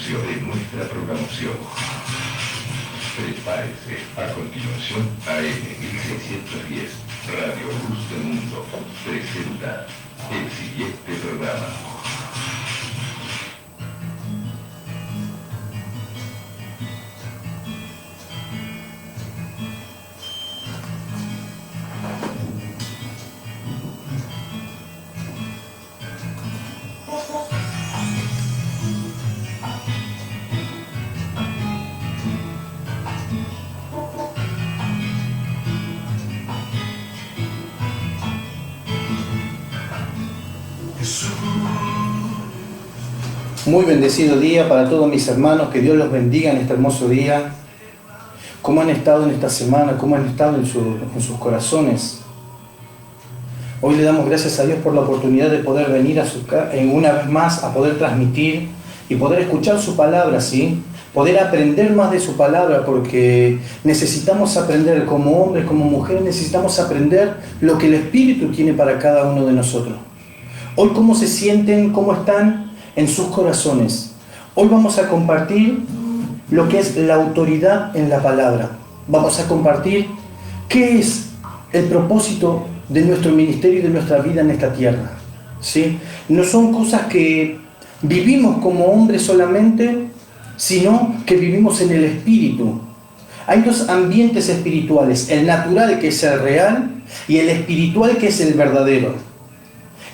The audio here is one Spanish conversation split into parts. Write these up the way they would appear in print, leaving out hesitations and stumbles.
inicio de nuestra programación. Prepárese. A continuación, AM 1610, Radio Luz del Mundo, presenta el siguiente programa. Muy bendecido día para todos mis hermanos, que Dios los bendiga en este hermoso día. ¿Cómo han estado en esta semana? ¿Cómo han estado en sus corazones? Hoy le damos gracias a Dios por la oportunidad de poder venir una vez más a poder transmitir y poder escuchar su palabra, ¿sí? Poder aprender más de su palabra, porque necesitamos aprender como hombres, como mujeres, necesitamos aprender lo que el Espíritu tiene para cada uno de nosotros. Hoy, ¿cómo se sienten? ¿Cómo están en sus corazones? Hoy vamos a compartir lo que es la autoridad en la palabra. Vamos a compartir qué es el propósito de nuestro ministerio y de nuestra vida en esta tierra, ¿sí? No son cosas que vivimos como hombres solamente, sino que vivimos en el espíritu. Hay dos ambientes espirituales: el natural, que es el real, y el espiritual, que es el verdadero.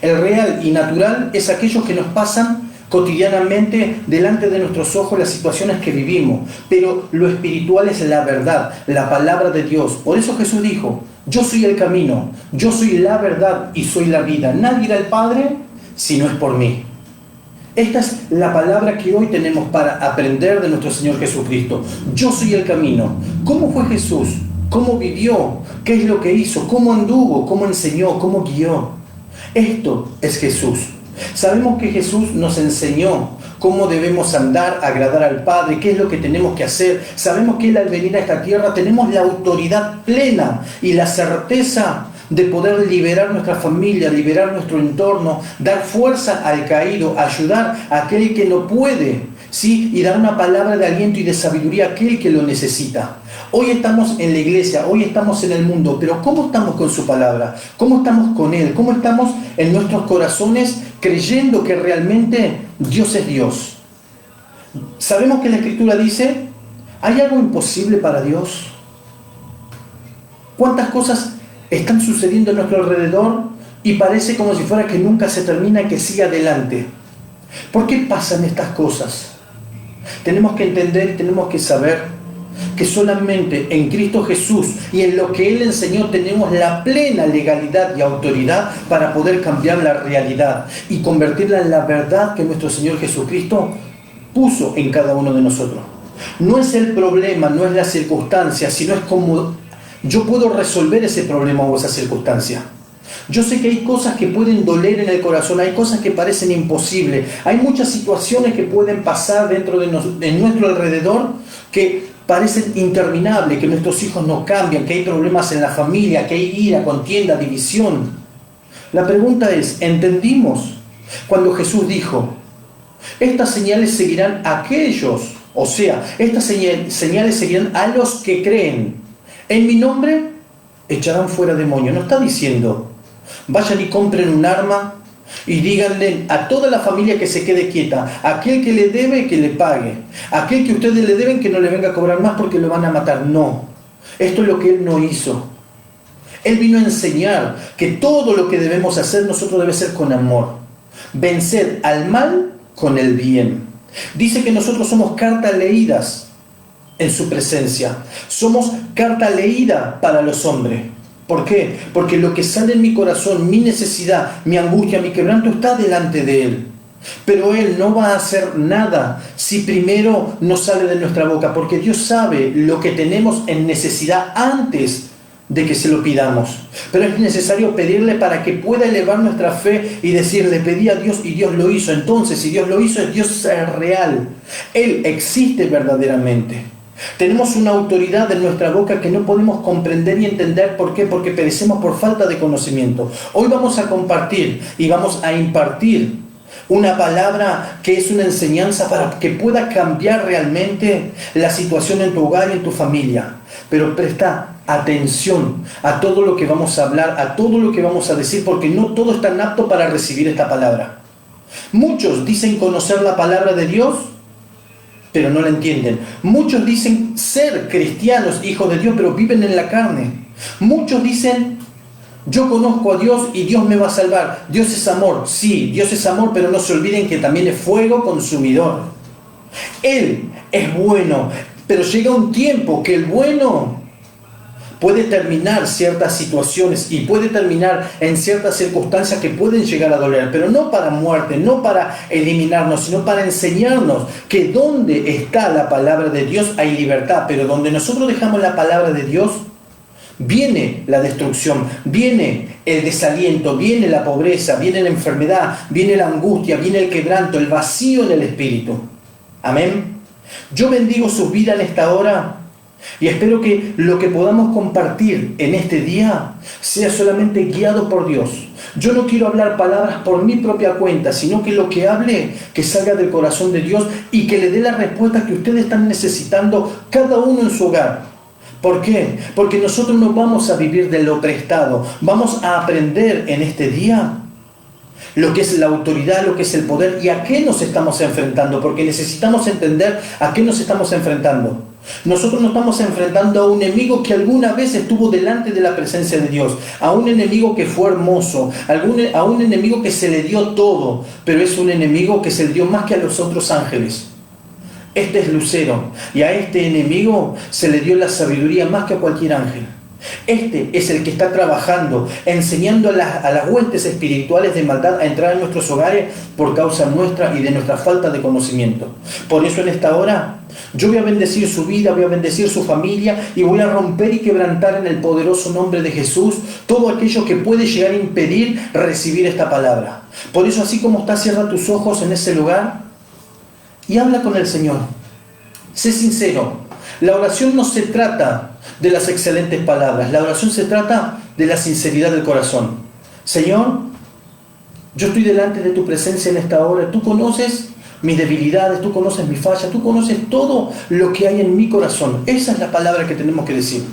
El real y natural es aquellos que nos pasan cotidianamente delante de nuestros ojos, las situaciones que vivimos, pero lo espiritual es la verdad, la palabra de Dios. Por eso Jesús dijo: yo soy el camino, yo soy la verdad y soy la vida. Nadie irá al Padre si no es por mí. Esta es la palabra que hoy tenemos para aprender de nuestro Señor Jesucristo. Yo soy el camino. ¿Cómo fue Jesús? ¿Cómo vivió? ¿Qué es lo que hizo? ¿Cómo anduvo? ¿Cómo enseñó? ¿Cómo guió? Esto es Jesús. Sabemos que Jesús nos enseñó cómo debemos andar, agradar al Padre, qué es lo que tenemos que hacer. Sabemos que Él, al venir a esta tierra, tenemos la autoridad plena y la certeza de poder liberar nuestra familia, liberar nuestro entorno, dar fuerza al caído, ayudar a aquel que no puede, ¿sí? Y dar una palabra de aliento y de sabiduría a aquel que lo necesita. Hoy estamos en la iglesia, hoy estamos en el mundo, pero ¿cómo estamos con su palabra? ¿Cómo estamos con Él? ¿Cómo estamos en nuestros corazones creyendo que realmente Dios es Dios? Sabemos que la Escritura dice: ¿hay algo imposible para Dios? ¿Cuántas cosas están sucediendo a nuestro alrededor y parece como si fuera que nunca se termina, que sigue adelante? ¿Por qué pasan estas cosas? Tenemos que entender y tenemos que saber que solamente en Cristo Jesús y en lo que Él enseñó tenemos la plena legalidad y autoridad para poder cambiar la realidad y convertirla en la verdad que nuestro Señor Jesucristo puso en cada uno de nosotros. No es el problema, no es la circunstancia, sino es cómo yo puedo resolver ese problema o esa circunstancia. Yo sé que hay cosas que pueden doler en el corazón, hay cosas que parecen imposibles, hay muchas situaciones que pueden pasar en nuestro alrededor que parecen interminables, que nuestros hijos no cambian, que hay problemas en la familia, que hay ira, contienda, división. La pregunta es: ¿entendimos cuando Jesús dijo: estas señales seguirán a aquellos, o sea, estas señales seguirán a los que creen? En mi nombre echarán fuera demonios. No está diciendo: vayan y compren un arma y díganle a toda la familia que se quede quieta. Aquel que le debe, que le pague. Aquel que ustedes le deben, que no le venga a cobrar más porque lo van a matar. No. Esto es lo que Él no hizo. Él vino a enseñar que todo lo que debemos hacer nosotros debe ser con amor. Vencer al mal con el bien. Dice que nosotros somos cartas leídas en su presencia. Somos carta leída para los hombres. ¿Por qué? Porque lo que sale en mi corazón, mi necesidad, mi angustia, mi quebranto, está delante de Él. Pero Él no va a hacer nada si primero no sale de nuestra boca, porque Dios sabe lo que tenemos en necesidad antes de que se lo pidamos. Pero es necesario pedirle para que pueda elevar nuestra fe y decirle: pedí a Dios y Dios lo hizo. Entonces, si Dios lo hizo, Dios es real. Él existe verdaderamente. Tenemos una autoridad en nuestra boca que no podemos comprender y entender. ¿Por qué? Porque perecemos por falta de conocimiento. Hoy vamos a compartir y vamos a impartir Una palabra que es una enseñanza para que pueda cambiar realmente la situación en tu hogar y en tu familia. Pero presta atención a todo lo que vamos a hablar, a todo lo que vamos a decir, porque no todo es tan apto para recibir esta palabra. Muchos dicen conocer la palabra de Dios, pero no la entienden. Muchos dicen ser cristianos, hijos de Dios, pero viven en la carne. Muchos dicen: yo conozco a Dios y Dios me va a salvar. Dios es amor. Sí, Dios es amor, pero no se olviden que también es fuego consumidor. Él es bueno, pero llega un tiempo que el bueno puede terminar ciertas situaciones y puede terminar en ciertas circunstancias que pueden llegar a doler, pero no para muerte, no para eliminarnos, sino para enseñarnos que donde está la palabra de Dios hay libertad, pero donde nosotros dejamos la palabra de Dios, viene la destrucción, viene el desaliento, viene la pobreza, viene la enfermedad, viene la angustia, viene el quebranto, el vacío en el espíritu. Amén. Yo bendigo sus vidas en esta hora y espero que lo que podamos compartir en este día sea solamente guiado por Dios. Yo no quiero hablar palabras por mi propia cuenta, sino que lo que hable, que salga del corazón de Dios y que le dé la respuesta que ustedes están necesitando cada uno en su hogar. ¿Por qué? Porque nosotros no vamos a vivir de lo prestado. Vamos a aprender en este día lo que es la autoridad, lo que es el poder y a qué nos estamos enfrentando, porque necesitamos entender a qué nos estamos enfrentando. Nosotros nos estamos enfrentando a un enemigo que alguna vez estuvo delante de la presencia de Dios, a un enemigo que fue hermoso, a un enemigo que se le dio todo, pero es un enemigo que se le dio más que a los otros ángeles. Este es Lucero, y a este enemigo se le dio la sabiduría más que a cualquier ángel. Este es el que está trabajando, enseñando a las huestes espirituales de maldad a entrar en nuestros hogares por causa nuestra y de nuestra falta de conocimiento. Por eso en esta hora yo voy a bendecir su vida, voy a bendecir su familia y voy a romper y quebrantar en el poderoso nombre de Jesús todo aquello que puede llegar a impedir recibir esta palabra. Por eso, así como está, cierra tus ojos en ese lugar y habla con el Señor. Sé sincero. La oración no se trata de las excelentes palabras. La oración se trata de la sinceridad del corazón. Señor, yo estoy delante de tu presencia en esta hora. Tú conoces mis debilidades, tú conoces mis fallas, tú conoces todo lo que hay en mi corazón. Esa es la palabra que tenemos que decir.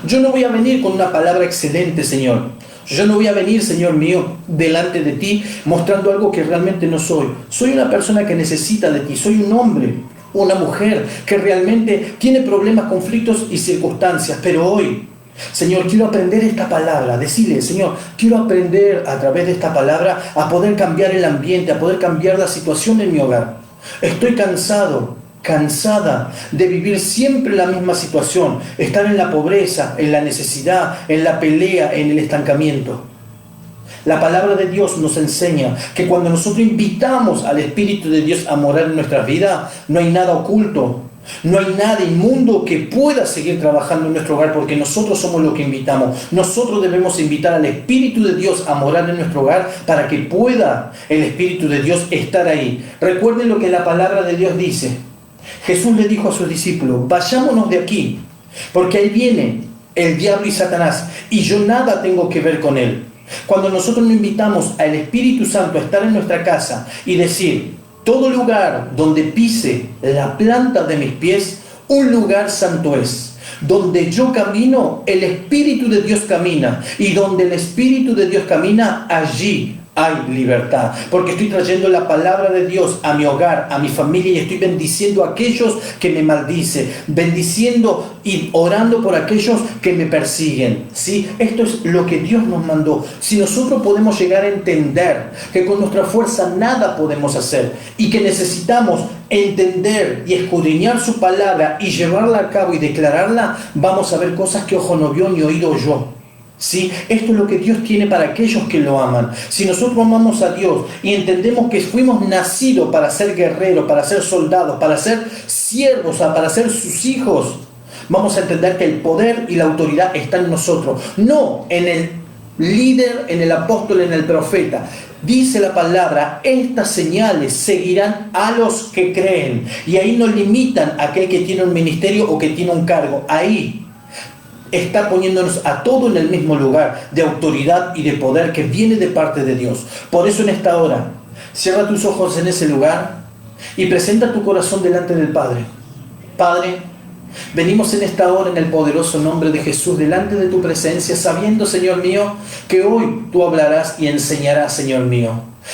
Yo no voy a venir con una palabra excelente, Señor. Yo no voy a venir, Señor mío, delante de ti mostrando algo que realmente no soy. Soy una persona que necesita de ti. Soy un hombre, una mujer que realmente tiene problemas, conflictos y circunstancias. Pero hoy, Señor, quiero aprender esta palabra. Decirle: Señor, quiero aprender a través de esta palabra a poder cambiar el ambiente, a poder cambiar la situación en mi hogar. Estoy cansada de vivir siempre la misma situación, estar en la pobreza, en la necesidad, en la pelea, en el estancamiento. La palabra de Dios nos enseña que cuando nosotros invitamos al Espíritu de Dios a morar en nuestras vidas, no hay nada oculto, no hay nada inmundo que pueda seguir trabajando en nuestro hogar, porque nosotros somos los que invitamos. Nosotros debemos invitar al Espíritu de Dios a morar en nuestro hogar para que pueda el Espíritu de Dios estar ahí. Recuerden lo que la palabra de Dios dice. Jesús le dijo a sus discípulos: vayámonos de aquí, porque ahí viene el diablo y Satanás, y yo nada tengo que ver con él. Cuando nosotros no invitamos al Espíritu Santo a estar en nuestra casa y decir: todo lugar donde pise la planta de mis pies, un lugar santo es. Donde yo camino, el Espíritu de Dios camina, y donde el Espíritu de Dios camina, allí hay libertad, porque estoy trayendo la palabra de Dios a mi hogar, a mi familia, y estoy bendiciendo a aquellos que me maldicen, bendiciendo y orando por aquellos que me persiguen. ¿Sí? Esto es lo que Dios nos mandó. Si nosotros podemos llegar a entender que con nuestra fuerza nada podemos hacer y que necesitamos entender y escudriñar su palabra y llevarla a cabo y declararla, vamos a ver cosas que ojo no vio ni oído oyó. ¿Sí? Esto es lo que Dios tiene para aquellos que lo aman. Si nosotros amamos a Dios y entendemos que fuimos nacidos para ser guerreros, para ser soldados, para ser siervos, para ser sus hijos, vamos a entender que el poder y la autoridad están en nosotros, no en el líder, en el apóstol, en el profeta. Dice la palabra: estas señales seguirán a los que creen. Y ahí no limitan a aquel que tiene un ministerio o que tiene un cargo. Ahí está poniéndonos a todos en el mismo lugar de autoridad y de poder que viene de parte de Dios. Por eso en esta hora Cierra tus ojos en ese lugar y presenta tu corazón delante del Padre. Padre, venimos en esta hora en el poderoso nombre de Jesús delante de tu presencia, sabiendo, Señor mío, que hoy tú hablarás y enseñarás, Señor mío.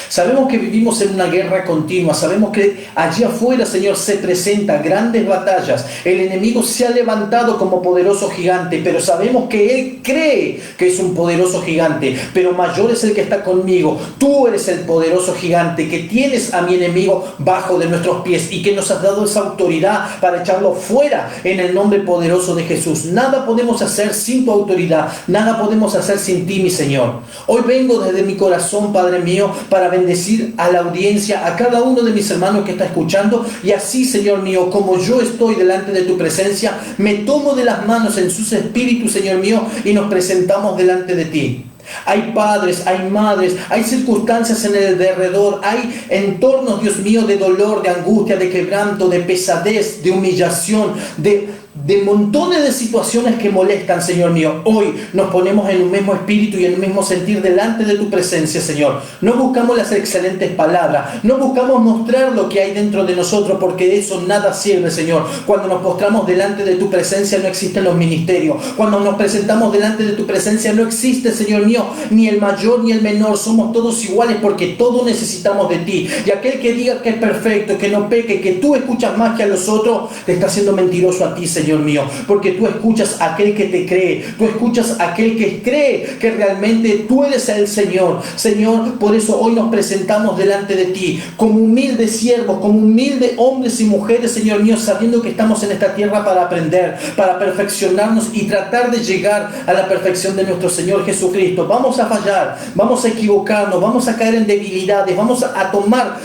Sabemos que vivimos en una guerra continua, sabemos que allí afuera, Señor, se presentan grandes batallas. El enemigo se ha levantado como poderoso gigante, pero sabemos que él cree que es un poderoso gigante, pero mayor es el que está conmigo. Tú eres el poderoso gigante que tienes a mi enemigo bajo de nuestros pies y que nos has dado esa autoridad para echarlo fuera en el nombre poderoso de Jesús. Nada podemos hacer sin tu autoridad, nada podemos hacer sin ti, mi Señor. Hoy vengo desde mi corazón, Padre mío, para bendecir a la audiencia, a cada uno de mis hermanos que está escuchando, y así, Señor mío, como yo estoy delante de tu presencia, me tomo de las manos en sus espíritus, Señor mío, y nos presentamos delante de ti. Hay padres, hay madres, hay circunstancias en el derredor, hay entornos, Dios mío, de dolor, de angustia, de quebranto, de pesadez, de humillación, de montones de situaciones que molestan, Señor mío. Hoy nos ponemos en un mismo espíritu y en un mismo sentir delante de tu presencia, Señor. No buscamos las excelentes palabras, no buscamos mostrar lo que hay dentro de nosotros, porque de eso nada sirve, Señor. Cuando nos postramos delante de tu presencia no existen los ministerios. Cuando nos presentamos delante de tu presencia no existe, Señor mío, ni el mayor ni el menor. Somos todos iguales porque todos necesitamos de ti. Y aquel que diga que es perfecto, que no peque, que tú escuchas más que a los otros, te está haciendo mentiroso a ti, Señor mío, porque tú escuchas a aquel que te cree, tú escuchas a aquel que cree que realmente tú eres el Señor. Señor, por eso hoy nos presentamos delante de ti como humildes siervos, como humildes hombres y mujeres, Señor mío, sabiendo que estamos en esta tierra para aprender, para perfeccionarnos y tratar de llegar a la perfección de nuestro Señor Jesucristo. Vamos a fallar, vamos a equivocarnos, vamos a caer en debilidades, vamos a tomar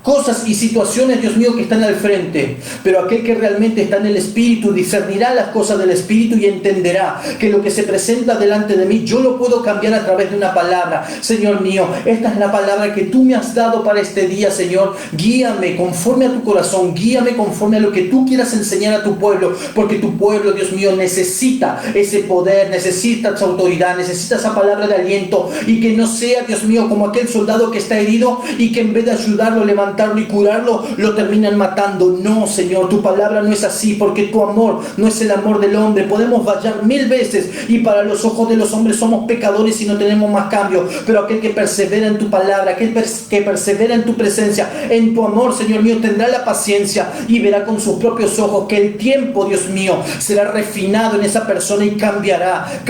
cosas y situaciones, Dios mío, que están al frente, pero aquel que realmente está en el Espíritu discernirá las cosas del Espíritu y entenderá que lo que se presenta delante de mí yo lo puedo cambiar a través de una palabra. Señor mío, esta es la palabra que tú me has dado para este día, Señor. Guíame conforme a tu corazón, guíame conforme a lo que tú quieras enseñar a tu pueblo, porque tu pueblo, Dios mío, necesita ese poder, necesita esa autoridad, necesita esa palabra de aliento, y que no sea, Dios mío, como aquel soldado que está herido y que en vez de ayudarlo, levantarlo y curarlo, lo terminan matando. No, Señor, tu palabra no es así, porque tu amor no es el amor del hombre. Podemos fallar 1000 veces y para los ojos de los hombres somos pecadores y no tenemos más cambio, pero aquel que persevera en tu palabra, aquel que persevera en tu presencia, en tu amor, Señor mío, tendrá la paciencia y verá con sus propios ojos que el tiempo, Dios mío, será refinado en esa persona y cambiará,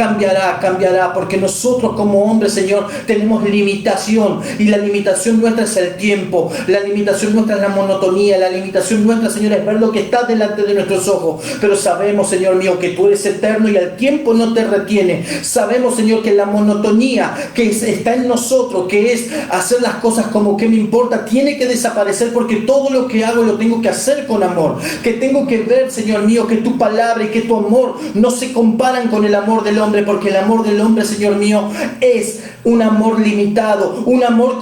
porque nosotros como hombres, Señor, tenemos limitación, y la limitación nuestra es el tiempo, la limitación nuestra es la monotonía, la limitación nuestra, Señor, es ver lo que está delante de nuestros ojos, pero sabemos, Señor mío, que tú eres eterno y el tiempo no te retiene. Sabemos, Señor, que la monotonía que está en nosotros, que es hacer las cosas como que me importa, tiene que desaparecer, porque todo lo que hago lo tengo que hacer con amor, que tengo que ver, Señor mío, que tu palabra y que tu amor no se comparan con el amor del hombre, porque el amor del hombre, Señor mío, es un amor limitado, un amor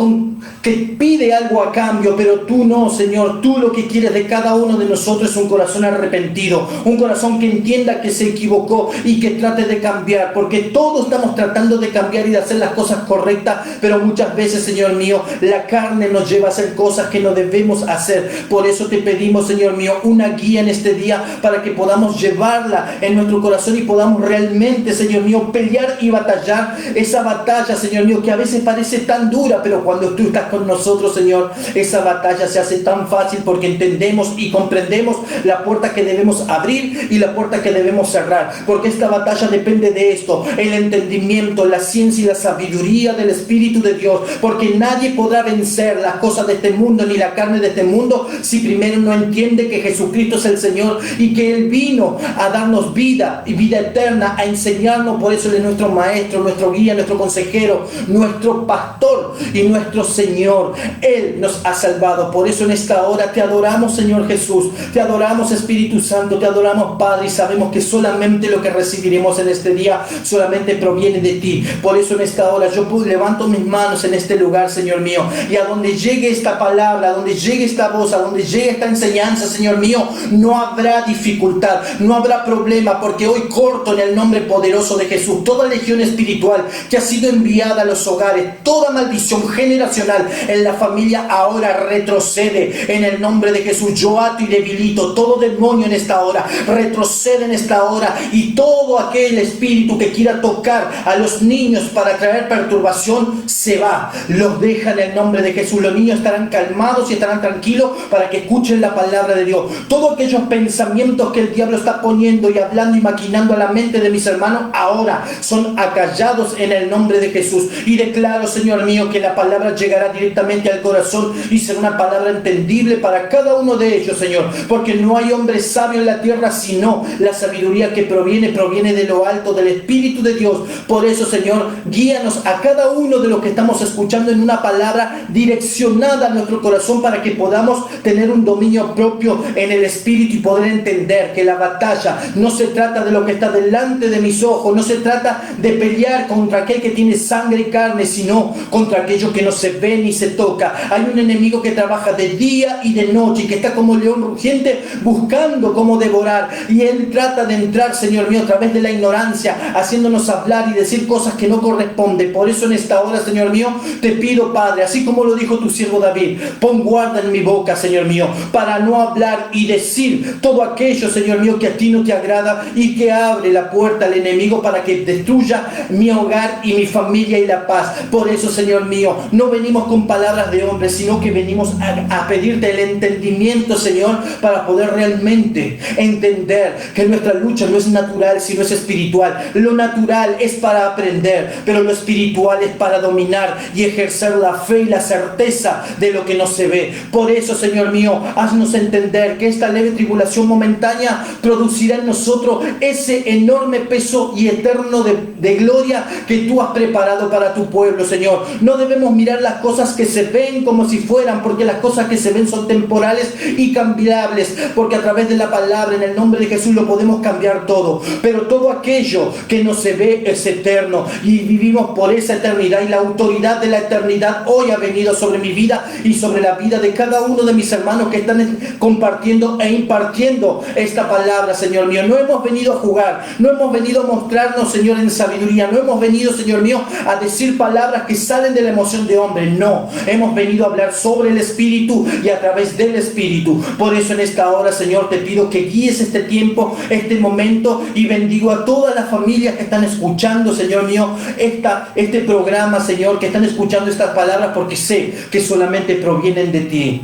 que pide algo a cambio, pero tú no, Señor. Tú lo que quieres de cada uno de nosotros es un corazón arrepentido, un corazón que entienda que se equivocó y que trate de cambiar, porque todos estamos tratando de cambiar y de hacer las cosas correctas, pero muchas veces, Señor mío, la carne nos lleva a hacer cosas que no debemos hacer. Por eso te pedimos, Señor mío, una guía en este día para que podamos llevarla en nuestro corazón y podamos realmente, Señor mío, pelear y batallar esa batalla, Señor mío, que a veces parece tan dura, pero cuando tú estás con nosotros, Señor, esa batalla se hace tan fácil, porque entendemos y comprendemos la puerta que debemos abrir y la puerta que debemos cerrar, porque esta batalla depende de esto, el entendimiento, la ciencia y la sabiduría del Espíritu de Dios, porque nadie podrá vencer las cosas de este mundo ni la carne de este mundo si primero no entiende que Jesucristo es el Señor y que Él vino a darnos vida y vida eterna, a enseñarnos. Por eso Él es nuestro maestro, nuestro guía, nuestro consejero, nuestro pastor y nuestro Señor. Él nos ha salvado salvado. Por eso en esta hora te adoramos, Señor Jesús, te adoramos, Espíritu Santo, te adoramos, Padre, y sabemos que solamente lo que recibiremos en este día solamente proviene de ti. Por eso en esta hora yo levanto mis manos en este lugar, Señor mío, y a donde llegue esta palabra, a donde llegue esta voz, a donde llegue esta enseñanza, Señor mío, no habrá dificultad, no habrá problema, porque hoy corto en el nombre poderoso de Jesús toda legión espiritual que ha sido enviada a los hogares, toda maldición generacional en la familia ahora retrocede en el nombre de Jesús. Yo ato y debilito todo demonio en esta hora, retrocede en esta hora, y todo aquel espíritu que quiera tocar a los niños para traer perturbación se va, los deja en el nombre de Jesús. Los niños estarán calmados y estarán tranquilos para que escuchen la palabra de Dios. Todos aquellos pensamientos que el diablo está poniendo y hablando y maquinando a la mente de mis hermanos ahora son acallados en el nombre de Jesús, y declaro, Señor mío, que la palabra llegará directamente al corazón y será una palabra entendible para cada uno de ellos, Señor, porque no hay hombre sabio en la tierra sino la sabiduría que proviene de lo alto, del Espíritu de Dios. Por eso, Señor, guíanos a cada uno de los que estamos escuchando en una palabra direccionada a nuestro corazón para que podamos tener un dominio propio en el Espíritu y poder entender que la batalla no se trata de lo que está delante de mis ojos, no se trata de pelear contra aquel que tiene sangre y carne, sino contra aquello que no se ve ni se toca. Hay un enemigo que trabaja de día y de noche y que está como león rugiente buscando cómo devorar, y él trata de entrar, Señor mío, a través de la ignorancia, haciéndonos hablar y decir cosas que no corresponden. Por eso en esta hora, Señor mío, te pido, Padre, así como lo dijo tu siervo David, pon guarda en mi boca, Señor mío, para no hablar y decir todo aquello, Señor mío, que a ti no te agrada y que abre la puerta al enemigo para que destruya mi hogar y mi familia y la paz. Por eso, Señor mío, no venimos con palabras de hombres, sino que venimos a pedirte el entendimiento, Señor, para poder realmente entender que nuestra lucha no es natural, sino es espiritual. Lo natural es para aprender, pero lo espiritual es para dominar y ejercer la fe y la certeza de lo que no se ve. Por eso, Señor mío, haznos entender que esta leve tribulación momentánea producirá en nosotros ese enorme peso y eterno de gloria que tú has preparado para tu pueblo, Señor. No debemos mirar las cosas que se ven como si fueran, porque las cosas que se ven son temporales y cambiables, porque a través de la palabra, en el nombre de Jesús, lo podemos cambiar todo. Pero todo aquello que no se ve es eterno, y vivimos por esa eternidad, y la autoridad de la eternidad hoy ha venido sobre mi vida y sobre la vida de cada uno de mis hermanos que están compartiendo e impartiendo esta palabra, Señor mío. No hemos venido a jugar, no hemos venido a mostrarnos, Señor, en sabiduría, no hemos venido, Señor mío, a decir palabras que salen de la emoción de hombre. No, hemos venido a hablar sobre el Espíritu y a través del Espíritu. Por eso en esta hora, Señor, te pido que guíes este tiempo, este momento, y bendigo a todas las familias que están escuchando, Señor mío, este programa, Señor, que están escuchando estas palabras, porque sé que solamente provienen de ti.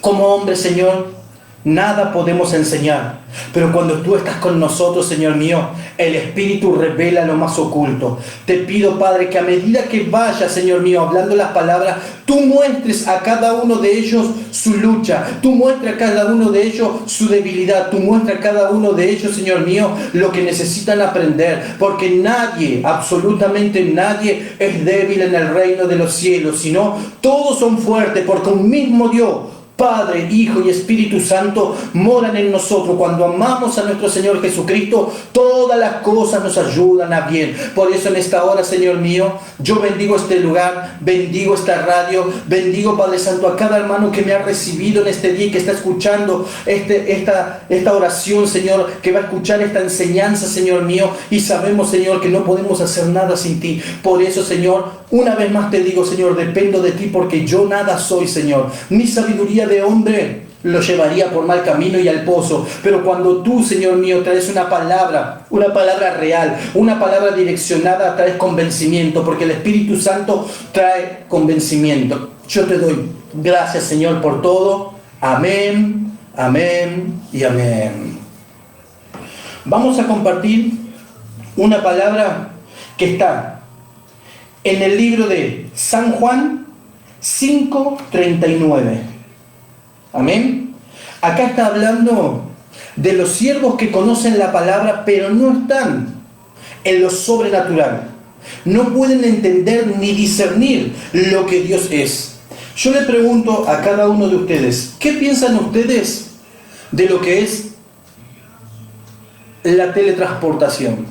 Como hombre, Señor, nada podemos enseñar, pero cuando tú estás con nosotros, Señor mío, el Espíritu revela lo más oculto. Te pido, Padre, que a medida que vaya, Señor mío, hablando las palabras, tú muestres a cada uno de ellos su lucha, tú muestres a cada uno de ellos su debilidad, tú muestres a cada uno de ellos, Señor mío, lo que necesitan aprender, porque nadie, absolutamente nadie, es débil en el reino de los cielos, sino todos son fuertes, porque un mismo Dios, Padre, Hijo y Espíritu Santo, moran en nosotros. Cuando amamos a nuestro Señor Jesucristo, todas las cosas nos ayudan a bien. Por eso en esta hora, Señor mío, yo bendigo este lugar, bendigo esta radio, bendigo, Padre Santo, a cada hermano que me ha recibido en este día y que está escuchando esta oración, Señor, que va a escuchar esta enseñanza, Señor mío, y sabemos, Señor, que no podemos hacer nada sin ti. Por eso, Señor, una vez más te digo, Señor, dependo de ti, porque yo nada soy, Señor. Mi sabiduría de hombre lo llevaría por mal camino y al pozo, pero cuando tú, Señor mío, traes una palabra real, una palabra direccionada, traes convencimiento, porque el Espíritu Santo trae convencimiento. Yo te doy gracias, Señor, por todo. Amén, amén y amén. Vamos a compartir una palabra que está en el libro de San Juan 5:39. Amén. Acá está hablando de los siervos que conocen la palabra, pero no están en lo sobrenatural. No pueden entender ni discernir lo que Dios es. Yo le pregunto a cada uno de ustedes, ¿qué piensan ustedes de lo que es la teletransportación?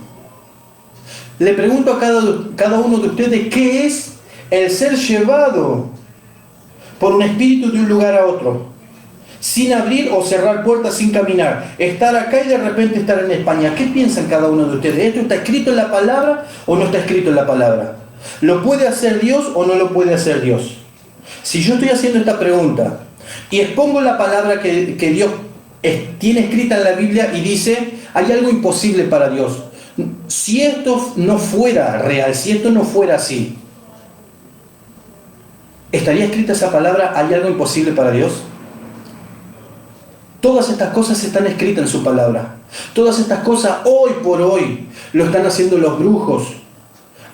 Le pregunto a cada uno de ustedes, ¿qué es el ser llevado por un espíritu de un lugar a otro? Sin abrir o cerrar puertas, sin caminar. Estar acá y de repente estar en España. ¿Qué piensan cada uno de ustedes? ¿Esto está escrito en la palabra o no está escrito en la palabra? ¿Lo puede hacer Dios o no lo puede hacer Dios? Si yo estoy haciendo esta pregunta y expongo la palabra que Dios tiene escrita en la Biblia y dice, hay algo imposible para Dios. Si esto no fuera real, si esto no fuera así, ¿estaría escrita esa palabra, hay algo imposible para Dios? Todas estas cosas están escritas en su palabra. Todas estas cosas hoy por hoy lo están haciendo los brujos.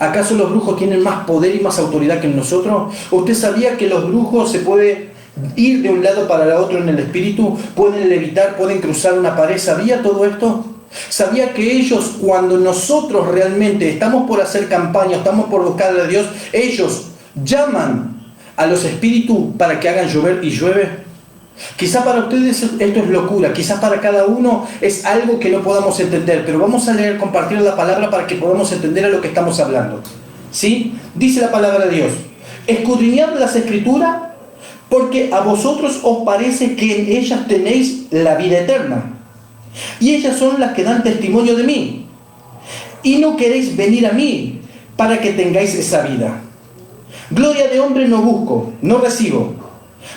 ¿Acaso los brujos tienen más poder y más autoridad que nosotros? ¿Usted sabía que los brujos se pueden ir de un lado para el otro en el espíritu? ¿Pueden levitar? ¿Pueden cruzar una pared? ¿Sabía todo esto? ¿Sabía que ellos, cuando nosotros realmente estamos por hacer campaña, estamos por buscar a Dios, ellos llaman a los espíritus para que hagan llover y llueve? Quizá para ustedes esto es locura, quizás para cada uno es algo que no podamos entender, pero vamos a leer, compartir la palabra para que podamos entender a lo que estamos hablando. ¿Sí? Dice la palabra de Dios: escudriñad las Escrituras, porque a vosotros os parece que en ellas tenéis la vida eterna, y ellas son las que dan testimonio de mí, y no queréis venir a mí para que tengáis esa vida. Gloria de hombre no busco, no recibo,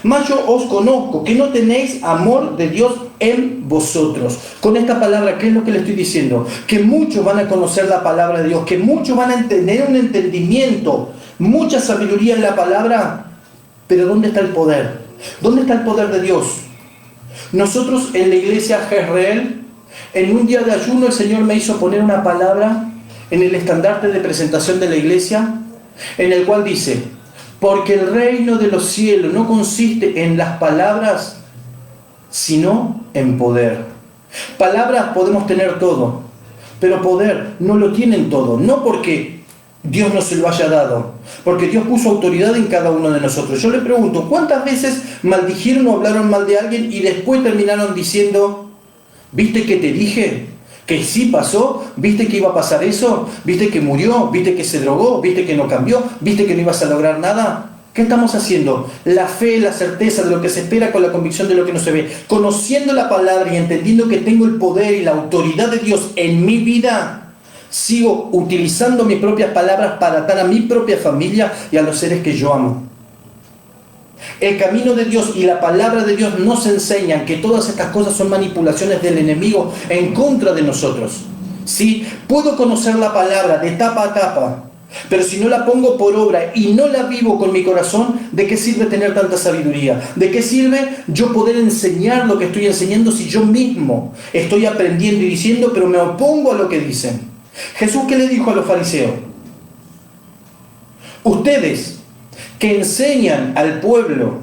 mas yo os conozco, que no tenéis amor de Dios en vosotros. Con esta palabra, ¿qué es lo que le estoy diciendo? Que muchos van a conocer la palabra de Dios, que muchos van a tener un entendimiento, mucha sabiduría en la palabra, pero ¿dónde está el poder? ¿Dónde está el poder de Dios? Nosotros en la iglesia Jezreel, en un día de ayuno, el Señor me hizo poner una palabra en el estandarte de presentación de la iglesia, en el cual dice: porque el reino de los cielos no consiste en las palabras, sino en poder. Palabras podemos tener todo, pero poder no lo tienen todo. No porque Dios no se lo haya dado, porque Dios puso autoridad en cada uno de nosotros. Yo le pregunto, ¿cuántas veces maldijeron o hablaron mal de alguien y después terminaron diciendo: ¿viste que te dije? Que sí pasó, viste que iba a pasar eso, viste que murió, viste que se drogó, viste que no cambió, viste que no ibas a lograr nada. ¿Qué estamos haciendo? La fe, la certeza de lo que se espera con la convicción de lo que no se ve. Conociendo la palabra y entendiendo que tengo el poder y la autoridad de Dios en mi vida, sigo utilizando mis propias palabras para atar a mi propia familia y a los seres que yo amo. El camino de Dios y la palabra de Dios nos enseñan que todas estas cosas son manipulaciones del enemigo en contra de nosotros. ¿Sí? Puedo conocer la palabra de tapa a tapa, pero si no la pongo por obra y no la vivo con mi corazón, ¿de qué sirve tener tanta sabiduría? ¿De qué sirve yo poder enseñar lo que estoy enseñando si yo mismo estoy aprendiendo y diciendo, pero me opongo a lo que dicen? Jesús, ¿qué le dijo a los fariseos? Ustedes que enseñan al pueblo,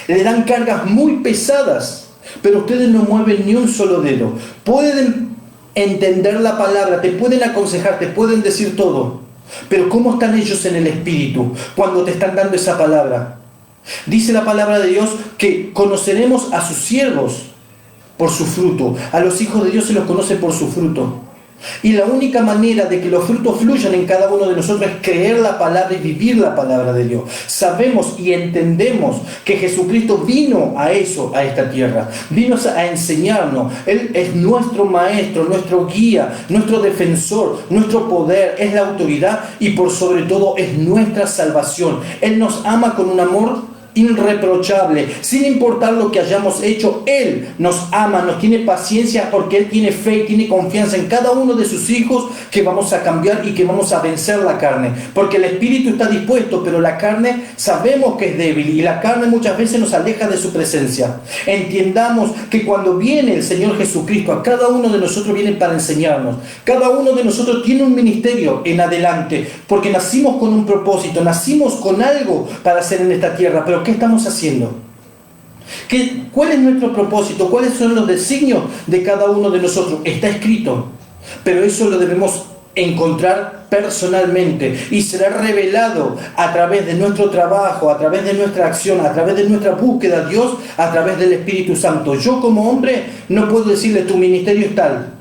le dan cargas muy pesadas, pero ustedes no mueven ni un solo dedo. Pueden entender la palabra, te pueden aconsejar, te pueden decir todo, pero ¿cómo están ellos en el espíritu cuando te están dando esa palabra? Dice la palabra de Dios que conoceremos a sus siervos por su fruto. A los hijos de Dios se los conoce por su fruto. Y la única manera de que los frutos fluyan en cada uno de nosotros es creer la palabra y vivir la palabra de Dios. Sabemos y entendemos que Jesucristo vino a eso, a esta tierra. Vino a enseñarnos. Él es nuestro maestro, nuestro guía, nuestro defensor, nuestro poder, es la autoridad y por sobre todo es nuestra salvación. Él nos ama con un amor irreprochable, sin importar lo que hayamos hecho. Él nos ama, nos tiene paciencia porque Él tiene fe y tiene confianza en cada uno de sus hijos, que vamos a cambiar y que vamos a vencer la carne, porque el espíritu está dispuesto, pero la carne sabemos que es débil y la carne muchas veces nos aleja de su presencia. Entendamos que cuando viene el Señor Jesucristo, a cada uno de nosotros viene para enseñarnos. Cada uno de nosotros tiene un ministerio en adelante, porque nacimos con un propósito, nacimos con algo para hacer en esta tierra. Pero ¿qué estamos haciendo? ¿Cuál es nuestro propósito? ¿Cuáles son los designios de cada uno de nosotros? Está escrito, pero eso lo debemos encontrar personalmente y será revelado a través de nuestro trabajo, a través de nuestra acción, a través de nuestra búsqueda a Dios, a través del Espíritu Santo. Yo como hombre no puedo decirle tu ministerio es tal.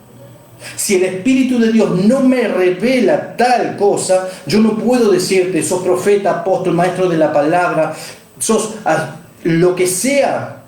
Si el Espíritu de Dios no me revela tal cosa, yo no puedo decirte sos profeta, apóstol, maestro de la palabra, sos lo que sea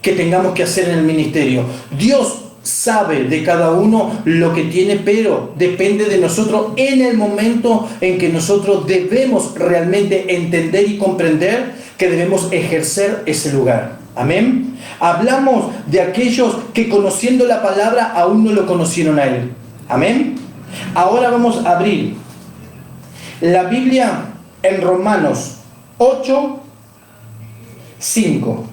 que tengamos que hacer en el ministerio. Dios sabe de cada uno lo que tiene, pero depende de nosotros en el momento en que nosotros debemos realmente entender y comprender que debemos ejercer ese lugar. Amén. Hablamos de aquellos que conociendo la palabra aún no lo conocieron a Él. Amén. Ahora vamos a abrir la Biblia en Romanos 8, 5.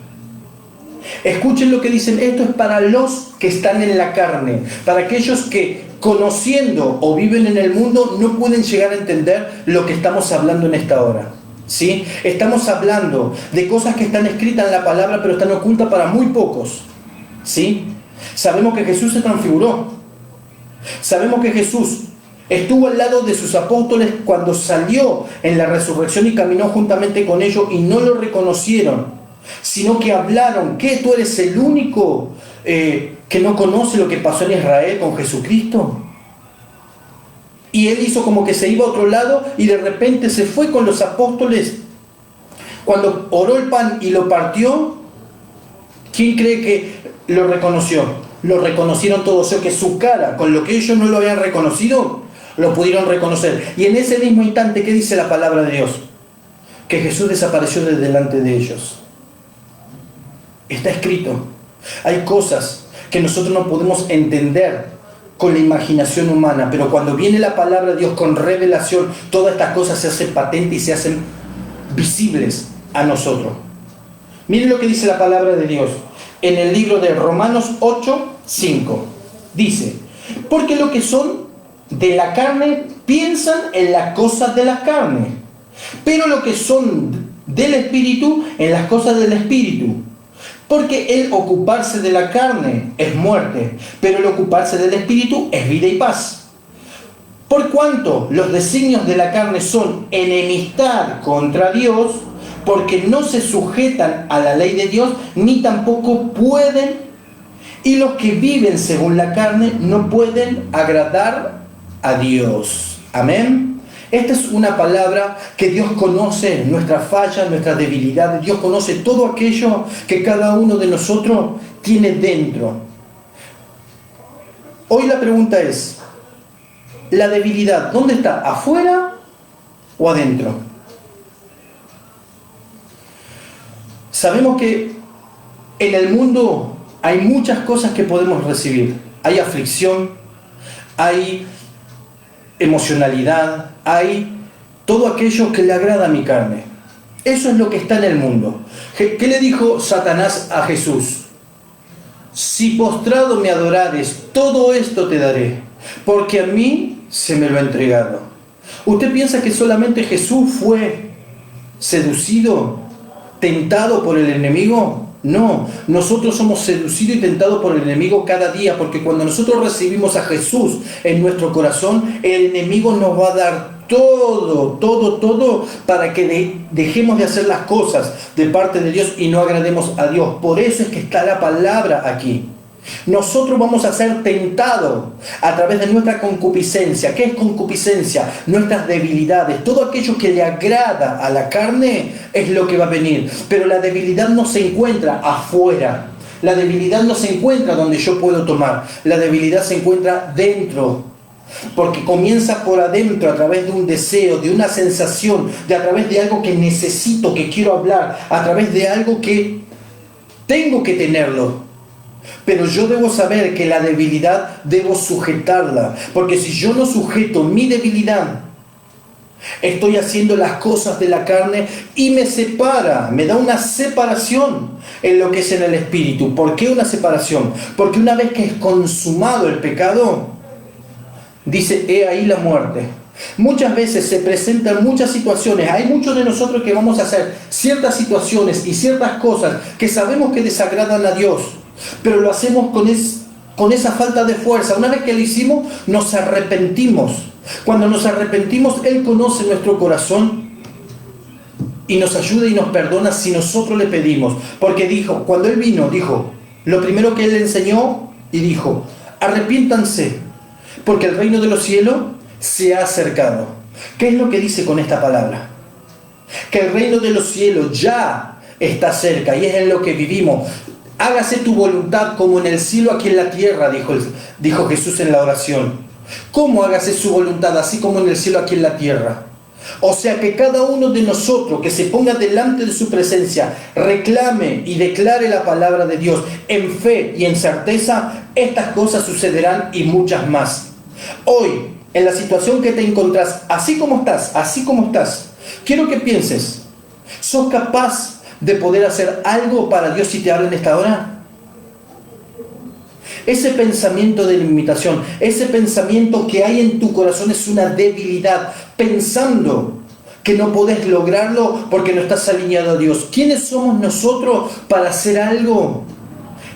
Escuchen lo que dicen. Esto es para los que están en la carne, para aquellos que conociendo o viven en el mundo no pueden llegar a entender lo que estamos hablando en esta hora. ¿Sí? Estamos hablando de cosas que están escritas en la palabra pero están ocultas para muy pocos. ¿Sí? Sabemos que Jesús se transfiguró. Sabemos que Jesús estuvo al lado de sus apóstoles cuando salió en la resurrección y caminó juntamente con ellos y no lo reconocieron, sino que hablaron que tú eres el único que no conoce lo que pasó en Israel con Jesucristo. Y él hizo como que se iba a otro lado y de repente se fue con los apóstoles. Cuando oró el pan y lo partió, ¿quién cree que lo reconoció? Lo reconocieron todos, o sea que su cara, con lo que ellos no lo habían reconocido, lo pudieron reconocer. Y en ese mismo instante, ¿qué dice la palabra de Dios? Que Jesús desapareció de delante de ellos. Está escrito. Hay cosas que nosotros no podemos entender con la imaginación humana, pero cuando viene la palabra de Dios con revelación, todas estas cosas se hacen patentes y se hacen visibles a nosotros. Miren lo que dice la palabra de Dios en el libro de Romanos 8, 5. Dice: porque los que son de la carne piensan en las cosas de la carne, pero los que son del Espíritu en las cosas del Espíritu. Porque el ocuparse de la carne es muerte, pero el ocuparse del Espíritu es vida y paz. Por cuanto los designios de la carne son enemistad contra Dios, porque no se sujetan a la ley de Dios, ni tampoco pueden, y los que viven según la carne no pueden agradar a Dios. Amén. Esta es una palabra que Dios conoce nuestras fallas, nuestras debilidades. Dios conoce todo aquello que cada uno de nosotros tiene dentro. Hoy la pregunta es, ¿la debilidad dónde está? ¿Afuera o adentro? Sabemos que en el mundo hay muchas cosas que podemos recibir. Hay aflicción, hay emocionalidad, hay todo aquello que le agrada a mi carne. Eso es lo que está en el mundo. ¿Qué le dijo Satanás a Jesús? Si postrado me adorares, todo esto te daré, porque a mí se me lo ha entregado. ¿Usted piensa que solamente Jesús fue seducido, tentado por el enemigo? No, nosotros somos seducidos y tentados por el enemigo cada día, porque cuando nosotros recibimos a Jesús en nuestro corazón, el enemigo nos va a dar todo para que dejemos de hacer las cosas de parte de Dios y no agrademos a Dios. Por eso es que está la palabra aquí. Nosotros vamos a ser tentados a través de nuestra concupiscencia. ¿Qué es concupiscencia? Nuestras debilidades. Todo aquello que le agrada a la carne es lo que va a venir. Pero la debilidad no se encuentra afuera. La debilidad no se encuentra donde yo puedo tomar. La debilidad se encuentra dentro. Porque comienza por adentro, a través de un deseo, de una sensación, a través de algo que necesito, que quiero hablar, a través de algo que tengo que tenerlo. Pero yo debo saber que la debilidad debo sujetarla, porque si yo no sujeto mi debilidad, estoy haciendo las cosas de la carne y me separa, me da una separación en lo que es en el espíritu. ¿Por qué una separación? Porque una vez que es consumado el pecado, dice, he ahí la muerte. Muchas veces se presentan muchas situaciones. Hay muchos de nosotros que vamos a hacer ciertas situaciones y ciertas cosas que sabemos que desagradan a Dios, pero lo hacemos con esa falta de fuerza. Una vez que lo hicimos, nos arrepentimos. Cuando nos arrepentimos, Él conoce nuestro corazón y nos ayuda y nos perdona si nosotros le pedimos. Porque dijo, cuando Él vino, dijo, lo primero que Él enseñó y dijo, arrepiéntanse, porque el reino de los cielos se ha acercado. ¿Qué es lo que dice con esta palabra? Que el reino de los cielos ya está cerca y es en lo que vivimos. Hágase tu voluntad como en el cielo, aquí en la tierra, dijo Jesús en la oración. ¿Cómo hágase su voluntad? Así como en el cielo, aquí en la tierra. O sea que cada uno de nosotros que se ponga delante de su presencia, reclame y declare la palabra de Dios en fe y en certeza, estas cosas sucederán y muchas más. Hoy, en la situación que te encontrás, así como estás, quiero que pienses, ¿sos capaz de poder hacer algo para Dios si te habla en esta hora? Ese pensamiento de limitación, ese pensamiento que hay en tu corazón es una debilidad, pensando que no podés lograrlo porque no estás alineado a Dios. ¿Quiénes somos nosotros para hacer algo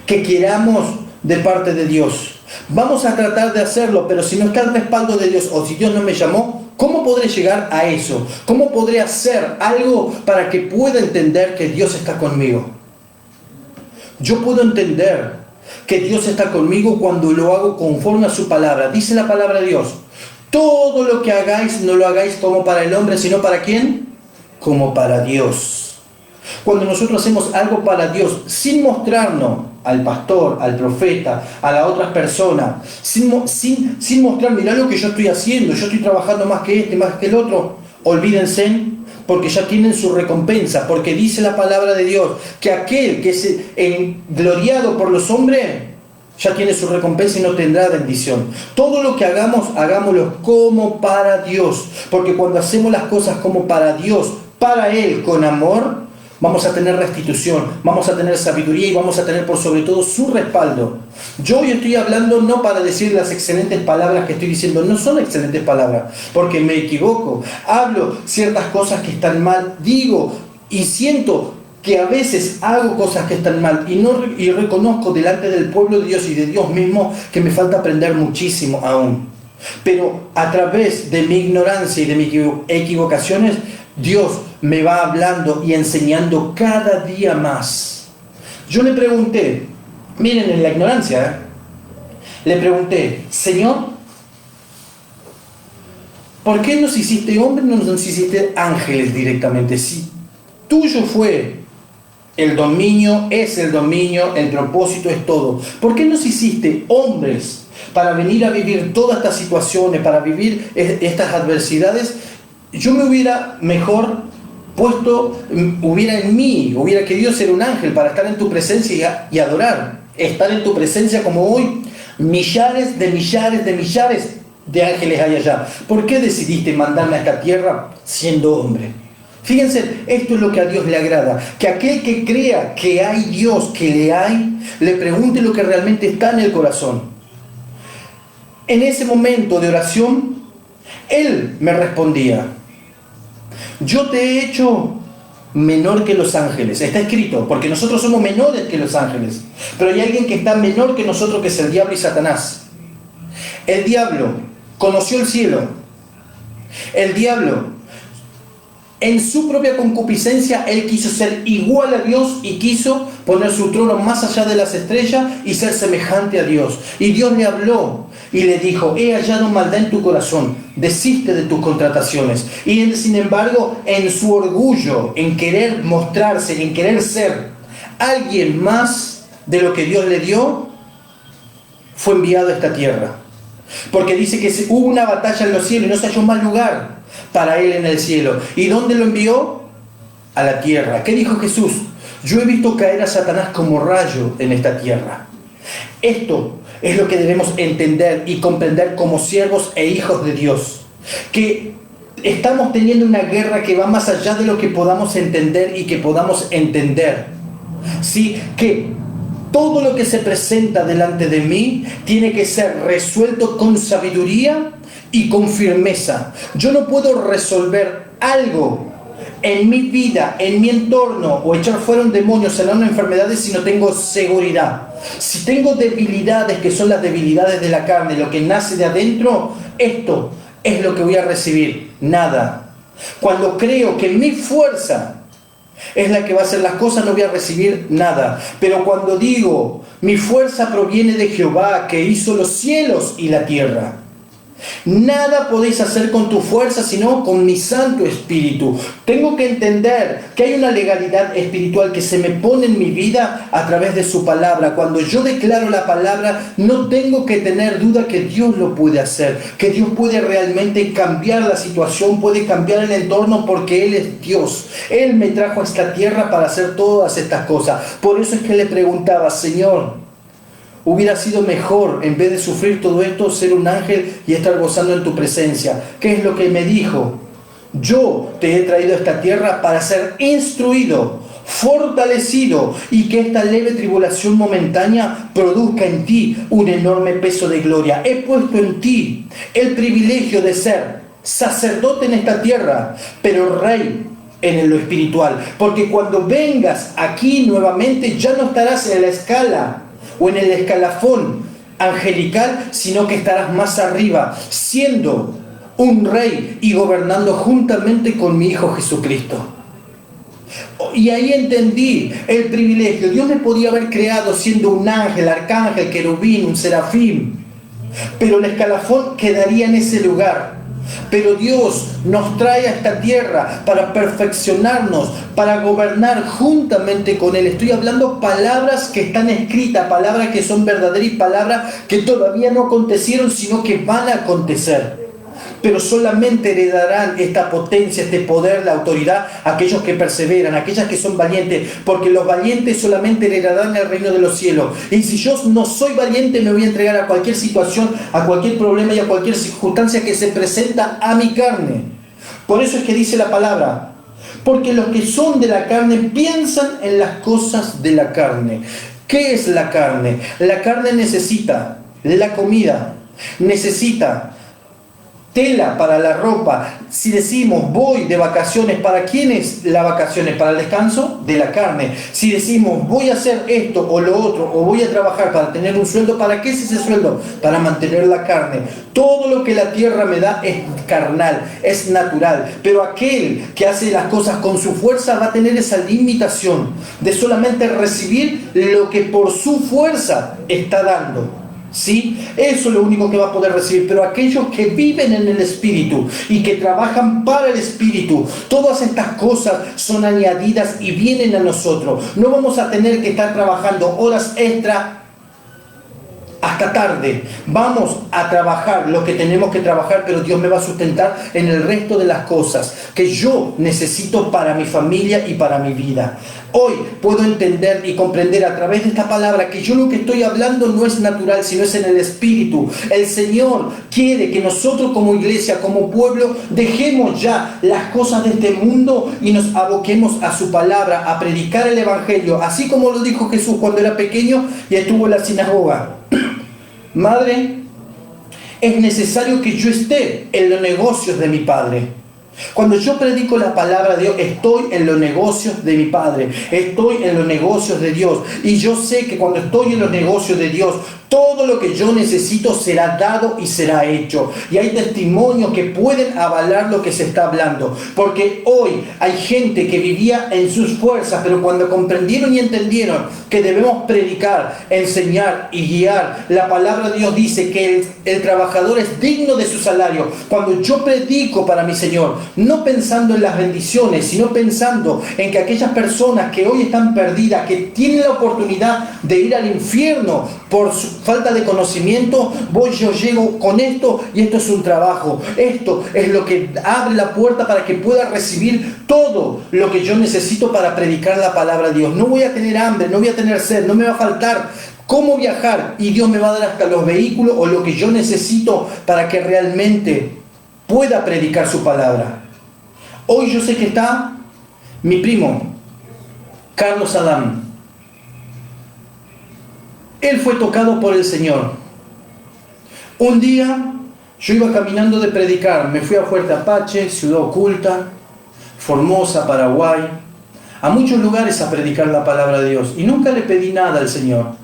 que queramos de parte de Dios? Vamos a tratar de hacerlo, pero si no está el respaldo de Dios o si Dios no me llamó, ¿cómo podré llegar a eso? ¿Cómo podré hacer algo para que pueda entender que Dios está conmigo? Yo puedo entender que Dios está conmigo cuando lo hago conforme a su palabra. Dice la palabra de Dios, todo lo que hagáis no lo hagáis como para el hombre, sino ¿para quién? Como para Dios. Cuando nosotros hacemos algo para Dios, sin mostrarnos al pastor, al profeta, a la otra persona, sin mostrar, mirá lo que yo estoy haciendo, yo estoy trabajando más que este, más que el otro, olvídense, porque ya tienen su recompensa, porque dice la palabra de Dios, que aquel que es gloriado por los hombres, ya tiene su recompensa y no tendrá bendición. Todo lo que hagamos, hagámoslo como para Dios, porque cuando hacemos las cosas como para Dios, para Él, con amor, vamos a tener restitución, vamos a tener sabiduría y vamos a tener por sobre todo su respaldo. Yo hoy estoy hablando no para decir las excelentes palabras que estoy diciendo, no son excelentes palabras, porque me equivoco. Hablo ciertas cosas que están mal, digo y siento que a veces hago cosas que están mal y reconozco delante del pueblo de Dios y de Dios mismo que me falta aprender muchísimo aún. Pero a través de mi ignorancia y de mis equivocaciones, Dios me va hablando y enseñando cada día más. Yo le pregunté, miren en la ignorancia, le pregunté, Señor, ¿por qué nos hiciste hombres, no nos hiciste ángeles directamente? Si tuyo fue el dominio, es el dominio, el propósito es todo. ¿Por qué nos hiciste hombres para venir a vivir todas estas situaciones, para vivir estas adversidades? Yo me hubiera mejor puesto, hubiera querido ser un ángel para estar en tu presencia y adorar. Estar en tu presencia como hoy, millares de ángeles hay allá. ¿Por qué decidiste mandarme a esta tierra siendo hombre? Fíjense, esto es lo que a Dios le agrada. Que aquel que crea que hay Dios, que le pregunte lo que realmente está en el corazón. En ese momento de oración, Él me respondía, yo te he hecho menor que los ángeles. Está escrito, porque nosotros somos menores que los ángeles. Pero hay alguien que está menor que nosotros, que es el diablo y Satanás. El diablo conoció el cielo. El diablo, en su propia concupiscencia, él quiso ser igual a Dios y quiso poner su trono más allá de las estrellas y ser semejante a Dios. Y Dios le habló y le dijo, he hallado maldad en tu corazón, desiste de tus contrataciones. Y él, sin embargo, en su orgullo, en querer mostrarse, en querer ser alguien más de lo que Dios le dio, fue enviado a esta tierra. Porque dice que hubo una batalla en los cielos y no se halló más lugar para él en el cielo. ¿Y dónde lo envió? A la tierra. ¿Qué dijo Jesús? Yo he visto caer a Satanás como rayo en esta tierra. Esto es lo que debemos entender y comprender como siervos e hijos de Dios. Que estamos teniendo una guerra que va más allá de lo que podamos entender y que podamos entender. ¿Sí? Que todo lo que se presenta delante de mí tiene que ser resuelto con sabiduría y con firmeza. Yo no puedo resolver algo en mi vida, en mi entorno, o echar fuera un demonio, sanar enfermedades si no tengo seguridad. Si tengo debilidades que son las debilidades de la carne, lo que nace de adentro, esto es lo que voy a recibir, nada. Cuando creo que mi fuerza es la que va a hacer las cosas, no voy a recibir nada. Pero cuando digo, mi fuerza proviene de Jehová, que hizo los cielos y la tierra. Nada podéis hacer con tu fuerza, sino con mi Santo Espíritu. Tengo que entender que hay una legalidad espiritual que se me pone en mi vida a través de su palabra. Cuando yo declaro la palabra, no tengo que tener duda que Dios lo puede hacer, que Dios puede realmente cambiar la situación, puede cambiar el entorno, porque Él es Dios. Él me trajo a esta tierra para hacer todas estas cosas. Por eso es que le preguntaba, Señor, hubiera sido mejor, en vez de sufrir todo esto, ser un ángel y estar gozando en tu presencia. ¿Qué es lo que me dijo? Yo te he traído a esta tierra para ser instruido, fortalecido, y que esta leve tribulación momentánea produzca en ti un enorme peso de gloria. He puesto en ti el privilegio de ser sacerdote en esta tierra, pero rey en lo espiritual. Porque cuando vengas aquí nuevamente, ya no estarás en la escala o en el escalafón angelical, sino que estarás más arriba, siendo un rey y gobernando juntamente con mi Hijo Jesucristo. Y ahí entendí el privilegio. Dios me podía haber creado siendo un ángel, arcángel, querubín, un serafín, pero el escalafón quedaría en ese lugar. Pero Dios nos trae a esta tierra para perfeccionarnos, para gobernar juntamente con Él. Estoy hablando palabras que están escritas, palabras que son verdaderas y palabras que todavía no acontecieron, sino que van a acontecer. Pero solamente heredarán esta potencia, este poder, la autoridad, aquellos que perseveran, aquellas que son valientes, porque los valientes solamente heredarán el reino de los cielos. Y si yo no soy valiente, me voy a entregar a cualquier situación, a cualquier problema y a cualquier circunstancia que se presenta a mi carne. Por eso es que dice la palabra, porque los que son de la carne piensan en las cosas de la carne. ¿Qué es la carne? La carne necesita la comida, necesita tela para la ropa. Si decimos voy de vacaciones, ¿para quién es la vacaciones? ¿Para el descanso? De la carne. Si decimos voy a hacer esto o lo otro, o voy a trabajar para tener un sueldo, ¿para qué es ese sueldo? Para mantener la carne. Todo lo que la tierra me da es carnal, es natural. Pero aquel que hace las cosas con su fuerza va a tener esa limitación de solamente recibir lo que por su fuerza está dando. ¿Sí? Eso es lo único que va a poder recibir. Pero aquellos que viven en el Espíritu y que trabajan para el Espíritu, todas estas cosas son añadidas y vienen a nosotros. No vamos a tener que estar trabajando horas extra hasta tarde. Vamos a trabajar lo que tenemos que trabajar, pero Dios me va a sustentar en el resto de las cosas que yo necesito para mi familia y para mi vida. Hoy puedo entender y comprender a través de esta palabra que yo lo que estoy hablando no es natural, sino es en el Espíritu. El Señor quiere que nosotros como iglesia, como pueblo, dejemos ya las cosas de este mundo y nos aboquemos a su palabra, a predicar el Evangelio, así como lo dijo Jesús cuando era pequeño y estuvo en la sinagoga. Madre, es necesario que yo esté en los negocios de mi Padre. Cuando yo predico la palabra de Dios, estoy en los negocios de mi Padre, estoy en los negocios de Dios. Y yo sé que cuando estoy en los negocios de Dios, todo lo que yo necesito será dado y será hecho. Y hay testimonios que pueden avalar lo que se está hablando. Porque hoy hay gente que vivía en sus fuerzas, pero cuando comprendieron y entendieron que debemos predicar, enseñar y guiar, la palabra de Dios dice que el trabajador es digno de su salario. Cuando yo predico para mi Señor, no pensando en las bendiciones, sino pensando en que aquellas personas que hoy están perdidas, que tienen la oportunidad de ir al infierno por su falta de conocimiento, yo llego con esto y esto es un trabajo. Esto es lo que abre la puerta para que pueda recibir todo lo que yo necesito para predicar la palabra de Dios. No voy a tener hambre, no voy a tener sed, no me va a faltar cómo viajar y Dios me va a dar hasta los vehículos o lo que yo necesito para que realmente pueda predicar su palabra. Hoy yo sé que está mi primo, Carlos Adán. Él fue tocado por el Señor. Un día yo iba caminando de predicar, me fui a Fuerte Apache, Ciudad Oculta, Formosa, Paraguay, a muchos lugares a predicar la palabra de Dios. Y nunca le pedí nada al Señor.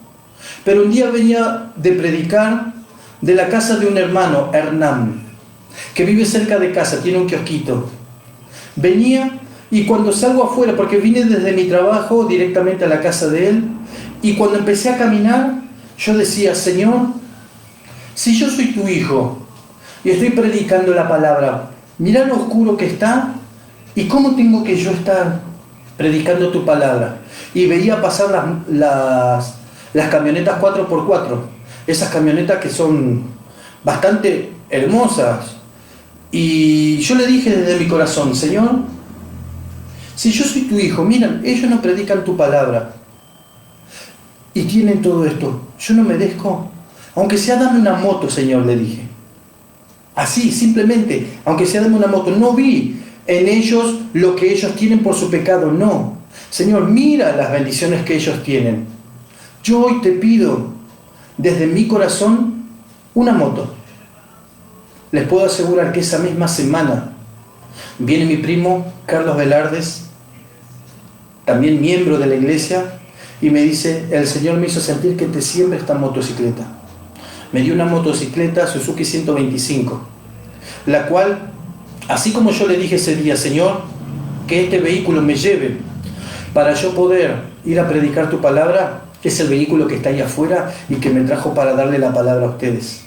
Pero un día venía de predicar de la casa de un hermano, Hernán, que vive cerca de casa, tiene un kiosquito. Venía y cuando salgo afuera, porque vine desde mi trabajo directamente a la casa de él, y cuando empecé a caminar, yo decía, Señor, si yo soy tu hijo y estoy predicando la palabra, mira lo oscuro que está y cómo tengo que yo estar predicando tu palabra. Y veía pasar las camionetas 4x4, esas camionetas que son bastante hermosas. Y yo le dije desde mi corazón, Señor, si yo soy tu hijo, mira, ellos no predican tu palabra y tienen todo esto, yo no merezco, aunque sea dame una moto, Señor, le dije. Así, simplemente, aunque sea dame una moto. No vi en ellos lo que ellos tienen por su pecado, no. Señor, mira las bendiciones que ellos tienen. Yo hoy te pido, desde mi corazón, una moto. Les puedo asegurar que esa misma semana viene mi primo, Carlos Velardes, también miembro de la iglesia, y me dice, el Señor me hizo sentir que te siembra esta motocicleta. Me dio una motocicleta Suzuki 125, la cual, así como yo le dije ese día, Señor, que este vehículo me lleve para yo poder ir a predicar tu palabra, es el vehículo que está ahí afuera y que me trajo para darle la palabra a ustedes.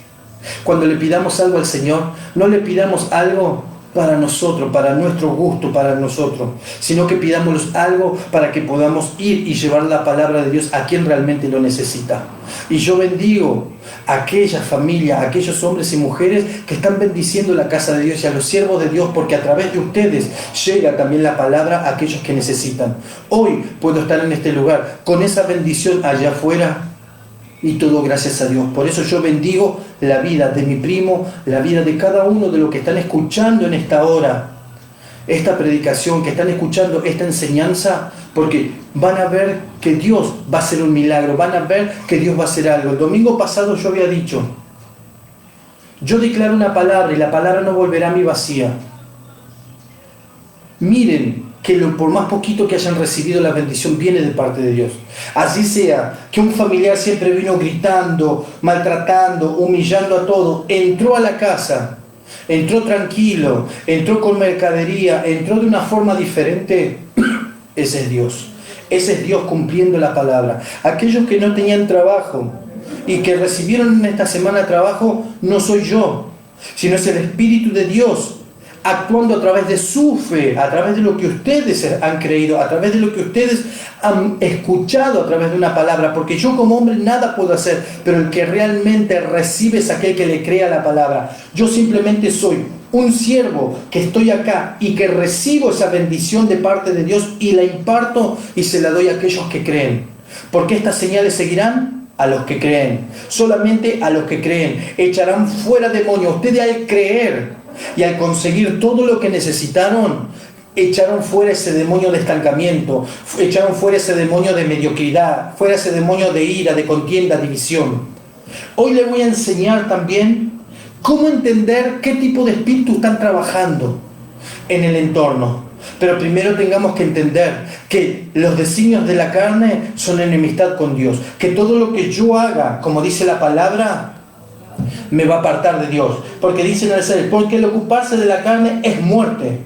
Cuando le pidamos algo al Señor, no le pidamos algo para nosotros, para nuestro gusto, para nosotros, sino que pidamos algo para que podamos ir y llevar la palabra de Dios a quien realmente lo necesita. Y yo bendigo a aquellas familias, a aquellos hombres y mujeres que están bendiciendo la casa de Dios y a los siervos de Dios, porque a través de ustedes llega también la palabra a aquellos que necesitan. Hoy puedo estar en este lugar con esa bendición allá afuera, y todo gracias a Dios. Por eso yo bendigo la vida de mi primo, la vida de cada uno de los que están escuchando en esta hora, esta predicación, que están escuchando esta enseñanza, porque van a ver que Dios va a hacer un milagro, van a ver que Dios va a hacer algo. El domingo pasado yo había dicho, yo declaro una palabra y la palabra no volverá a mí vacía. Miren que por más poquito que hayan recibido, la bendición viene de parte de Dios. Así sea que un familiar siempre vino gritando, maltratando, humillando a todo, entró a la casa, entró tranquilo, entró con mercadería, entró de una forma diferente, ese es Dios. Ese es Dios cumpliendo la palabra. Aquellos que no tenían trabajo y que recibieron en esta semana trabajo, no soy yo, sino es el Espíritu de Dios actuando a través de su fe, a través de lo que ustedes han creído, a través de lo que ustedes han escuchado a través de una palabra, porque yo como hombre nada puedo hacer, pero el que realmente recibe es aquel que le crea la palabra. Yo simplemente soy un siervo que estoy acá y que recibo esa bendición de parte de Dios y la imparto y se la doy a aquellos que creen, porque estas señales seguirán a los que creen, solamente a los que creen. Echarán fuera demonios. Ustedes al creer y al conseguir todo lo que necesitaron, echaron fuera ese demonio de estancamiento, echaron fuera ese demonio de mediocridad, fuera ese demonio de ira, de contienda, división. Hoy les voy a enseñar también cómo entender qué tipo de espíritus están trabajando en el entorno. Pero primero tengamos que entender que los designios de la carne son enemistad con Dios, que todo lo que yo haga, como dice la palabra, me va a apartar de Dios, porque dicen al ser, porque el ocuparse de la carne es muerte,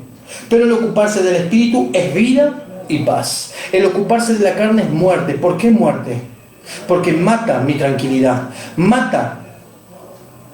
pero el ocuparse del espíritu es vida y paz. El ocuparse de la carne es muerte. ¿Por qué muerte? Porque mata mi tranquilidad, mata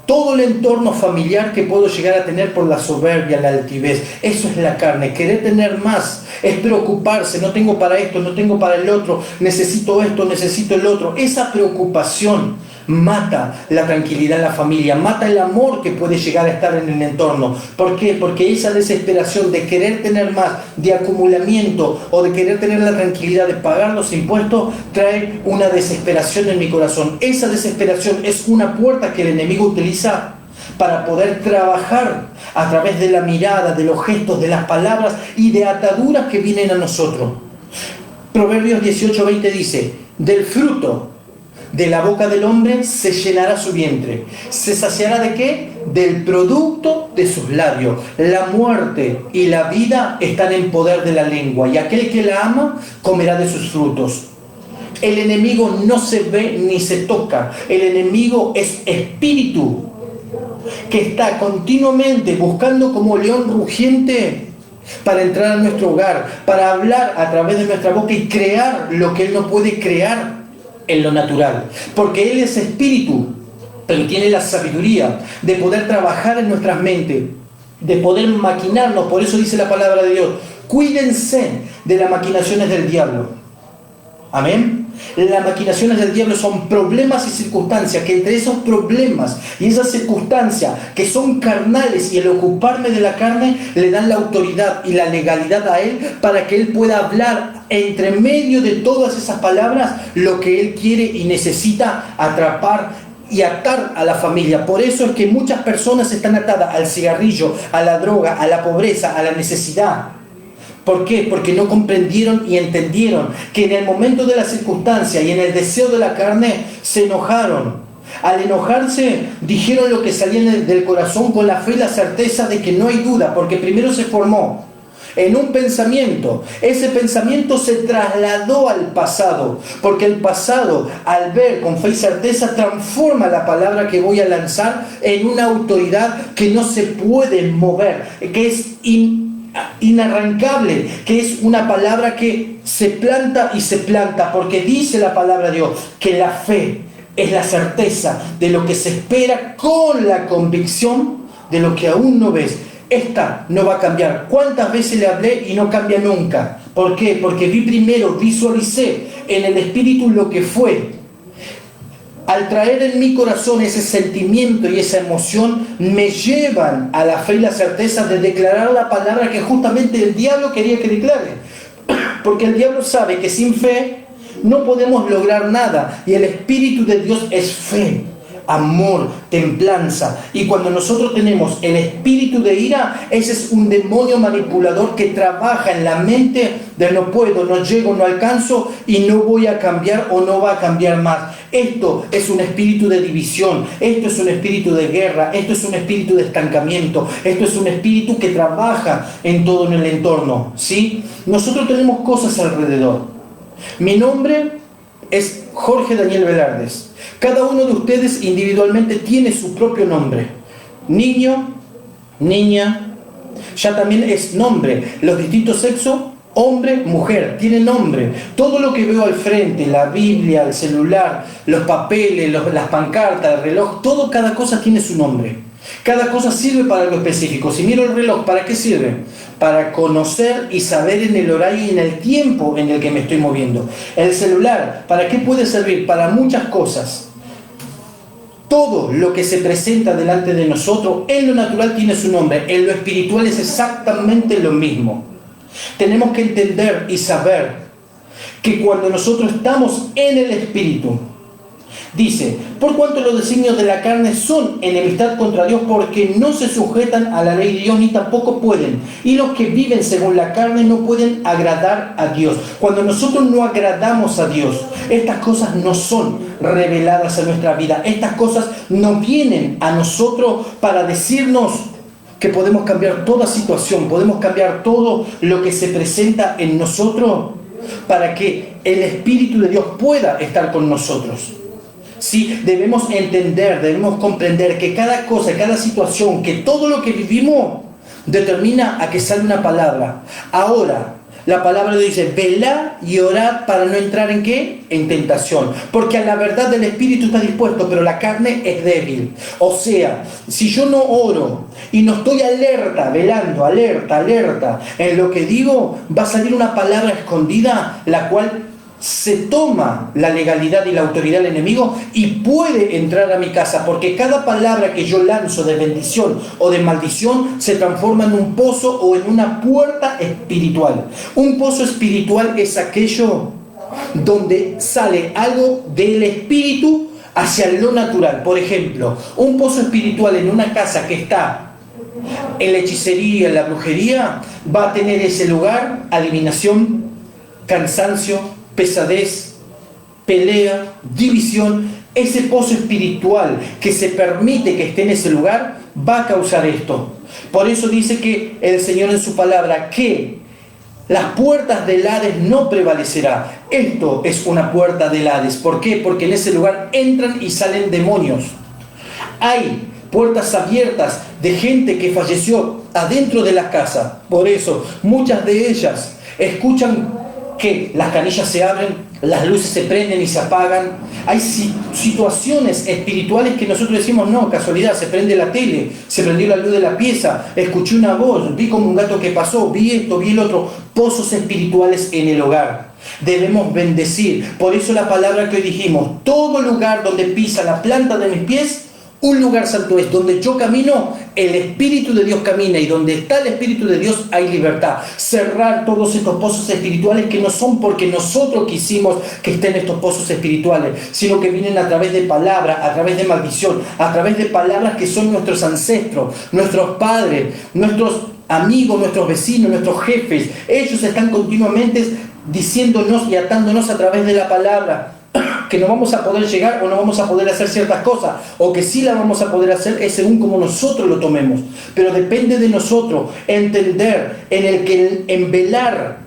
todo el entorno familiar que puedo llegar a tener por la soberbia, la altivez. Eso es la carne, querer tener más, es preocuparse, no tengo para esto, no tengo para el otro, necesito esto, necesito el otro. Esa preocupación mata la tranquilidad en la familia, mata el amor que puede llegar a estar en el entorno. ¿Por qué? Porque esa desesperación de querer tener más, de acumulamiento o de querer tener la tranquilidad de pagar los impuestos, trae una desesperación en mi corazón. Esa desesperación es una puerta que el enemigo utiliza para poder trabajar a través de la mirada, de los gestos, de las palabras y de ataduras que vienen a nosotros. Proverbios 18:20 dice, del fruto de la boca del hombre se llenará su vientre. ¿Se saciará de qué? Del producto de sus labios. La muerte y la vida están en poder de la lengua, y aquel que la ama comerá de sus frutos. El enemigo no se ve ni se toca. El enemigo es espíritu que está continuamente buscando como león rugiente para entrar a nuestro hogar, para hablar a través de nuestra boca y crear lo que él no puede crear en lo natural. Porque él es espíritu, pero tiene la sabiduría de poder trabajar en nuestras mentes, de poder maquinarnos. Por eso dice la palabra de Dios: cuídense de las maquinaciones del diablo. Amén. Las maquinaciones del diablo son problemas y circunstancias, que entre esos problemas y esas circunstancias que son carnales, y el ocuparme de la carne, le dan la autoridad y la legalidad a él para que él pueda hablar entre medio de todas esas palabras lo que él quiere y necesita atrapar y atar a la familia. Por eso es que muchas personas están atadas al cigarrillo, a la droga, a la pobreza, a la necesidad. ¿Por qué? Porque no comprendieron y entendieron que en el momento de la circunstancia y en el deseo de la carne se enojaron. Al enojarse dijeron lo que salía del corazón con la fe y la certeza de que no hay duda, porque primero se formó en un pensamiento. Ese pensamiento se trasladó al pasado, porque el pasado, al ver con fe y certeza, transforma la palabra que voy a lanzar en una autoridad que no se puede mover, que es inarrancable, que es una palabra que se planta y se planta, porque dice la palabra de Dios que la fe es la certeza de lo que se espera con la convicción de lo que aún no ves. Esta no va a cambiar. ¿Cuántas veces le hablé y no cambia nunca? ¿Por qué? Porque vi primero, visualicé en el espíritu lo que fue. Al traer en mi corazón ese sentimiento y esa emoción, me llevan a la fe y la certeza de declarar la palabra que justamente el diablo quería que declare. Porque el diablo sabe que sin fe no podemos lograr nada. Y el Espíritu de Dios es fe, amor, templanza. Y cuando nosotros tenemos el espíritu de ira, ese es un demonio manipulador que trabaja en la mente de no puedo, no llego, no alcanzo y no voy a cambiar o no va a cambiar más. Esto es un espíritu de división, esto es un espíritu de guerra, esto es un espíritu de estancamiento, esto es un espíritu que trabaja en todo en el entorno, ¿sí? Nosotros tenemos cosas alrededor. Mi nombre es Jorge Daniel Velardes. Cada uno de ustedes individualmente tiene su propio nombre. Niño, niña, ya también es nombre. Los distintos sexos, hombre, mujer, tiene nombre. Todo lo que veo al frente, la Biblia, el celular, los papeles, las pancartas, el reloj, cada cosa tiene su nombre. Cada cosa sirve para algo específico. Si miro el reloj, ¿para qué sirve? Para conocer y saber en el horario y en el tiempo en el que me estoy moviendo. El celular, ¿para qué puede servir? Para muchas cosas. Todo lo que se presenta delante de nosotros en lo natural tiene su nombre. En lo espiritual es exactamente lo mismo. Tenemos que entender y saber que cuando nosotros estamos en el espíritu, dice: por cuanto los designios de la carne son enemistad contra Dios, porque no se sujetan a la ley de Dios, ni tampoco pueden. Y los que viven según la carne no pueden agradar a Dios. Cuando nosotros no agradamos a Dios, estas cosas no son reveladas a nuestra vida. Estas cosas no vienen a nosotros para decirnos que podemos cambiar toda situación, podemos cambiar todo lo que se presenta en nosotros para que el Espíritu de Dios pueda estar con nosotros. Sí, debemos entender, debemos comprender que cada cosa, cada situación, que todo lo que vivimos determina a que sale una palabra. Ahora, la palabra dice: velad y orad para no entrar ¿en qué? En tentación. Porque a la verdad del Espíritu está dispuesto, pero la carne es débil. O sea, si yo no oro y no estoy alerta, velando, alerta en lo que digo, va a salir una palabra escondida, la cual se toma la legalidad y la autoridad del enemigo y puede entrar a mi casa, porque cada palabra que yo lanzo de bendición o de maldición se transforma en un pozo o en una puerta espiritual. Un pozo espiritual es aquello donde sale algo del espíritu hacia lo natural. Por ejemplo, un pozo espiritual en una casa que está en la hechicería, en la brujería, va a tener ese lugar adivinación, cansancio, pesadez, pelea, división, ese pozo espiritual que se permite que esté en ese lugar, va a causar esto. Por eso dice que el Señor en su palabra, que las puertas del Hades no prevalecerá. Esto es una puerta del Hades. ¿Por qué? Porque en ese lugar entran y salen demonios. Hay puertas abiertas de gente que falleció adentro de la casa. Por eso, muchas de ellas escuchan que las canillas se abren, las luces se prenden y se apagan. Hay situaciones espirituales que nosotros decimos, no, casualidad, se prende la tele, se prendió la luz de la pieza, escuché una voz, vi como un gato que pasó, vi esto, vi el otro. Pozos espirituales en el hogar. Debemos bendecir. Por eso la palabra que hoy dijimos, todo lugar donde pisa la planta de mis pies, un lugar santo es. Donde yo camino, el Espíritu de Dios camina, y donde está el Espíritu de Dios hay libertad. Cerrar todos estos pozos espirituales que no son porque nosotros quisimos que estén estos pozos espirituales, sino que vienen a través de palabras, a través de maldición, a través de palabras que son nuestros ancestros, nuestros padres, nuestros amigos, nuestros vecinos, nuestros jefes. Ellos están continuamente diciéndonos y atándonos a través de la palabra que no vamos a poder llegar o no vamos a poder hacer ciertas cosas, o que sí la vamos a poder hacer, es según como nosotros lo tomemos. Pero depende de nosotros entender en velar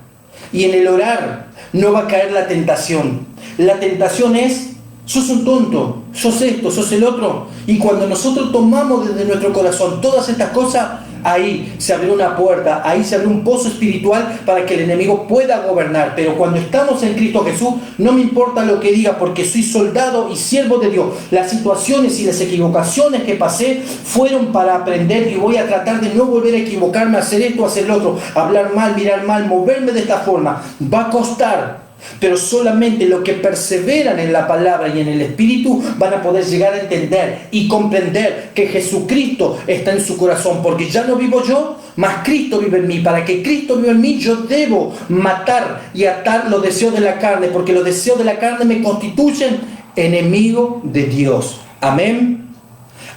y en el orar no va a caer la tentación. La tentación es, sos un tonto, sos esto, sos el otro. Y cuando nosotros tomamos desde nuestro corazón todas estas cosas, ahí se abre una puerta, ahí se abre un pozo espiritual para que el enemigo pueda gobernar. Pero cuando estamos en Cristo Jesús, no me importa lo que diga, porque soy soldado y siervo de Dios. Las situaciones y las equivocaciones que pasé fueron para aprender, y voy a tratar de no volver a equivocarme, hacer esto, hacer lo otro, hablar mal, mirar mal, moverme de esta forma. Va a costar. Pero solamente los que perseveran en la palabra y en el Espíritu van a poder llegar a entender y comprender que Jesucristo está en su corazón, porque ya no vivo yo, mas Cristo vive en mí. Para que Cristo viva en mí, yo debo matar y atar los deseos de la carne, porque los deseos de la carne me constituyen enemigo de Dios. Amén.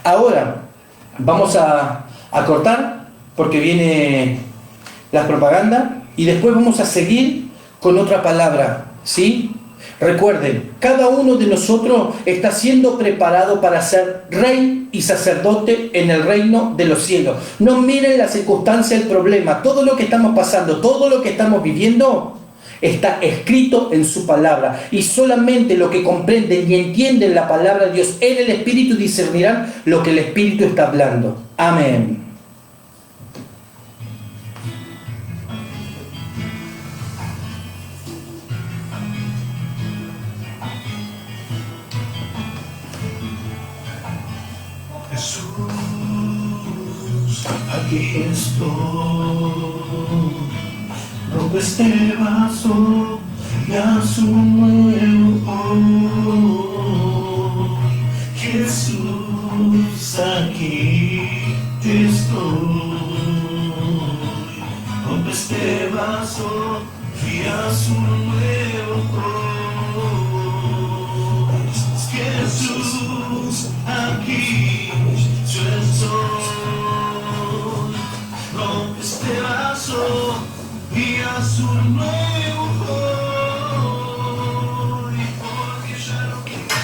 Ahora vamos a cortar, porque viene la propaganda, y después vamos a seguir con otra palabra, ¿sí? Recuerden, cada uno de nosotros está siendo preparado para ser rey y sacerdote en el reino de los cielos. No miren la circunstancia, el problema, todo lo que estamos pasando, todo lo que estamos viviendo, está escrito en su palabra. Y solamente los que comprenden y entienden la palabra de Dios en el Espíritu discernirán lo que el Espíritu está hablando. Amén. Jesús, aquí estoy, rompe este vaso y haz un nuevo hoy. Jesús, aquí estoy, rompe este vaso y haz un nuevo hoy. Jesús, aquí yo estoy, rompe este vaso y haz un nuevo hoy, porque ya no quiero.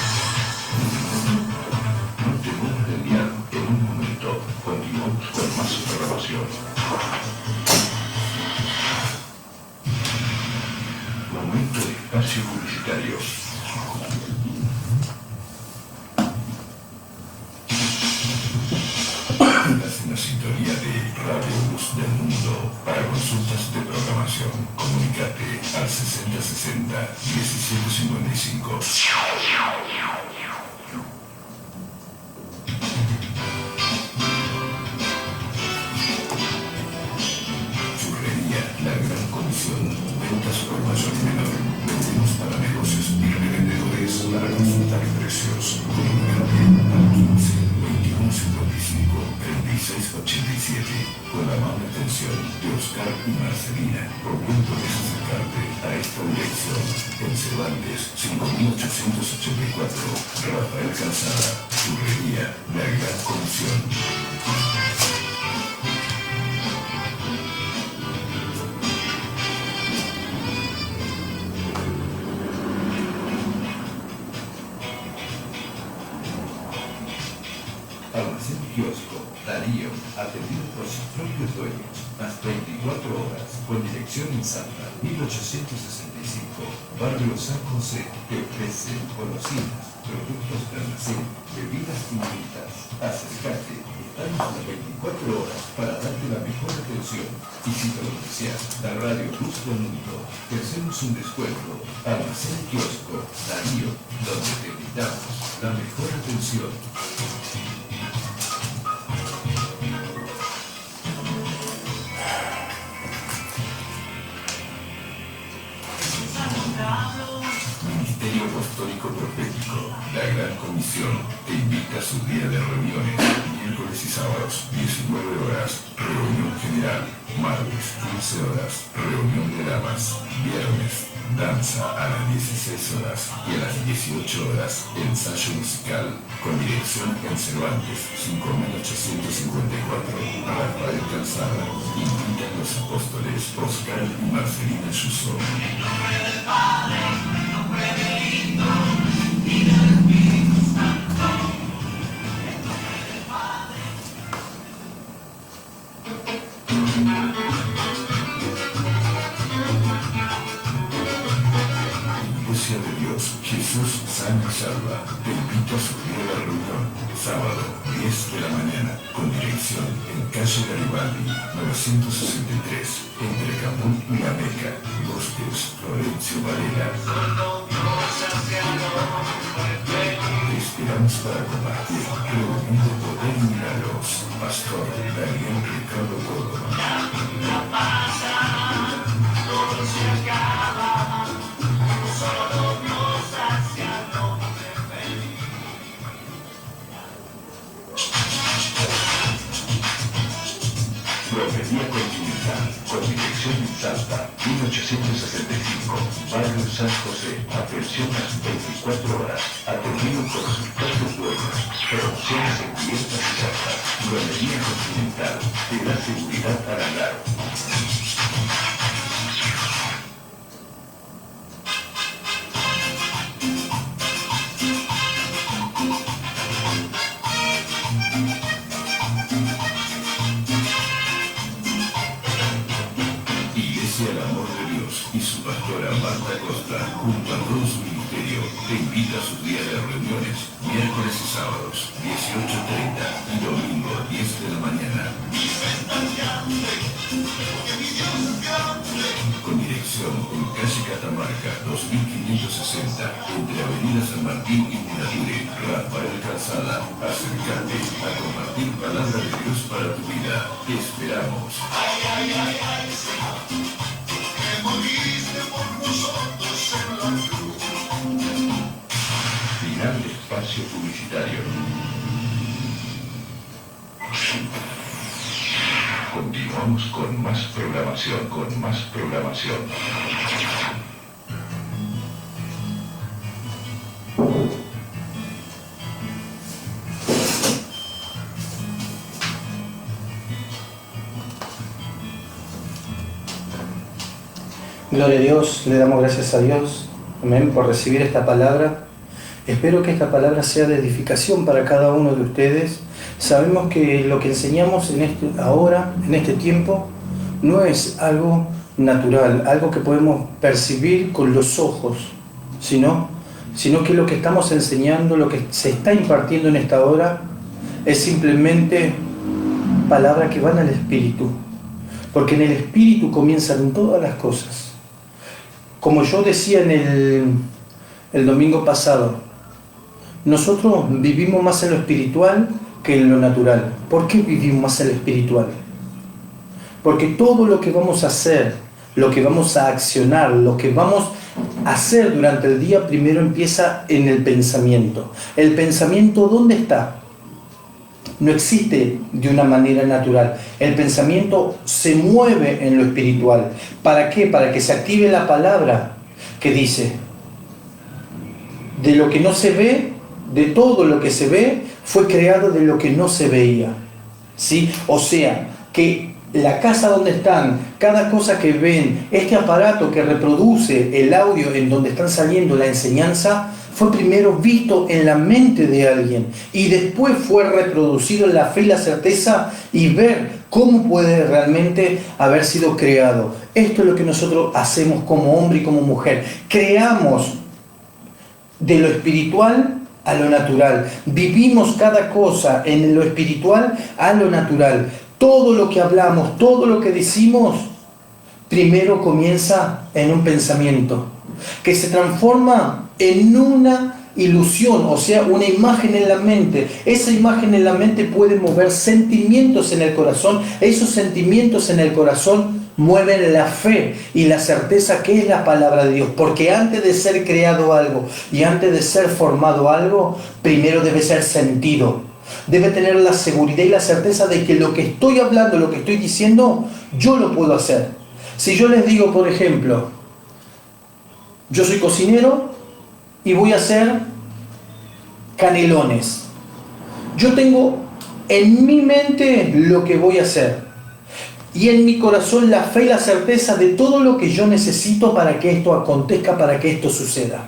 No te puedes desviar en un momento. Continuamos con más programación. Momento de espacio publicitario. La sintonía de Radio Luz del Mundo. Para consultas de programación, comunícate al 6060-1755. Churrería La Gran Comisión. Ventas por mayor y menor. Vendemos para negocios y revendedores. Para consultar precios. Comunícate al 15 21 55 3687. Con la amable atención de Oscar y Marcelina. ¿Por qué puedes acercarte a esta dirección? En Cervantes 5884. Rafael Calzada. Churrería La Gran Comisión. Darío, atendido por sus propios dueños, las 24 horas, con dirección en Salta, 1865, Barrio San José, te ofrece golosinas, productos de almacén, bebidas tinnitas. Acércate, estamos las 24 horas para darte la mejor atención. Y si te lo deseas, la radio Luz del Mundo, te hacemos un descuento. Almacén Kiosco, Darío, donde te brindamos la mejor atención. Ministerio Apostólico Profético, la Gran Comisión, te invita a su día de reuniones, miércoles y sábados, 19 horas, reunión general, martes, 15 horas, reunión de damas, viernes, danza a las 16 horas y a las 18 horas, ensayo musical, con dirección en Cervantes, 5854, Rafael Calzada, invitan los apóstoles Oscar y Marcelina Yuso. Iglesia de Dios, Jesús sana y salva, te invito a su día de reunión, sábado, 10 de la mañana, con dirección en calle Garibaldi, 963, entre Camún y La Meca, Bosques, Florencio Varela. Te esperamos para compartir reunión de poder y milagros, Pastor Daniel Ricardo Córdoba. Profecía Continental, con dirección en Salta, 1865, Barrio San José, atención las 24 horas, atendido por sus propios dueños, promociones en fiestas y saltas, Profecía Continental, te da seguridad para hablar. El amor de Dios y su pastora Marta Costa, junto a todo su ministerio, te invita a sus días de reuniones, miércoles y sábados, 18:30 y domingo, 10 de la mañana. Con dirección en calle Catamarca, 2560, entre Avenida San Martín y Minature, Rafael Calzada. Acércate a compartir palabra de Dios para tu vida. Te esperamos. Moriste por nosotros en la cruz. Final de espacio publicitario. Continuamos con más programación. Gloria a Dios, le damos gracias a Dios, amén, por recibir esta palabra. Espero que esta palabra sea de edificación para cada uno de ustedes. Sabemos que lo que enseñamos en este tiempo, no es algo natural, algo que podemos percibir con los ojos, sino que lo que estamos enseñando, lo que se está impartiendo en esta hora, es simplemente palabras que van al Espíritu. Porque en el Espíritu comienzan todas las cosas. Como yo decía en el domingo pasado, nosotros vivimos más en lo espiritual que en lo natural. ¿Por qué vivimos más en lo espiritual? Porque todo lo que vamos a hacer, lo que vamos a accionar, lo que vamos a hacer durante el día, primero empieza en el pensamiento. ¿El pensamiento dónde está? No existe de una manera natural. El pensamiento se mueve en lo espiritual. ¿Para qué? Para que se active la palabra que dice: de lo que no se ve, de todo lo que se ve, fue creado de lo que no se veía. ¿Sí? O sea, que la casa donde están, cada cosa que ven, este aparato que reproduce el audio en donde están saliendo la enseñanza, fue primero visto en la mente de alguien y después fue reproducido en la fe y la certeza y ver cómo puede realmente haber sido creado. Esto es lo que nosotros hacemos como hombre y como mujer. Creamos de lo espiritual a lo natural. Vivimos cada cosa en lo espiritual a lo natural. Todo lo que hablamos, todo lo que decimos, primero comienza en un pensamiento, que se transforma en una ilusión, o sea, una imagen en la mente. Esa imagen en la mente puede mover sentimientos en el corazón. Esos sentimientos en el corazón mueven la fe y la certeza que es la palabra de Dios. Porque antes de ser creado algo y antes de ser formado algo, primero debe ser sentido. Debe tener la seguridad y la certeza de que lo que estoy hablando, lo que estoy diciendo, yo lo puedo hacer. Si yo les digo, por ejemplo, yo soy cocinero y voy a hacer canelones. Yo tengo en mi mente lo que voy a hacer y en mi corazón la fe y la certeza de todo lo que yo necesito para que esto acontezca, para que esto suceda.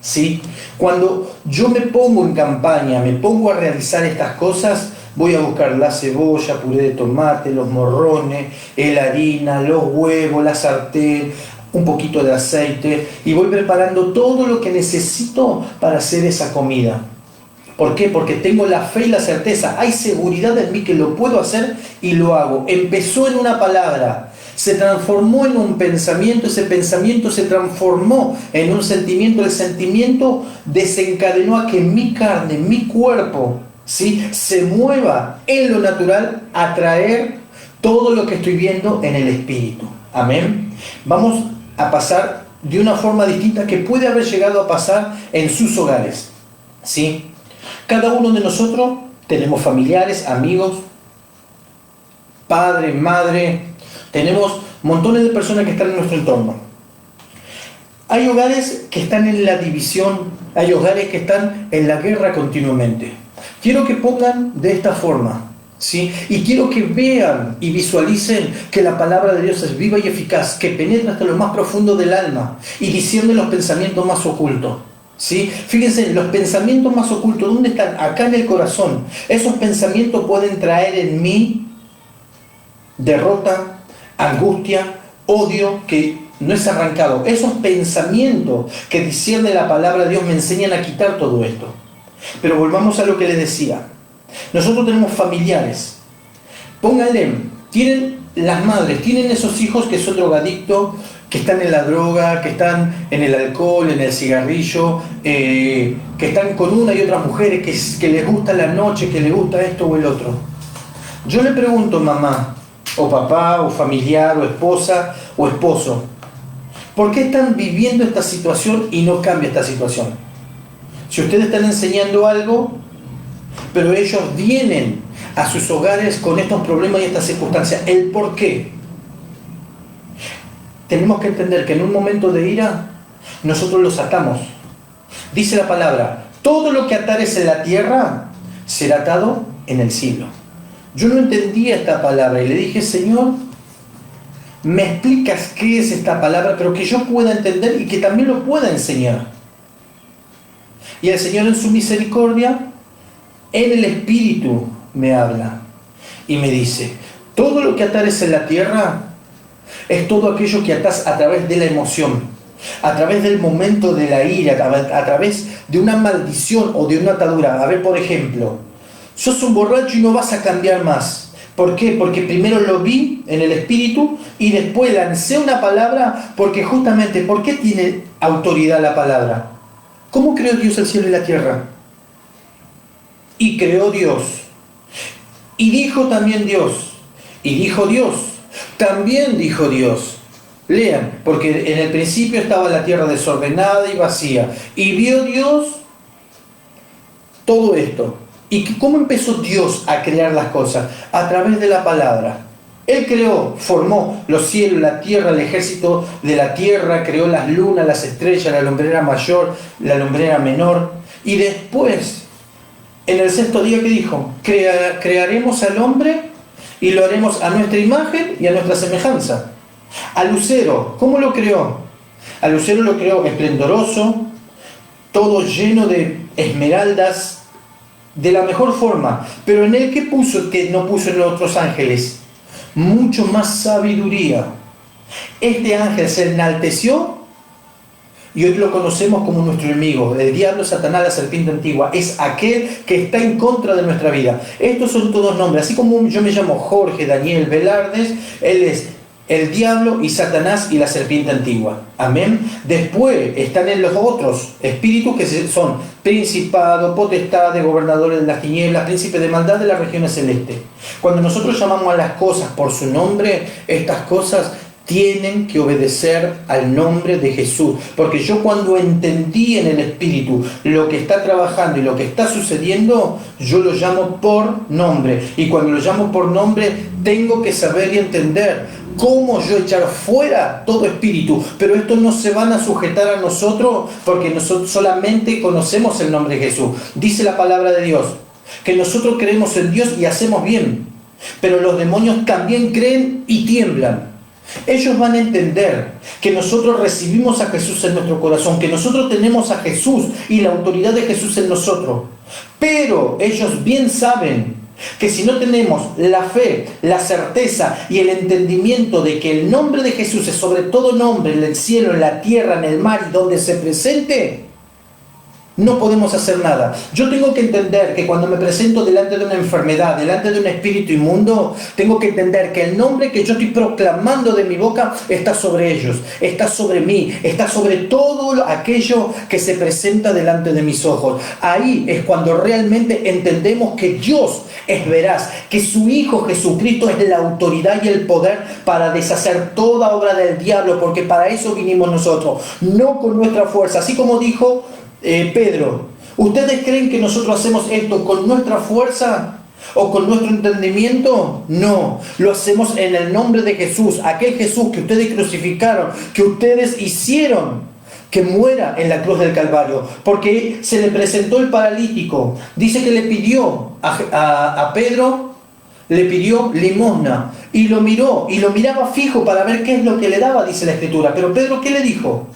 ¿Sí? Cuando yo me pongo en campaña, me pongo a realizar estas cosas, voy a buscar la cebolla, puré de tomate, los morrones, la harina, los huevos, la sartén, un poquito de aceite y voy preparando todo lo que necesito para hacer esa comida. ¿Por qué? Porque tengo la fe y la certeza, hay seguridad en mí que lo puedo hacer y lo hago. Empezó en una palabra, se transformó en un pensamiento, ese pensamiento se transformó en un sentimiento, el sentimiento desencadenó a que mi carne, mi cuerpo, ¿sí?, se mueva en lo natural a traer todo lo que estoy viendo en el espíritu. Amén. Vamos a pasar de una forma distinta que puede haber llegado a pasar en sus hogares. ¿Sí? Cada uno de nosotros tenemos familiares, amigos, padre, madre, tenemos montones de personas que están en nuestro entorno. Hay hogares que están en la división, hay hogares que están en la guerra continuamente. Quiero que pongan de esta forma, ¿sí? Y quiero que vean y visualicen que la palabra de Dios es viva y eficaz, que penetra hasta lo más profundo del alma y discierne los pensamientos más ocultos. ¿Sí? Fíjense, los pensamientos más ocultos, ¿dónde están? Acá en el corazón. Esos pensamientos pueden traer en mí derrota, angustia, odio que no es arrancado. Esos pensamientos que discierne la palabra de Dios me enseñan a quitar todo esto. Pero volvamos a lo que les decía. Nosotros tenemos familiares. Pónganle, tienen las madres, tienen esos hijos que son drogadictos, que están en la droga, que están en el alcohol, en el cigarrillo, que están con una y otras mujeres, que les gusta la noche, que les gusta esto o el otro. Yo le pregunto, mamá, o papá, o familiar, o esposa, o esposo, ¿por qué están viviendo esta situación y no cambia esta situación? Si ustedes están enseñando algo, pero ellos vienen a sus hogares con estos problemas y estas circunstancias, ¿el por qué? Tenemos que entender que en un momento de ira, nosotros los atamos. Dice la palabra, todo lo que atares en la tierra, será atado en el cielo. Yo no entendía esta palabra y le dije, Señor, me explicas qué es esta palabra, pero que yo pueda entender y que también lo pueda enseñar. Y el Señor en su misericordia, en el Espíritu me habla y me dice, todo lo que atares en la tierra es todo aquello que atás a través de la emoción, a través del momento de la ira, a través de una maldición o de una atadura. A ver, por ejemplo, sos un borracho y no vas a cambiar más. ¿Por qué? Porque primero lo vi en el Espíritu y después lancé una palabra, porque justamente, ¿por qué tiene autoridad la palabra? ¿Cómo creó Dios el cielo y la tierra? Y creó Dios. Y dijo también Dios. Y dijo Dios. También dijo Dios. Lean, porque en el principio estaba la tierra desordenada y vacía. Y vio Dios todo esto. ¿Y cómo empezó Dios a crear las cosas? A través de la palabra. Él creó, formó los cielos, la tierra, el ejército de la tierra, creó las lunas, las estrellas, la lumbrera mayor, la lumbrera menor. Y después, en el sexto día, ¿qué dijo? Crearemos al hombre y lo haremos a nuestra imagen y a nuestra semejanza. Al lucero, ¿cómo lo creó? Al lucero lo creó esplendoroso, todo lleno de esmeraldas, de la mejor forma. Pero en él, ¿qué puso que no puso en los otros ángeles? Mucho más sabiduría. Este ángel se enalteció y hoy lo conocemos como nuestro enemigo. El diablo, Satanás, la serpiente antigua, es aquel que está en contra de nuestra vida. Estos son todos nombres. Así como yo me llamo Jorge Daniel Velardes, él es el diablo y Satanás y la serpiente antigua. Amén. Después están en los otros espíritus que son principados, potestades, gobernadores de las tinieblas, príncipes de maldad de las regiones celestes. Cuando nosotros llamamos a las cosas por su nombre, estas cosas tienen que obedecer al nombre de Jesús. Porque yo, cuando entendí en el Espíritu lo que está trabajando y lo que está sucediendo, yo lo llamo por nombre. Y cuando lo llamo por nombre, tengo que saber y entender cómo yo echar fuera todo espíritu. Pero estos no se van a sujetar a nosotros, porque nosotros solamente conocemos el nombre de Jesús. Dice la palabra de Dios que nosotros creemos en Dios y hacemos bien, pero los demonios también creen y tiemblan. Ellos van a entender que nosotros recibimos a Jesús en nuestro corazón, que nosotros tenemos a Jesús y la autoridad de Jesús en nosotros. Pero ellos bien saben que si no tenemos la fe, la certeza y el entendimiento de que el nombre de Jesús es sobre todo nombre, en el cielo, en la tierra, en el mar y donde se presente, no podemos hacer nada. Yo tengo que entender que cuando me presento delante de una enfermedad, delante de un espíritu inmundo, tengo que entender que el nombre que yo estoy proclamando de mi boca está sobre ellos, está sobre mí, está sobre todo aquello que se presenta delante de mis ojos. Ahí es cuando realmente entendemos que Dios es veraz, que su Hijo Jesucristo es la autoridad y el poder para deshacer toda obra del diablo, porque para eso vinimos nosotros, no con nuestra fuerza. Así como dijo Pedro, ¿ustedes creen que nosotros hacemos esto con nuestra fuerza o con nuestro entendimiento? No, lo hacemos en el nombre de Jesús, aquel Jesús que ustedes crucificaron, que ustedes hicieron que muera en la cruz del Calvario, porque se le presentó el paralítico. Dice que le pidió a Pedro, le pidió limosna y lo miró y lo miraba fijo para ver qué es lo que le daba, dice la Escritura. Pero Pedro, ¿qué le dijo?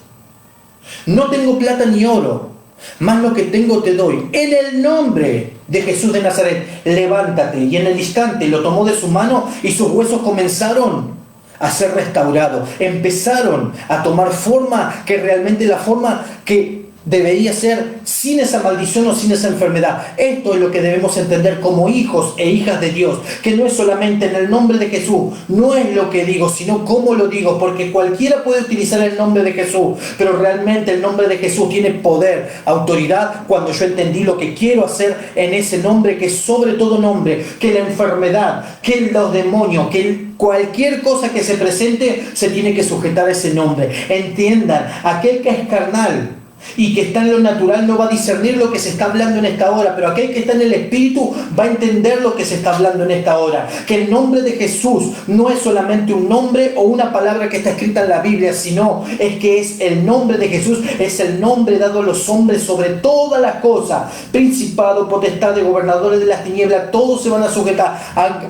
No tengo plata ni oro, más lo que tengo te doy. En el nombre de Jesús de Nazaret, levántate. Y en el instante lo tomó de su mano y sus huesos comenzaron a ser restaurados. Empezaron a tomar forma, que realmente la forma que debería ser sin esa maldición o sin esa enfermedad. Esto es lo que debemos entender como hijos e hijas de Dios, que no es solamente en el nombre de Jesús, no es lo que digo, sino cómo lo digo, porque cualquiera puede utilizar el nombre de Jesús, pero realmente el nombre de Jesús tiene poder, autoridad, cuando yo entendí lo que quiero hacer en ese nombre, que es sobre todo nombre, que la enfermedad, que los demonios, que cualquier cosa que se presente, se tiene que sujetar a ese nombre. Entiendan, aquel que es carnal y que está en lo natural no va a discernir lo que se está hablando en esta hora, pero aquel que está en el Espíritu va a entender lo que se está hablando en esta hora. Que el nombre de Jesús no es solamente un nombre o una palabra que está escrita en la Biblia, sino es que es el nombre de Jesús, es el nombre dado a los hombres sobre todas las cosas. Principado, potestad, gobernadores de las tinieblas, todos se van a sujetar.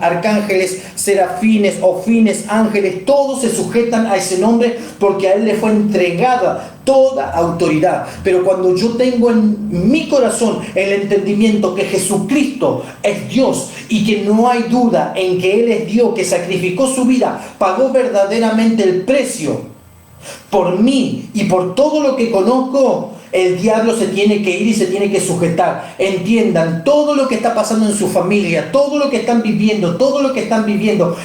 Arcángeles, serafines, ofines, ángeles, todos se sujetan a ese nombre, porque a él le fue entregada toda autoridad. Pero cuando yo tengo en mi corazón el entendimiento que Jesucristo es Dios y que no hay duda en que Él es Dios, que sacrificó su vida, pagó verdaderamente el precio por mí y por todo lo que conozco, el diablo se tiene que ir y se tiene que sujetar. Entiendan, todo lo que está pasando en su familia, todo lo que están viviendo,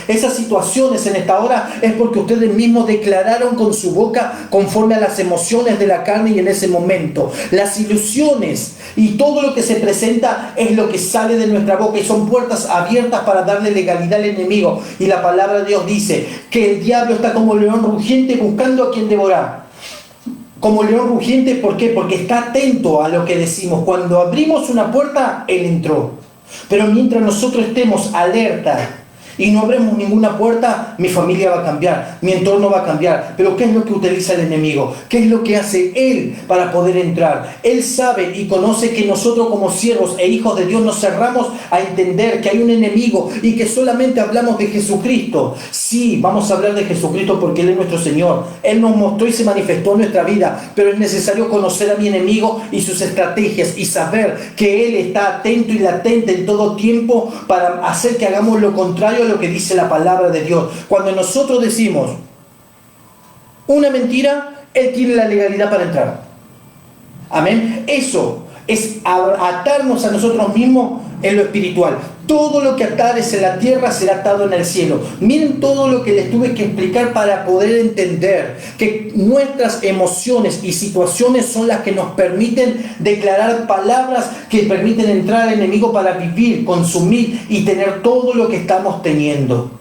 esas situaciones en esta hora, es porque ustedes mismos declararon con su boca conforme a las emociones de la carne y en ese momento. Las ilusiones y todo lo que se presenta es lo que sale de nuestra boca y son puertas abiertas para darle legalidad al enemigo. Y la palabra de Dios dice que el diablo está como león rugiente buscando a quien devorar. Como león rugiente, ¿por qué? Porque está atento a lo que decimos. Cuando abrimos una puerta, Él entró. Pero mientras nosotros estemos alerta y no abrimos ninguna puerta, mi familia va a cambiar, mi entorno va a cambiar. Pero ¿qué es lo que utiliza el enemigo? ¿Qué es lo que hace él para poder entrar? Él sabe y conoce que nosotros como siervos e hijos de Dios nos cerramos a entender que hay un enemigo y que solamente hablamos de Jesucristo. Sí, vamos a hablar de Jesucristo porque Él es nuestro Señor. Él nos mostró y se manifestó en nuestra vida, pero es necesario conocer a mi enemigo y sus estrategias y saber que Él está atento y latente en todo tiempo para hacer que hagamos lo contrario a lo que dice la palabra de Dios. Cuando nosotros decimos una mentira, Él tiene la legalidad para entrar. Amén. Eso es atarnos a nosotros mismos en lo espiritual. Todo lo que atares en la tierra será atado en el cielo. Miren todo lo que les tuve que explicar para poder entender que nuestras emociones y situaciones son las que nos permiten declarar palabras que permiten entrar al enemigo para vivir, consumir y tener todo lo que estamos teniendo.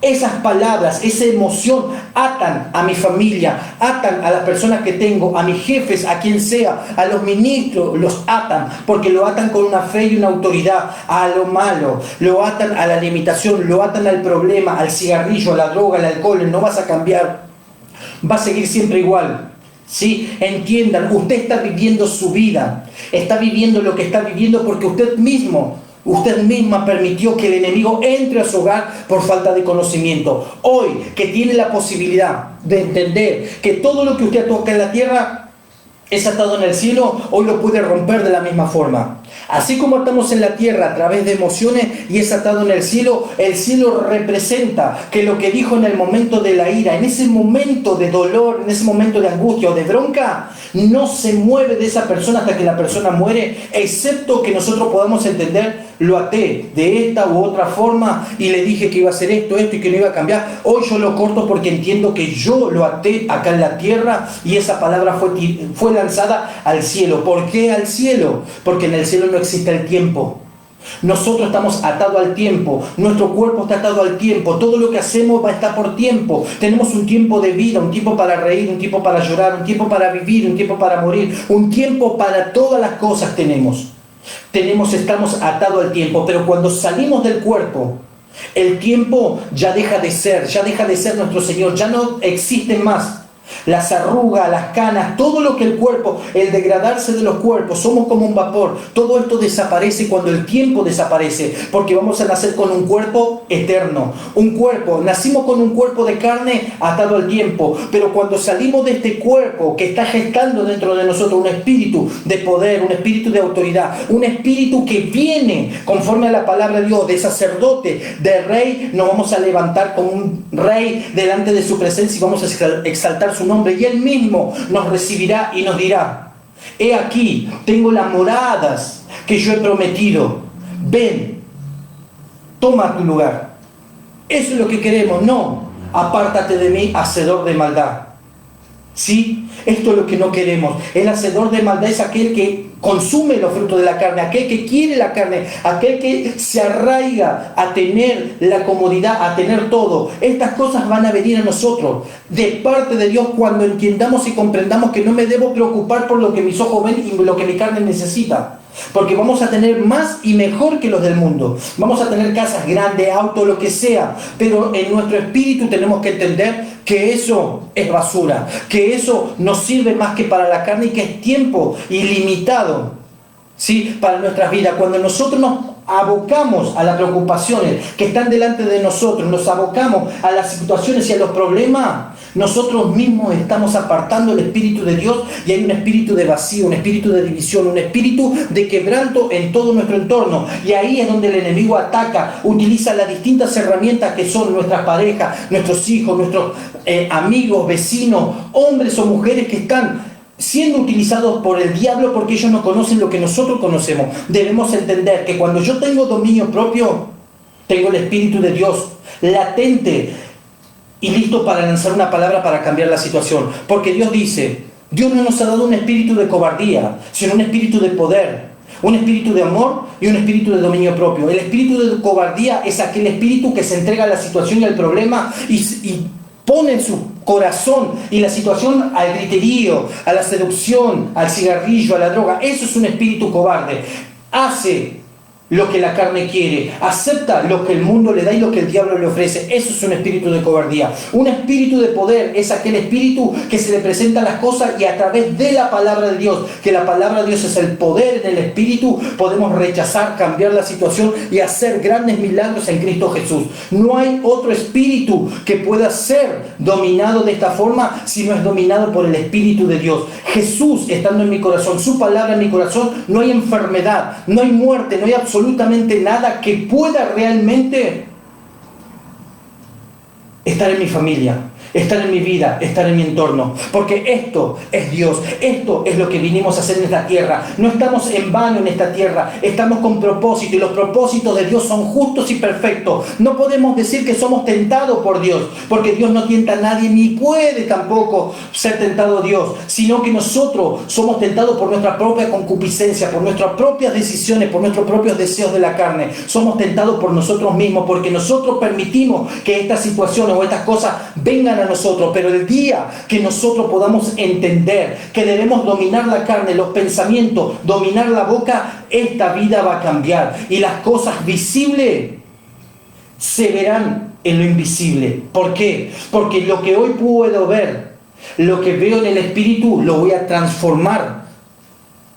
Esas palabras, esa emoción atan a mi familia, atan a las personas que tengo, a mis jefes, a quien sea, a los ministros, los atan, porque lo atan con una fe y una autoridad a lo malo, lo atan a la limitación, lo atan al problema, al cigarrillo, a la droga, al alcohol. No vas a cambiar, va a seguir siempre igual. ¿Sí? Entiendan, usted está viviendo su vida, está viviendo lo que está viviendo porque usted misma permitió que el enemigo entre a su hogar por falta de conocimiento. Hoy que tiene la posibilidad de entender que todo lo que usted toca en la tierra es atado en el cielo, hoy lo puede romper de la misma forma. Así como atamos en la tierra a través de emociones y es atado en el cielo representa que lo que dijo en el momento de la ira, en ese momento de dolor, en ese momento de angustia o de bronca, no se mueve de esa persona hasta que la persona muere, excepto que nosotros podamos entender, lo até de esta u otra forma y le dije que iba a hacer esto y que no iba a cambiar. Hoy yo lo corto porque entiendo que yo lo até acá en la tierra y esa palabra fue lanzada al cielo. ¿Por qué al cielo? Porque en el cielo no existe el tiempo. Nosotros estamos atados al tiempo, nuestro cuerpo está atado al tiempo, todo lo que hacemos va a estar por tiempo. Tenemos un tiempo de vida, un tiempo para reír, un tiempo para llorar, un tiempo para vivir, un tiempo para morir, un tiempo para todas las cosas estamos atados al tiempo. Pero cuando salimos del cuerpo, el tiempo ya deja de ser nuestro Señor, ya no existe más. Las arrugas, las canas, todo lo que el cuerpo, el degradarse de los cuerpos, somos como un vapor. Todo esto desaparece cuando el tiempo desaparece, porque vamos a nacer con un cuerpo eterno. Nacimos con un cuerpo de carne atado al tiempo, pero cuando salimos de este cuerpo que está gestando dentro de nosotros un espíritu de poder, un espíritu de autoridad, un espíritu que viene conforme a la palabra de Dios, de sacerdote, de rey, nos vamos a levantar como un rey delante de su presencia y vamos a exaltar su nombre, y Él mismo nos recibirá y nos dirá: he aquí, tengo las moradas que yo he prometido, ven, toma tu lugar. Eso es lo que queremos. No, apártate de mí, hacedor de maldad. ¿Sí? Esto es lo que no queremos. El hacedor de maldad es aquel que consume los frutos de la carne, aquel que quiere la carne, aquel que se arraiga a tener la comodidad, a tener todo. Estas cosas van a venir a nosotros de parte de Dios cuando entendamos y comprendamos que no me debo preocupar por lo que mis ojos ven y lo que mi carne necesita. Porque vamos a tener más y mejor que los del mundo. Vamos a tener casas grandes, autos, lo que sea. Pero en nuestro espíritu tenemos que entender que eso es basura, que eso no sirve más que para la carne y que es tiempo ilimitado, ¿sí?, para nuestras vidas. Cuando nosotros nos abocamos a las preocupaciones que están delante de nosotros, nos abocamos a las situaciones y a los problemas, nosotros mismos estamos apartando el Espíritu de Dios y hay un espíritu de vacío, un espíritu de división, un espíritu de quebranto en todo nuestro entorno. Y ahí es donde el enemigo ataca, utiliza las distintas herramientas que son nuestras parejas, nuestros hijos, nuestros amigos, vecinos, hombres o mujeres que están siendo utilizados por el diablo porque ellos no conocen lo que nosotros conocemos. Debemos entender que cuando yo tengo dominio propio, tengo el Espíritu de Dios latente y listo para lanzar una palabra para cambiar la situación. Porque Dios dice, Dios no nos ha dado un espíritu de cobardía, sino un espíritu de poder, un espíritu de amor y un espíritu de dominio propio. El espíritu de cobardía es aquel espíritu que se entrega a la situación y al problema y pone en su corazón y la situación al griterío, a la seducción, al cigarrillo, a la droga. Eso es un espíritu cobarde. Hace lo que la carne quiere, acepta lo que el mundo le da y lo que el diablo le ofrece. Eso es un espíritu de cobardía. Un espíritu de poder es aquel espíritu que se le presentan las cosas y a través de la palabra de Dios, que la palabra de Dios es el poder en el espíritu, podemos rechazar, cambiar la situación y hacer grandes milagros en Cristo Jesús. No hay otro espíritu que pueda ser dominado de esta forma si no es dominado por el Espíritu de Dios. Jesús estando en mi corazón, su palabra en mi corazón, no hay enfermedad, no hay muerte, no hay absolutamente nada que pueda realmente estar en mi familia, estar en mi vida, estar en mi entorno. Porque esto es Dios, esto es lo que vinimos a hacer en esta tierra. No estamos en vano en esta tierra, estamos con propósito y los propósitos de Dios son justos y perfectos. No podemos decir que somos tentados por Dios, porque Dios no tienta a nadie ni puede tampoco ser tentado a Dios, sino que nosotros somos tentados por nuestra propia concupiscencia, por nuestras propias decisiones, por nuestros propios deseos de la carne. Somos tentados por nosotros mismos, porque nosotros permitimos que estas situaciones o estas cosas vengan a nosotros. Pero el día que nosotros podamos entender que debemos dominar la carne, los pensamientos, dominar la boca, esta vida va a cambiar y las cosas visibles se verán en lo invisible. ¿Por qué? Porque lo que hoy puedo ver, lo que veo en el espíritu, lo voy a transformar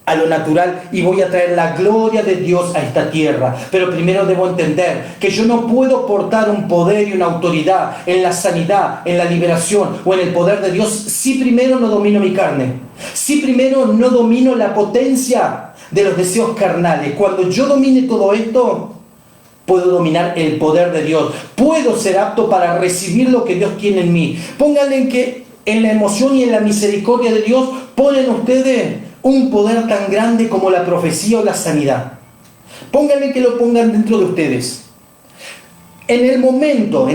a lo natural y voy a traer la gloria de Dios a esta tierra. Pero primero debo entender que yo no puedo portar un poder y una autoridad en la sanidad, en la liberación o en el poder de Dios si primero no domino mi carne, si primero no domino la potencia de los deseos carnales. Cuando yo domine todo esto, puedo dominar el poder de Dios, puedo ser apto para recibir lo que Dios tiene en mí. Pónganle en que en la emoción y en la misericordia de Dios ponen ustedes un poder tan grande como la profecía o la sanidad. Pónganle que lo pongan dentro de ustedes. En el momento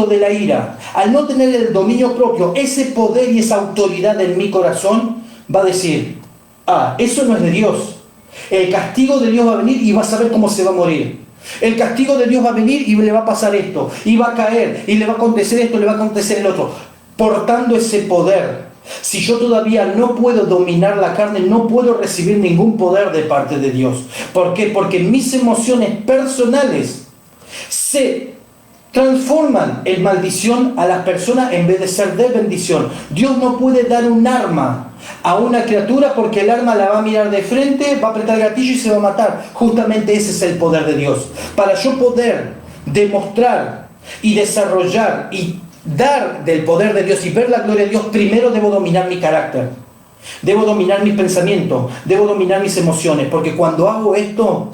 de la ira, al no tener el dominio propio, ese poder y esa autoridad en mi corazón, va a decir, eso no es de Dios. El castigo de Dios va a venir y va a saber cómo se va a morir. El castigo de Dios va a venir y le va a pasar esto, y va a caer, y le va a acontecer esto, le va a acontecer el otro. Portando ese poder, si yo todavía no puedo dominar la carne, no puedo recibir ningún poder de parte de Dios. ¿Por qué? Porque mis emociones personales se transforman en maldición a las personas en vez de ser de bendición. Dios no puede dar un arma a una criatura porque el arma la va a mirar de frente, va a apretar el gatillo y se va a matar. Justamente ese es el poder de Dios. Para yo poder demostrar y desarrollar y dar del poder de Dios y ver la gloria de Dios, primero debo dominar mi carácter, debo dominar mis pensamientos, debo dominar mis emociones, porque cuando hago esto,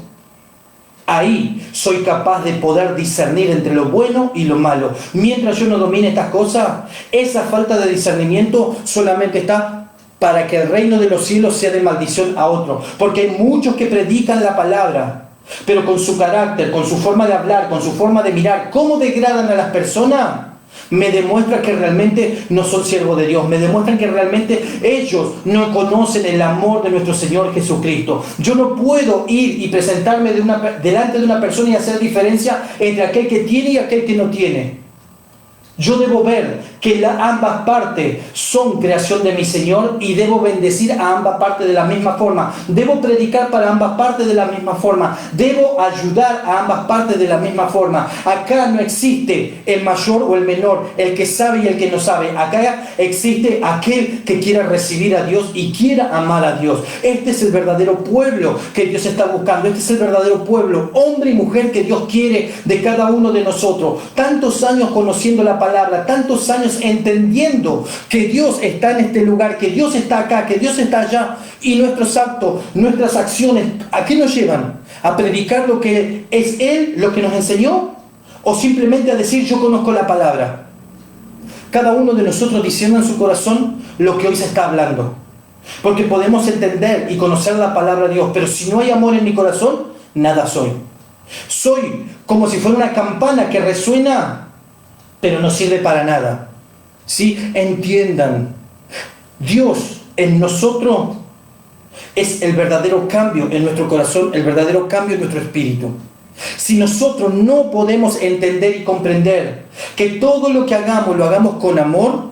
ahí soy capaz de poder discernir entre lo bueno y lo malo. Mientras yo no domine estas cosas, esa falta de discernimiento solamente está para que el reino de los cielos sea de maldición a otro, porque hay muchos que predican la palabra, pero con su carácter, con su forma de hablar, con su forma de mirar, cómo degradan a las personas, me demuestra que realmente no son siervos de Dios, me demuestran que realmente ellos no conocen el amor de nuestro Señor Jesucristo. Yo no puedo ir y presentarme delante de una persona y hacer diferencia entre aquel que tiene y aquel que no tiene. Yo debo ver que ambas partes son creación de mi Señor y debo bendecir a ambas partes de la misma forma. Debo predicar para ambas partes de la misma forma. Debo ayudar a ambas partes de la misma forma. Acá no existe el mayor o el menor, el que sabe y el que no sabe. Acá existe aquel que quiera recibir a Dios y quiera amar a Dios. Este es el verdadero pueblo que Dios está buscando. Este es el verdadero pueblo, hombre y mujer, que Dios quiere de cada uno de nosotros. Tantos años conociendo la palabra, tantos años entendiendo que Dios está en este lugar, que Dios está acá, que Dios está allá, y nuestros actos, nuestras acciones, ¿a qué nos llevan? ¿A predicar lo que es Él, lo que nos enseñó? ¿O simplemente a decir yo conozco la palabra? Cada uno de nosotros diciendo en su corazón lo que hoy se está hablando, porque podemos entender y conocer la palabra de Dios, pero si no hay amor en mi corazón, nada soy. Soy como si fuera una campana que resuena, pero no sirve para nada. ¿Sí? Entiendan, Dios en nosotros es el verdadero cambio en nuestro corazón, el verdadero cambio en nuestro espíritu. Si nosotros no podemos entender y comprender que todo lo que hagamos lo hagamos con amor,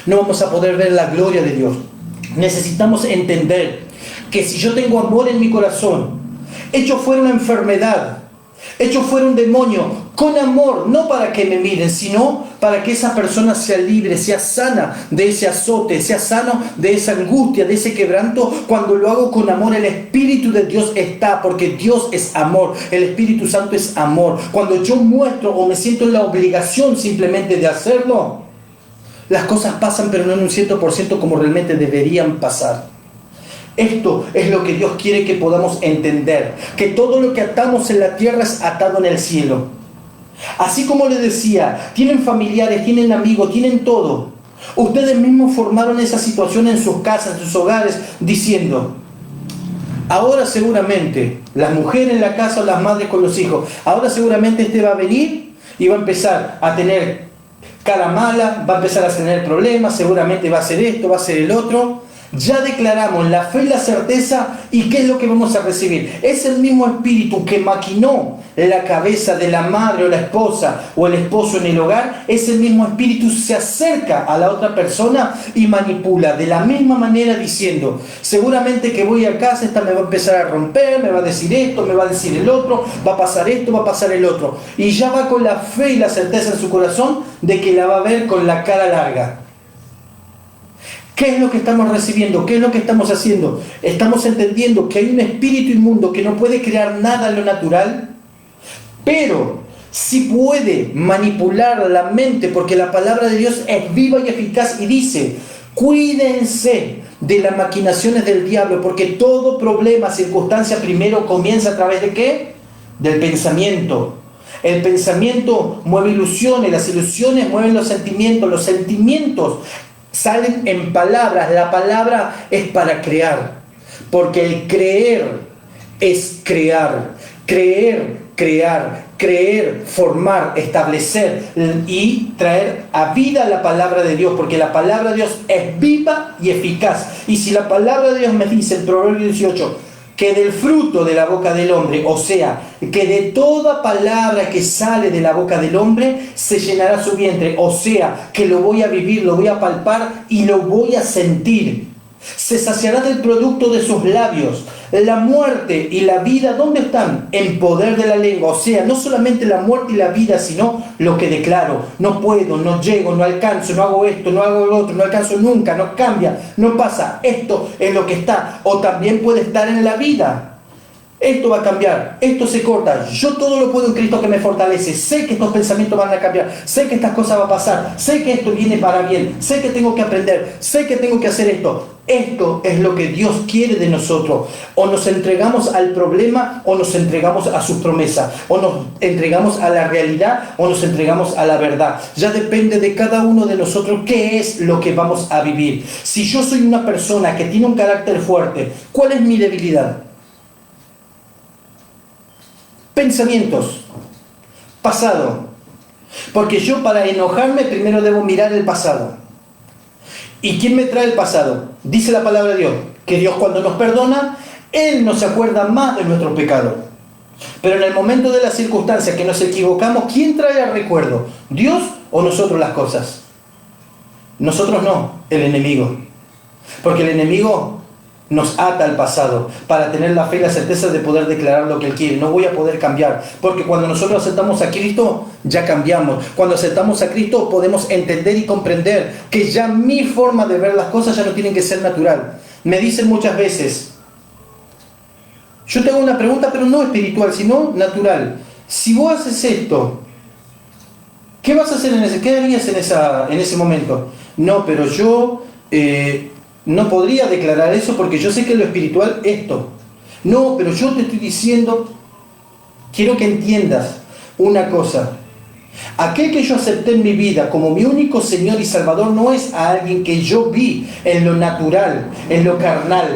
no vamos a poder ver la gloria de Dios. Necesitamos entender que si yo tengo amor en mi corazón, hecho fuera una enfermedad, hecho fuera un demonio, con amor, no para que me miren, sino para que esa persona sea libre, sea sana de ese azote, sea sano de esa angustia, de ese quebranto. Cuando lo hago con amor, el Espíritu de Dios está, porque Dios es amor, el Espíritu Santo es amor. Cuando yo muestro o me siento en la obligación simplemente de hacerlo, las cosas pasan, pero no en un 100% como realmente deberían pasar. Esto es lo que Dios quiere que podamos entender, que todo lo que atamos en la tierra es atado en el cielo. Así como les decía, tienen familiares, tienen amigos, tienen todo. Ustedes mismos formaron esa situación en sus casas, en sus hogares, diciendo, ahora seguramente, las mujeres en la casa o las madres con los hijos, ahora seguramente este va a venir y va a empezar a tener cara mala, va a empezar a tener problemas, seguramente va a hacer esto, va a hacer el otro. Ya declaramos la fe y la certeza, ¿y qué es lo que vamos a recibir? Es el mismo espíritu que maquinó la cabeza de la madre o la esposa o el esposo en el hogar. Ese mismo espíritu se acerca a la otra persona y manipula de la misma manera diciendo, seguramente que voy a casa, esta me va a empezar a romper, me va a decir esto, me va a decir el otro, va a pasar esto, va a pasar el otro. Y ya va con la fe y la certeza en su corazón de que la va a ver con la cara larga. ¿Qué es lo que estamos recibiendo? ¿Qué es lo que estamos haciendo? Estamos entendiendo que hay un espíritu inmundo que no puede crear nada en lo natural, pero sí puede manipular la mente, porque la palabra de Dios es viva y eficaz y dice, cuídense de las maquinaciones del diablo, porque todo problema, circunstancia primero comienza a través de ¿qué? Del pensamiento. El pensamiento mueve ilusiones, las ilusiones mueven los sentimientos salen en palabras. La palabra es para crear, porque el creer es crear, creer, formar, establecer y traer a vida la palabra de Dios, porque la palabra de Dios es viva y eficaz. Y si la palabra de Dios me dice en Proverbios 18 que del fruto de la boca del hombre, o sea, que de toda palabra que sale de la boca del hombre se llenará su vientre, o sea, que lo voy a vivir, lo voy a palpar y lo voy a sentir. Se saciará del producto de sus labios. La muerte y la vida, ¿dónde están? En poder de la lengua. O sea, no solamente la muerte y la vida, sino lo que declaro. No puedo, no llego, no alcanzo, no hago esto, no hago lo otro, no alcanzo nunca, no cambia, no pasa. Esto es lo que está. O también puede estar en la vida. Esto va a cambiar, esto se corta, yo todo lo puedo en Cristo que me fortalece, sé que estos pensamientos van a cambiar, sé que estas cosas van a pasar, sé que esto viene para bien, sé que tengo que aprender, sé que tengo que hacer esto. Esto es lo que Dios quiere de nosotros. O nos entregamos al problema o nos entregamos a sus promesas, o nos entregamos a la realidad o nos entregamos a la verdad. Ya depende de cada uno de nosotros qué es lo que vamos a vivir. Si yo soy una persona que tiene un carácter fuerte, ¿cuál es mi debilidad? Pensamientos, pasado, porque yo para enojarme primero debo mirar el pasado. ¿Y quién me trae el pasado? Dice la palabra de Dios, que Dios cuando nos perdona, Él no se acuerda más de nuestro pecado. Pero en el momento de las circunstancias que nos equivocamos, ¿quién trae el recuerdo? ¿Dios o nosotros las cosas? Nosotros no, el enemigo. Porque el enemigo nos ata al pasado para tener la fe y la certeza de poder declarar lo que Él quiere. No voy a poder cambiar, porque cuando nosotros aceptamos a Cristo, ya cambiamos. Cuando aceptamos a Cristo, podemos entender y comprender que ya mi forma de ver las cosas ya no tienen que ser natural. Me dicen muchas veces, yo te hago una pregunta, pero no espiritual, sino natural. Si vos haces esto, ¿qué vas a hacer qué harías en ese momento? No, pero yo no podría declarar eso porque yo sé que lo espiritual esto. No, pero yo te estoy diciendo, quiero que entiendas una cosa. Aquel que yo acepté en mi vida como mi único Señor y Salvador no es a alguien que yo vi en lo natural, en lo carnal,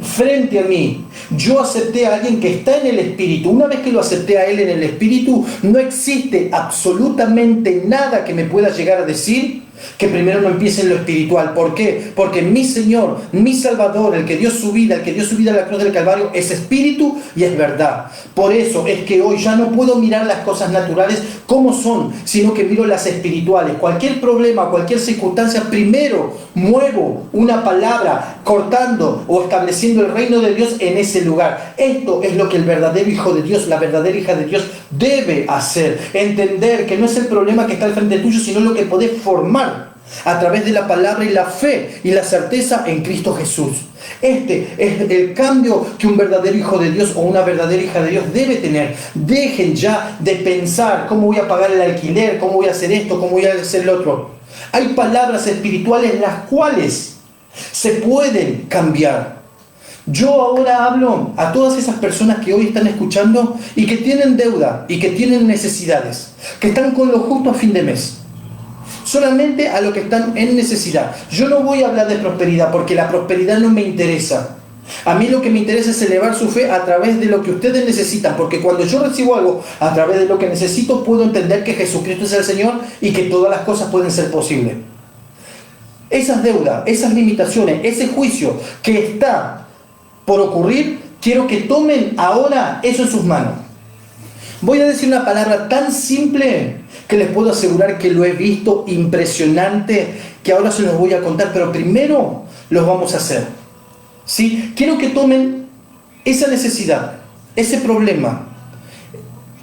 frente a mí. Yo acepté a alguien que está en el Espíritu. Una vez que lo acepté a Él en el Espíritu, no existe absolutamente nada que me pueda llegar a decir que primero no empiece en lo espiritual. ¿Por qué? Porque mi Señor, mi Salvador, el que dio su vida a la cruz del Calvario, es espíritu y es verdad. Por eso es que hoy ya no puedo mirar las cosas naturales como son, sino que miro las espirituales. Cualquier problema, cualquier circunstancia, primero muevo una palabra cortando o estableciendo el reino de Dios en ese lugar. Esto es lo que el verdadero hijo de Dios, la verdadera hija de Dios debe hacer. Entender que no es el problema que está al frente tuyo, sino lo que podés formar a través de la palabra y la fe y la certeza en Cristo Jesús. Este es el cambio que un verdadero hijo de Dios o una verdadera hija de Dios debe tener. Dejen ya de pensar cómo voy a pagar el alquiler, cómo voy a hacer esto, cómo voy a hacer lo otro. Hay palabras espirituales las cuales se pueden cambiar. Yo ahora hablo a todas esas personas que hoy están escuchando y que tienen deuda y que tienen necesidades, que están con lo justo a fin de mes. Solamente a los que están en necesidad. Yo no voy a hablar de prosperidad porque la prosperidad no me interesa. A mí lo que me interesa es elevar su fe a través de lo que ustedes necesitan, porque cuando yo recibo algo a través de lo que necesito, puedo entender que Jesucristo es el Señor y que todas las cosas pueden ser posibles. Esas deudas, esas limitaciones, ese juicio que está por ocurrir, quiero que tomen ahora eso en sus manos. Voy a decir una palabra tan simple que les puedo asegurar que lo he visto impresionante, que ahora se los voy a contar, pero primero los vamos a hacer. ¿Sí? Quiero que tomen esa necesidad, ese problema.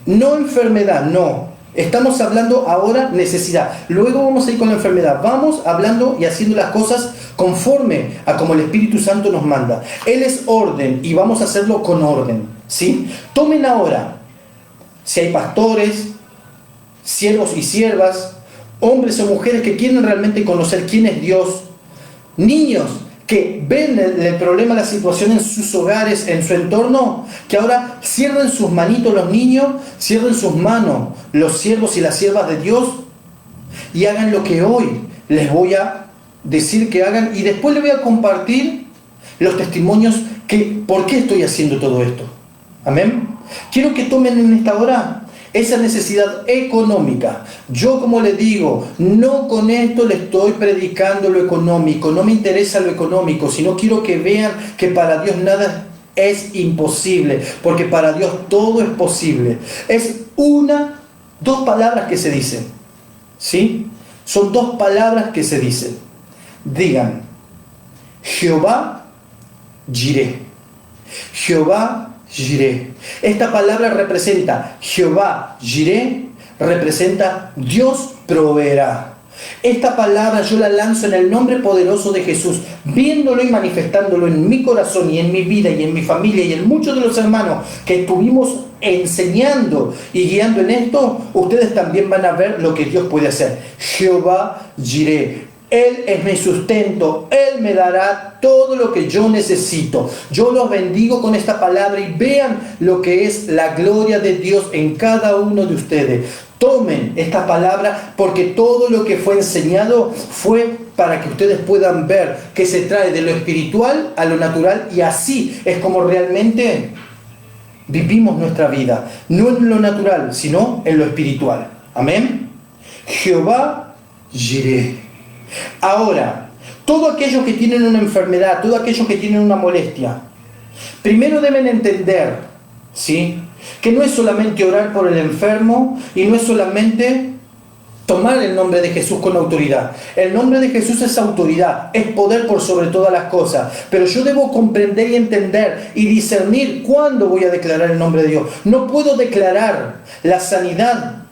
No enfermedad, no. Estamos hablando ahora necesidad. Luego vamos a ir con la enfermedad. Vamos hablando y haciendo las cosas conforme a como el Espíritu Santo nos manda. Él es orden y vamos a hacerlo con orden. ¿Sí? Tomen ahora, si hay pastores, siervos y siervas, hombres o mujeres que quieren realmente conocer quién es Dios, niños que ven el problema, la situación en sus hogares, en su entorno, que ahora cierren sus manitos los niños, cierren sus manos los siervos y las siervas de Dios y hagan lo que hoy les voy a decir que hagan, y después les voy a compartir los testimonios que por qué estoy haciendo todo esto. Amén. Quiero que tomen en esta hora esa necesidad económica. Yo, como les digo, no con esto le estoy predicando lo económico, no me interesa lo económico, sino quiero que vean que para Dios nada es imposible, porque para Dios todo es posible. Es dos palabras que se dicen, ¿sí? Son dos palabras que se dicen. Digan, Jehová Jireh. Jehová Jireh. Esta palabra representa Jehová Jireh, representa Dios proveerá. Esta palabra yo la lanzo en el nombre poderoso de Jesús, viéndolo y manifestándolo en mi corazón y en mi vida y en mi familia y en muchos de los hermanos que estuvimos enseñando y guiando en esto. Ustedes también van a ver lo que Dios puede hacer. Jehová Jireh. Él es mi sustento, Él me dará todo lo que yo necesito. Yo los bendigo con esta palabra y vean lo que es la gloria de Dios en cada uno de ustedes. Tomen esta palabra porque todo lo que fue enseñado fue para que ustedes puedan ver que se trae de lo espiritual a lo natural, y así es como realmente vivimos nuestra vida. No en lo natural, sino en lo espiritual. Amén. Jehová Jireh. Ahora, todos aquellos que tienen una enfermedad, todos aquellos que tienen una molestia, primero deben entender, ¿sí?, que no es solamente orar por el enfermo y no es solamente tomar el nombre de Jesús con autoridad. El nombre de Jesús es autoridad, es poder por sobre todas las cosas. Pero yo debo comprender y entender y discernir cuándo voy a declarar el nombre de Dios. No puedo declarar la sanidad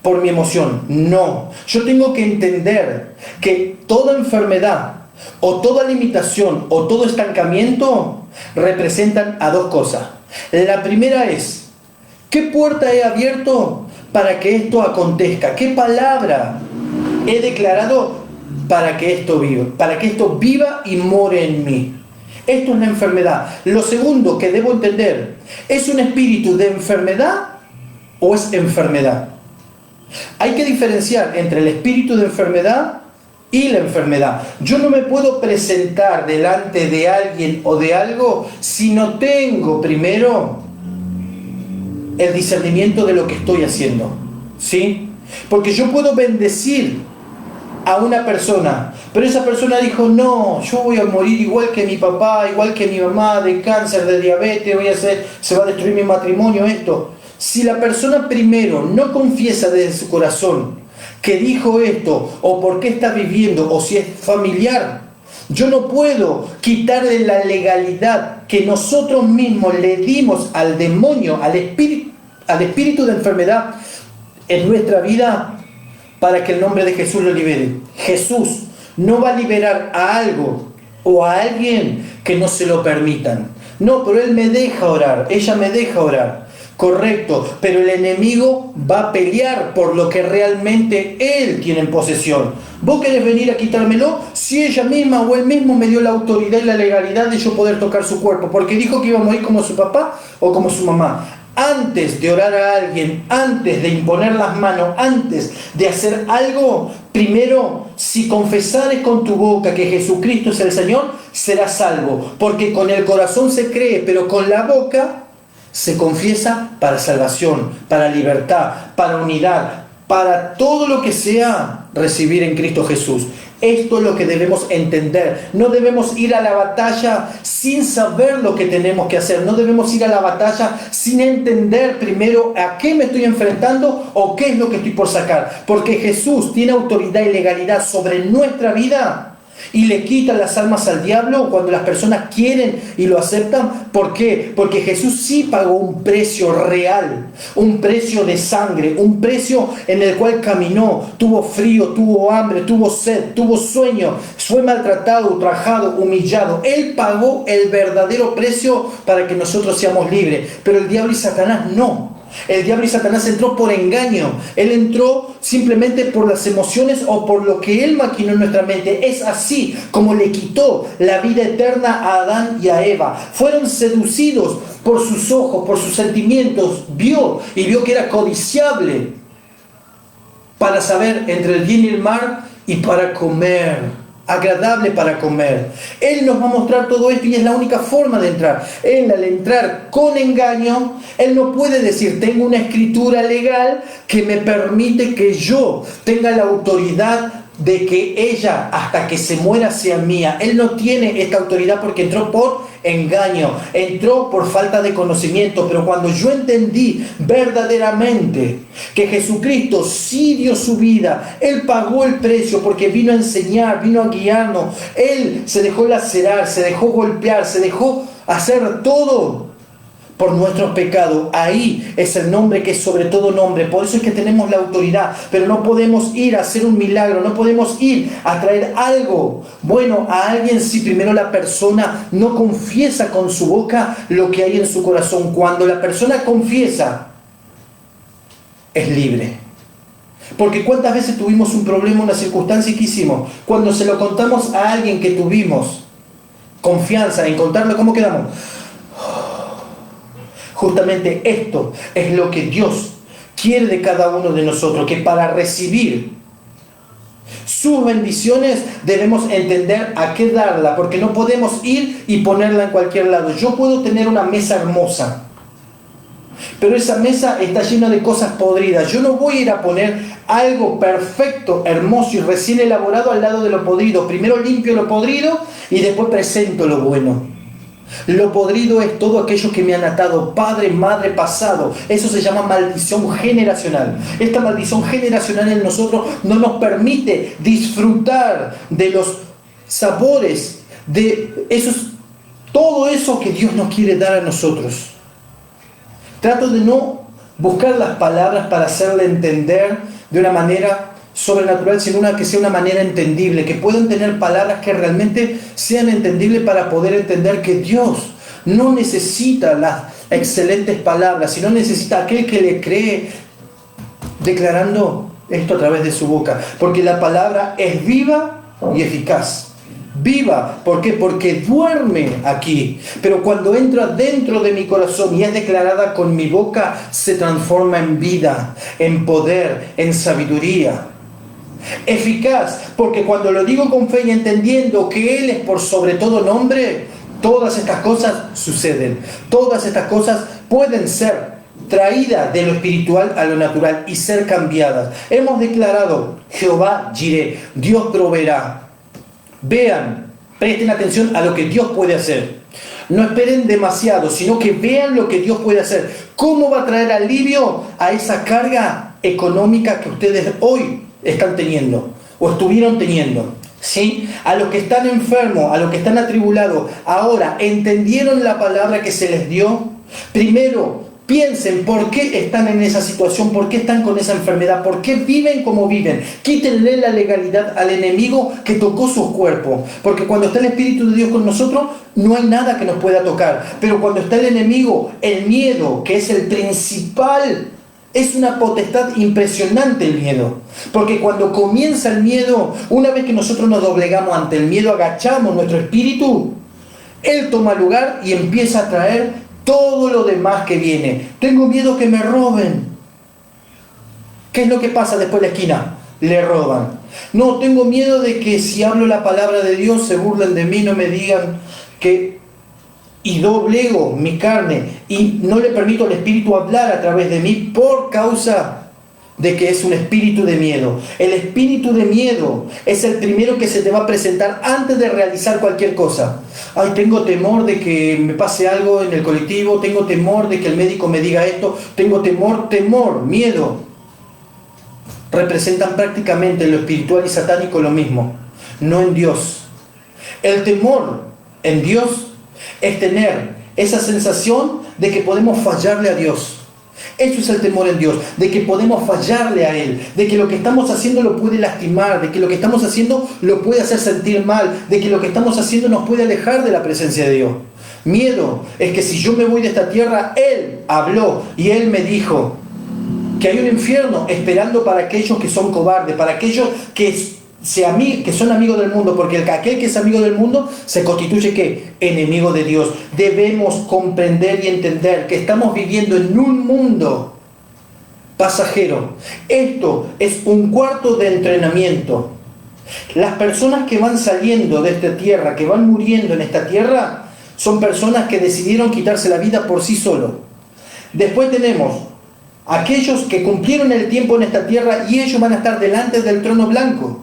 por mi emoción, no. Yo tengo que entender que toda enfermedad o toda limitación o todo estancamiento representan a dos cosas. La primera es, ¿qué puerta he abierto para que esto acontezca? ¿Qué palabra he declarado para que esto viva y more en mí? Esto es la enfermedad. Lo segundo que debo entender, ¿es un espíritu de enfermedad o es enfermedad? Hay que diferenciar entre el espíritu de enfermedad y la enfermedad. Yo no me puedo presentar delante de alguien o de algo si no tengo primero el discernimiento de lo que estoy haciendo, ¿sí? Porque yo puedo bendecir a una persona, pero esa persona dijo, no, yo voy a morir igual que mi papá, igual que mi mamá, de cáncer, de diabetes, se va a destruir mi matrimonio, esto. Si la persona primero no confiesa desde su corazón que dijo esto, o por qué está viviendo, o si es familiar, yo no puedo quitarle la legalidad que nosotros mismos le dimos al demonio, al espíritu de enfermedad en nuestra vida, para que el nombre de Jesús lo libere. Jesús no va a liberar a algo o a alguien que no se lo permitan. No, pero Él me deja orar, ella me deja orar. Correcto, pero el enemigo va a pelear por lo que realmente Él tiene en posesión. ¿Vos querés venir a quitármelo? Si ella misma o Él mismo me dio la autoridad y la legalidad de yo poder tocar su cuerpo, porque dijo que iba a morir como su papá o como su mamá. Antes de orar a alguien, antes de imponer las manos, antes de hacer algo, primero, si confesares con tu boca que Jesucristo es el Señor, serás salvo. Porque con el corazón se cree, pero con la boca se confiesa para salvación, para libertad, para unidad, para todo lo que sea recibir en Cristo Jesús. Esto es lo que debemos entender. No debemos ir a la batalla sin saber lo que tenemos que hacer. No debemos ir a la batalla sin entender primero a qué me estoy enfrentando o qué es lo que estoy por sacar. Porque Jesús tiene autoridad y legalidad sobre nuestra vida y le quita las almas al diablo cuando las personas quieren y lo aceptan. ¿Por qué? Porque Jesús sí pagó un precio real, un precio de sangre, un precio en el cual caminó, tuvo frío, tuvo hambre, tuvo sed, tuvo sueño, fue maltratado, ultrajado, humillado. Él pagó el verdadero precio para que nosotros seamos libres, pero el diablo y Satanás no. El diablo y Satanás entró por engaño. Él entró simplemente por las emociones o por lo que él maquinó en nuestra mente. Es así como le quitó la vida eterna a Adán y a Eva. Fueron seducidos por sus ojos, por sus sentimientos. Vio que era codiciable para saber entre el bien y el mal y para comer. Agradable para comer. Él nos va a mostrar todo esto y es la única forma de entrar. Él, al entrar con engaño, él no puede decir, tengo una escritura legal que me permite que yo tenga la autoridad de que ella, hasta que se muera, sea mía. Él no tiene esta autoridad porque entró por engaño, entró por falta de conocimiento. Pero cuando yo entendí verdaderamente que Jesucristo sí dio su vida, Él pagó el precio porque vino a enseñar, vino a guiarnos, Él se dejó lacerar, se dejó golpear, se dejó hacer todo por nuestros pecados. Ahí es el nombre que es sobre todo nombre. Por eso es que tenemos la autoridad. Pero no podemos ir a hacer un milagro. No podemos ir a traer algo bueno a alguien si primero la persona no confiesa con su boca lo que hay en su corazón. Cuando la persona confiesa, es libre. Porque cuántas veces tuvimos un problema, una circunstancia y ¿qué hicimos? Cuando se lo contamos a alguien que tuvimos confianza en contarle, ¿cómo quedamos? Justamente esto es lo que Dios quiere de cada uno de nosotros, que para recibir sus bendiciones debemos entender a qué darla, porque no podemos ir y ponerla en cualquier lado. Yo puedo tener una mesa hermosa, pero esa mesa está llena de cosas podridas. Yo no voy a ir a poner algo perfecto, hermoso y recién elaborado al lado de lo podrido. Primero limpio lo podrido y después presento lo bueno. Lo podrido es todo aquello que me han atado, padre, madre, pasado. Eso se llama maldición generacional. Esta maldición generacional en nosotros no nos permite disfrutar de los sabores, de todo eso que Dios nos quiere dar a nosotros. Trato de no buscar las palabras para hacerle entender de una manera sobrenatural, sino que sea una manera entendible, que puedan tener palabras que realmente sean entendibles para poder entender que Dios no necesita las excelentes palabras, sino necesita aquel que le cree declarando esto a través de su boca, porque la palabra es viva y eficaz. Viva, ¿por qué? Porque duerme aquí, pero cuando entra dentro de mi corazón y es declarada con mi boca, se transforma en vida, en poder, en sabiduría. Eficaz, porque cuando lo digo con fe y entendiendo que Él es por sobre todo nombre, todas estas cosas suceden, todas estas cosas pueden ser traídas de lo espiritual a lo natural y ser cambiadas. Hemos declarado, Jehová Jireh, Dios proveerá. Vean, presten atención a lo que Dios puede hacer. No esperen demasiado, sino que vean lo que Dios puede hacer. ¿Cómo va a traer alivio a esa carga económica que ustedes hoy están teniendo o estuvieron teniendo? ¿Sí? A los que están enfermos, a los que están atribulados, ahora entendieron la palabra que se les dio. Primero, piensen por qué están en esa situación, por qué están con esa enfermedad, por qué viven como viven. Quítenle la legalidad al enemigo que tocó sus cuerpos. Porque cuando está el Espíritu de Dios con nosotros, no hay nada que nos pueda tocar. Pero cuando está el enemigo, el miedo, que es el principal, es una potestad impresionante el miedo. Porque cuando comienza el miedo, una vez que nosotros nos doblegamos ante el miedo, agachamos nuestro espíritu, él toma lugar y empieza a traer todo lo demás que viene. Tengo miedo que me roben. ¿Qué es lo que pasa después de la esquina? Le roban. No, tengo miedo de que si hablo la palabra de Dios se burlen de mí, no me digan que... Y doblego mi carne y no le permito al Espíritu hablar a través de mí por causa de que es un espíritu de miedo. El espíritu de miedo es el primero que se te va a presentar antes de realizar cualquier cosa. Ay, tengo temor de que me pase algo en el colectivo, tengo temor de que el médico me diga esto, tengo temor, miedo. Representan prácticamente en lo espiritual y satánico lo mismo, no en Dios. El temor en Dios es tener esa sensación de que podemos fallarle a Dios. Eso es el temor en Dios, de que podemos fallarle a Él, de que lo que estamos haciendo lo puede lastimar, de que lo que estamos haciendo lo puede hacer sentir mal, de que lo que estamos haciendo nos puede alejar de la presencia de Dios. Miedo es que si yo me voy de esta tierra, Él habló y Él me dijo que hay un infierno esperando para aquellos que son cobardes, para aquellos que son amigos del mundo, porque aquel que es amigo del mundo se constituye ¿qué? Enemigo de Dios. Debemos comprender y entender que estamos viviendo en un mundo pasajero. Esto es un cuarto de entrenamiento. Las personas que van saliendo de esta tierra, que van muriendo en esta tierra, son personas que decidieron quitarse la vida por sí solos. Después tenemos aquellos que cumplieron el tiempo en esta tierra y ellos van a estar delante del trono blanco.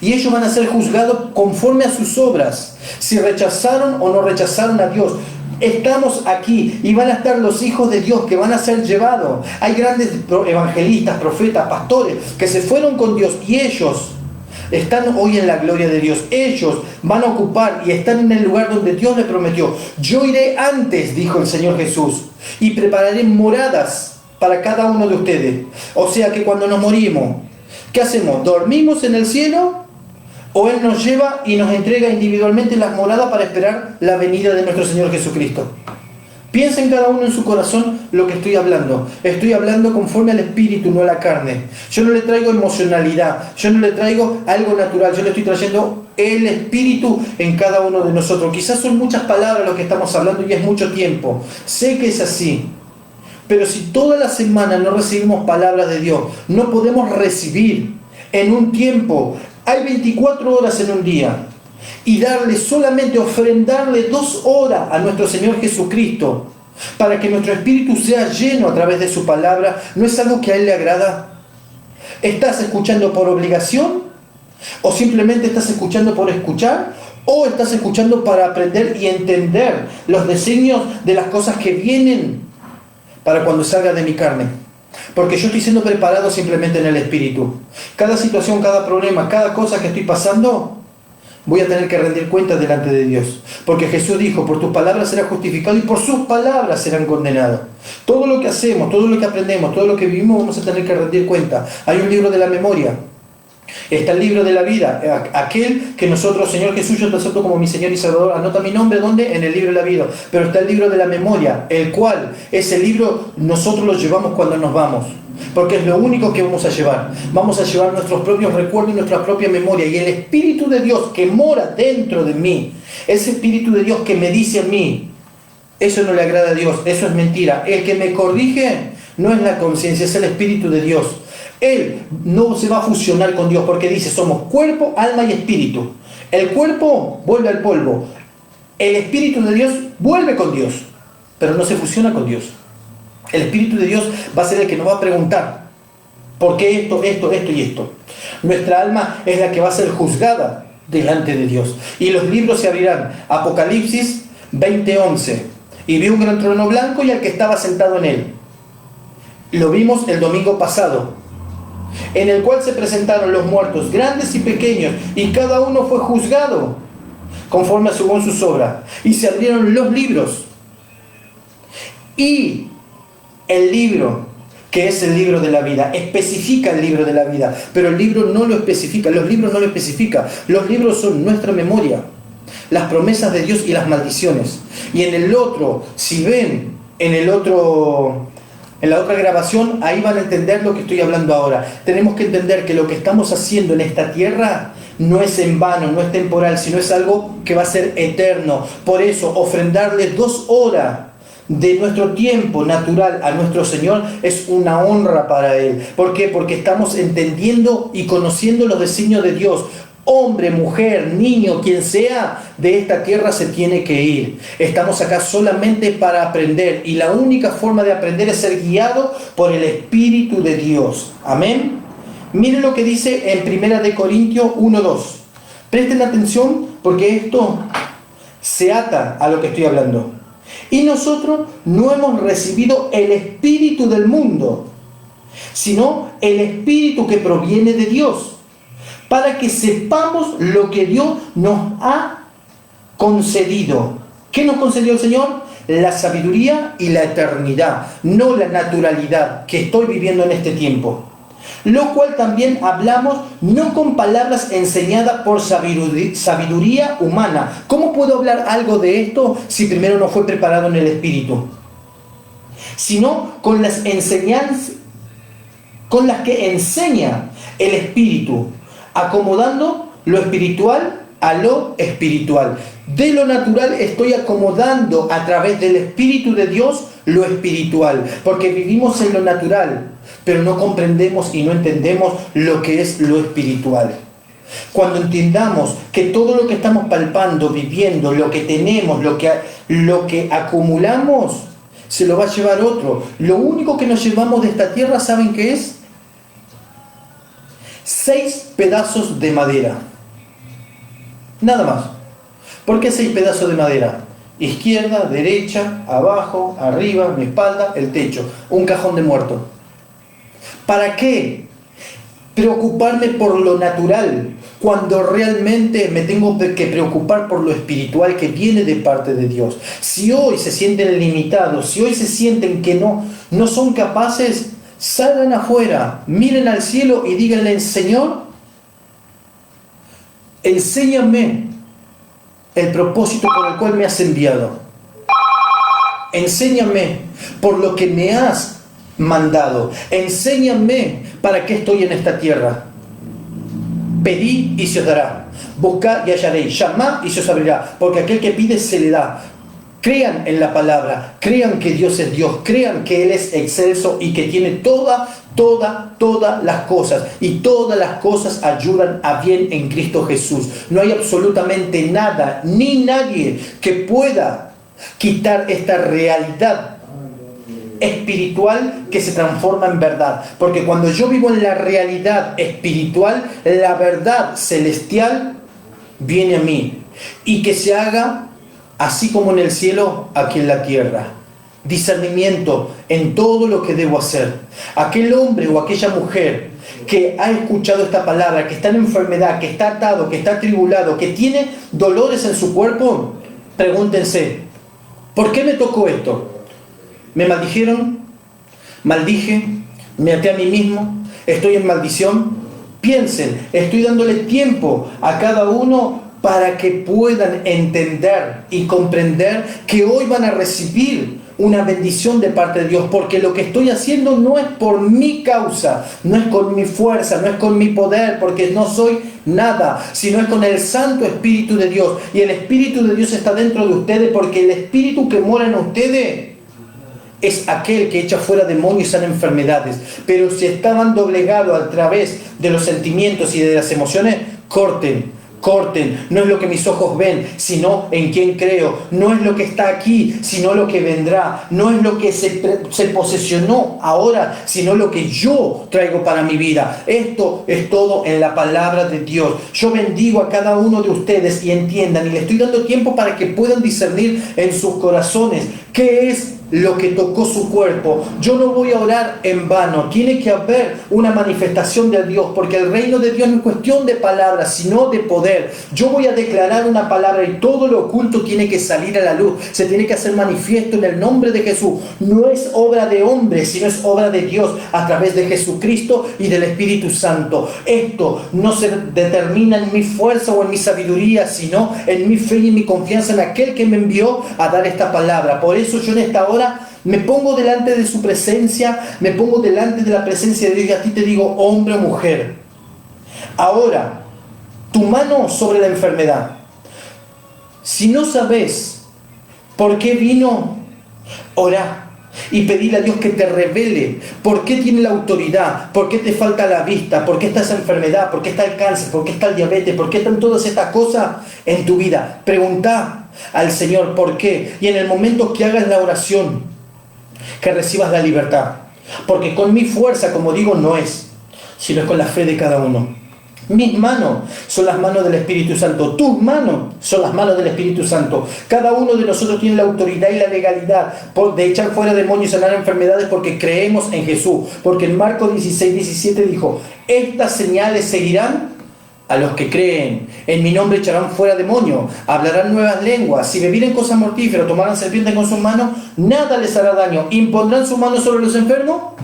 Y ellos van a ser juzgados conforme a sus obras, si rechazaron o no rechazaron a Dios. Estamos aquí y van a estar los hijos de Dios que van a ser llevados. Hay grandes evangelistas, profetas, pastores que se fueron con Dios y ellos están hoy en la gloria de Dios. Ellos van a ocupar y están en el lugar donde Dios les prometió. Yo iré antes, dijo el Señor Jesús, y prepararé moradas para cada uno de ustedes. O sea que cuando nos morimos, ¿qué hacemos? ¿Dormimos en el cielo? ¿O Él nos lleva y nos entrega individualmente las moradas para esperar la venida de nuestro Señor Jesucristo? Piensen cada uno en su corazón lo que estoy hablando. Estoy hablando conforme al Espíritu, no a la carne. Yo no le traigo emocionalidad, yo no le traigo algo natural, yo le estoy trayendo el Espíritu en cada uno de nosotros. Quizás son muchas palabras lo que estamos hablando y es mucho tiempo. Sé que es así. Pero si toda la semana no recibimos palabras de Dios, no podemos recibir en un tiempo. Hay 24 horas en un día. Y darle solamente, ofrendarle 2 horas a nuestro Señor Jesucristo para que nuestro espíritu sea lleno a través de su palabra, ¿no es algo que a Él le agrada? ¿Estás escuchando por obligación? ¿O simplemente estás escuchando por escuchar? ¿O estás escuchando para aprender y entender los diseños de las cosas que vienen para cuando salga de mi carne? Porque yo estoy siendo preparado simplemente en el Espíritu. Cada situación, cada problema, cada cosa que estoy pasando, voy a tener que rendir cuentas delante de Dios. Porque Jesús dijo, por tus palabras serás justificado y por sus palabras serán condenados. Todo lo que hacemos, todo lo que aprendemos, todo lo que vivimos, vamos a tener que rendir cuenta. Hay un libro de la memoria. Está el libro de la vida, aquel que nosotros, Señor Jesús, yo te acepto como mi Señor y Salvador. Anota mi nombre, ¿dónde? En el libro de la vida. Pero está el libro de la memoria, el cual, ese libro, nosotros lo llevamos cuando nos vamos. Porque es lo único que vamos a llevar. Vamos a llevar nuestros propios recuerdos y nuestra propia memoria. Y el Espíritu de Dios que mora dentro de mí, ese Espíritu de Dios que me dice a mí, eso no le agrada a Dios, eso es mentira. El que me corrige no es la conciencia, es el Espíritu de Dios. Él no se va a fusionar con Dios porque dice, somos cuerpo, alma y espíritu. El cuerpo vuelve al polvo. El Espíritu de Dios vuelve con Dios, pero no se fusiona con Dios. El Espíritu de Dios va a ser el que nos va a preguntar, ¿por qué esto y esto? Nuestra alma es la que va a ser juzgada delante de Dios. Y los libros se abrirán. Apocalipsis 20:11. Y vi un gran trono blanco y al que estaba sentado en él. Lo vimos el domingo pasado. En el cual se presentaron los muertos, grandes y pequeños, y cada uno fue juzgado conforme según sus obras. Y se abrieron los libros. Y el libro, que es el libro de la vida, especifica el libro de la vida, pero el libro no lo especifica, los libros no lo especifican. Los libros son nuestra memoria, las promesas de Dios y las maldiciones. Y en el otro, si ven en la otra grabación, ahí van a entender lo que estoy hablando ahora. Tenemos que entender que lo que estamos haciendo en esta tierra no es en vano, no es temporal, sino es algo que va a ser eterno. Por eso, ofrendarle 2 horas de nuestro tiempo natural a nuestro Señor es una honra para Él. ¿Por qué? Porque estamos entendiendo y conociendo los designios de Dios. Hombre, mujer, niño, quien sea, de esta tierra se tiene que ir. Estamos acá solamente para aprender, y la única forma de aprender es ser guiado por el Espíritu de Dios. Amén. Miren lo que dice en 1 Corintios 1:2. Presten atención porque esto se ata a lo que estoy hablando. Y nosotros no hemos recibido el espíritu del mundo, sino el espíritu que proviene de Dios, para que sepamos lo que Dios nos ha concedido. ¿Qué nos concedió el Señor? La sabiduría y la eternidad, no la naturalidad que estoy viviendo en este tiempo. Lo cual también hablamos no con palabras enseñadas por sabiduría humana. ¿Cómo puedo hablar algo de esto si primero no fue preparado en el Espíritu? Sino con las enseñanzas, con las que enseña el Espíritu, acomodando lo espiritual a lo espiritual. De lo natural estoy acomodando a través del Espíritu de Dios lo espiritual, porque vivimos en lo natural, pero no comprendemos y no entendemos lo que es lo espiritual. Cuando entendamos que todo lo que estamos palpando, viviendo, lo que tenemos, lo que acumulamos, se lo va a llevar otro. Lo único que nos llevamos de esta tierra, ¿saben qué es? 6 pedazos de madera. Nada más. ¿Por qué 6 pedazos de madera? Izquierda, derecha, abajo, arriba, mi espalda, el techo. Un cajón de muerto. ¿Para qué preocuparme por lo natural cuando realmente me tengo que preocupar por lo espiritual que viene de parte de Dios? Si hoy se sienten limitados, si hoy se sienten que no son capaces, salgan afuera, miren al cielo y díganle: Señor, enséñame el propósito por el cual me has enviado. Enséñame por lo que me has mandado. Enséñame para qué estoy en esta tierra. Pedid y se os dará. Buscad y hallaréis. Llamad y se os abrirá. Porque aquel que pide se le da. Crean en la palabra. Crean que Dios es Dios. Crean que Él es excelso y que tiene todas las cosas. Y todas las cosas ayudan a bien en Cristo Jesús. No hay absolutamente nada ni nadie que pueda quitar esta realidad espiritual que se transforma en verdad. Porque cuando yo vivo en la realidad espiritual, la verdad celestial viene a mí. Y que se haga así como en el cielo, aquí en la tierra. Discernimiento en todo lo que debo hacer. Aquel hombre o aquella mujer que ha escuchado esta palabra, que está en enfermedad, que está atado, que está atribulado, que tiene dolores en su cuerpo, pregúntense: ¿por qué me tocó esto? ¿Me maldijeron? ¿Maldije? ¿Me até a mí mismo? ¿Estoy en maldición? Piensen, estoy dándole tiempo a cada uno para que puedan entender y comprender que hoy van a recibir una bendición de parte de Dios, porque lo que estoy haciendo no es por mi causa, no es con mi fuerza, no es con mi poder, porque no soy nada, sino es con el Santo Espíritu de Dios. Y el Espíritu de Dios está dentro de ustedes, porque el Espíritu que mora en ustedes es aquel que echa fuera demonios y sana enfermedades. Pero si estaban doblegados a través de los sentimientos y de las emociones, corten corten. No es lo que mis ojos ven, sino en quién creo. No es lo que está aquí, sino lo que vendrá. No es lo que se posesionó ahora, sino lo que yo traigo para mi vida. Esto es todo en la palabra de Dios. Yo bendigo a cada uno de ustedes y entiendan, y le estoy dando tiempo para que puedan discernir en sus corazones qué es lo que tocó su cuerpo. Yo no voy a orar en vano. Tiene que haber una manifestación de Dios, porque el reino de Dios no es cuestión de palabras, sino de poder. Yo voy a declarar una palabra y todo lo oculto tiene que salir a la luz. Se tiene que hacer manifiesto en el nombre de Jesús. No es obra de hombre, sino es obra de Dios a través de Jesucristo y del Espíritu Santo. Esto no se determina en mi fuerza o en mi sabiduría, sino en mi fe y en mi confianza en aquel que me envió a dar esta palabra. Por eso yo en esta hora me pongo delante de su presencia, me pongo delante de la presencia de Dios y a ti te digo, hombre o mujer, ahora, tu mano sobre la enfermedad. Si no sabes por qué vino, orá y pedirle a Dios que te revele por qué tiene la autoridad, por qué te falta la vista, por qué está esa enfermedad, por qué está el cáncer, por qué está el diabetes, por qué están todas estas cosas en tu vida. Preguntá al Señor por qué, y en el momento que hagas la oración, que recibas la libertad, porque con mi fuerza, como digo, no es, sino es con la fe de cada uno. Mis manos son las manos del Espíritu Santo, tus manos son las manos del Espíritu Santo. Cada uno de nosotros tiene la autoridad y la legalidad de echar fuera demonios y sanar enfermedades, porque creemos en Jesús, porque en Marcos 16:17 dijo: estas señales seguirán a los que creen. En mi nombre echarán fuera demonios, hablarán nuevas lenguas, si bebieren cosas mortíferas, tomarán serpientes con sus manos, nada les hará daño, impondrán sus manos sobre los enfermos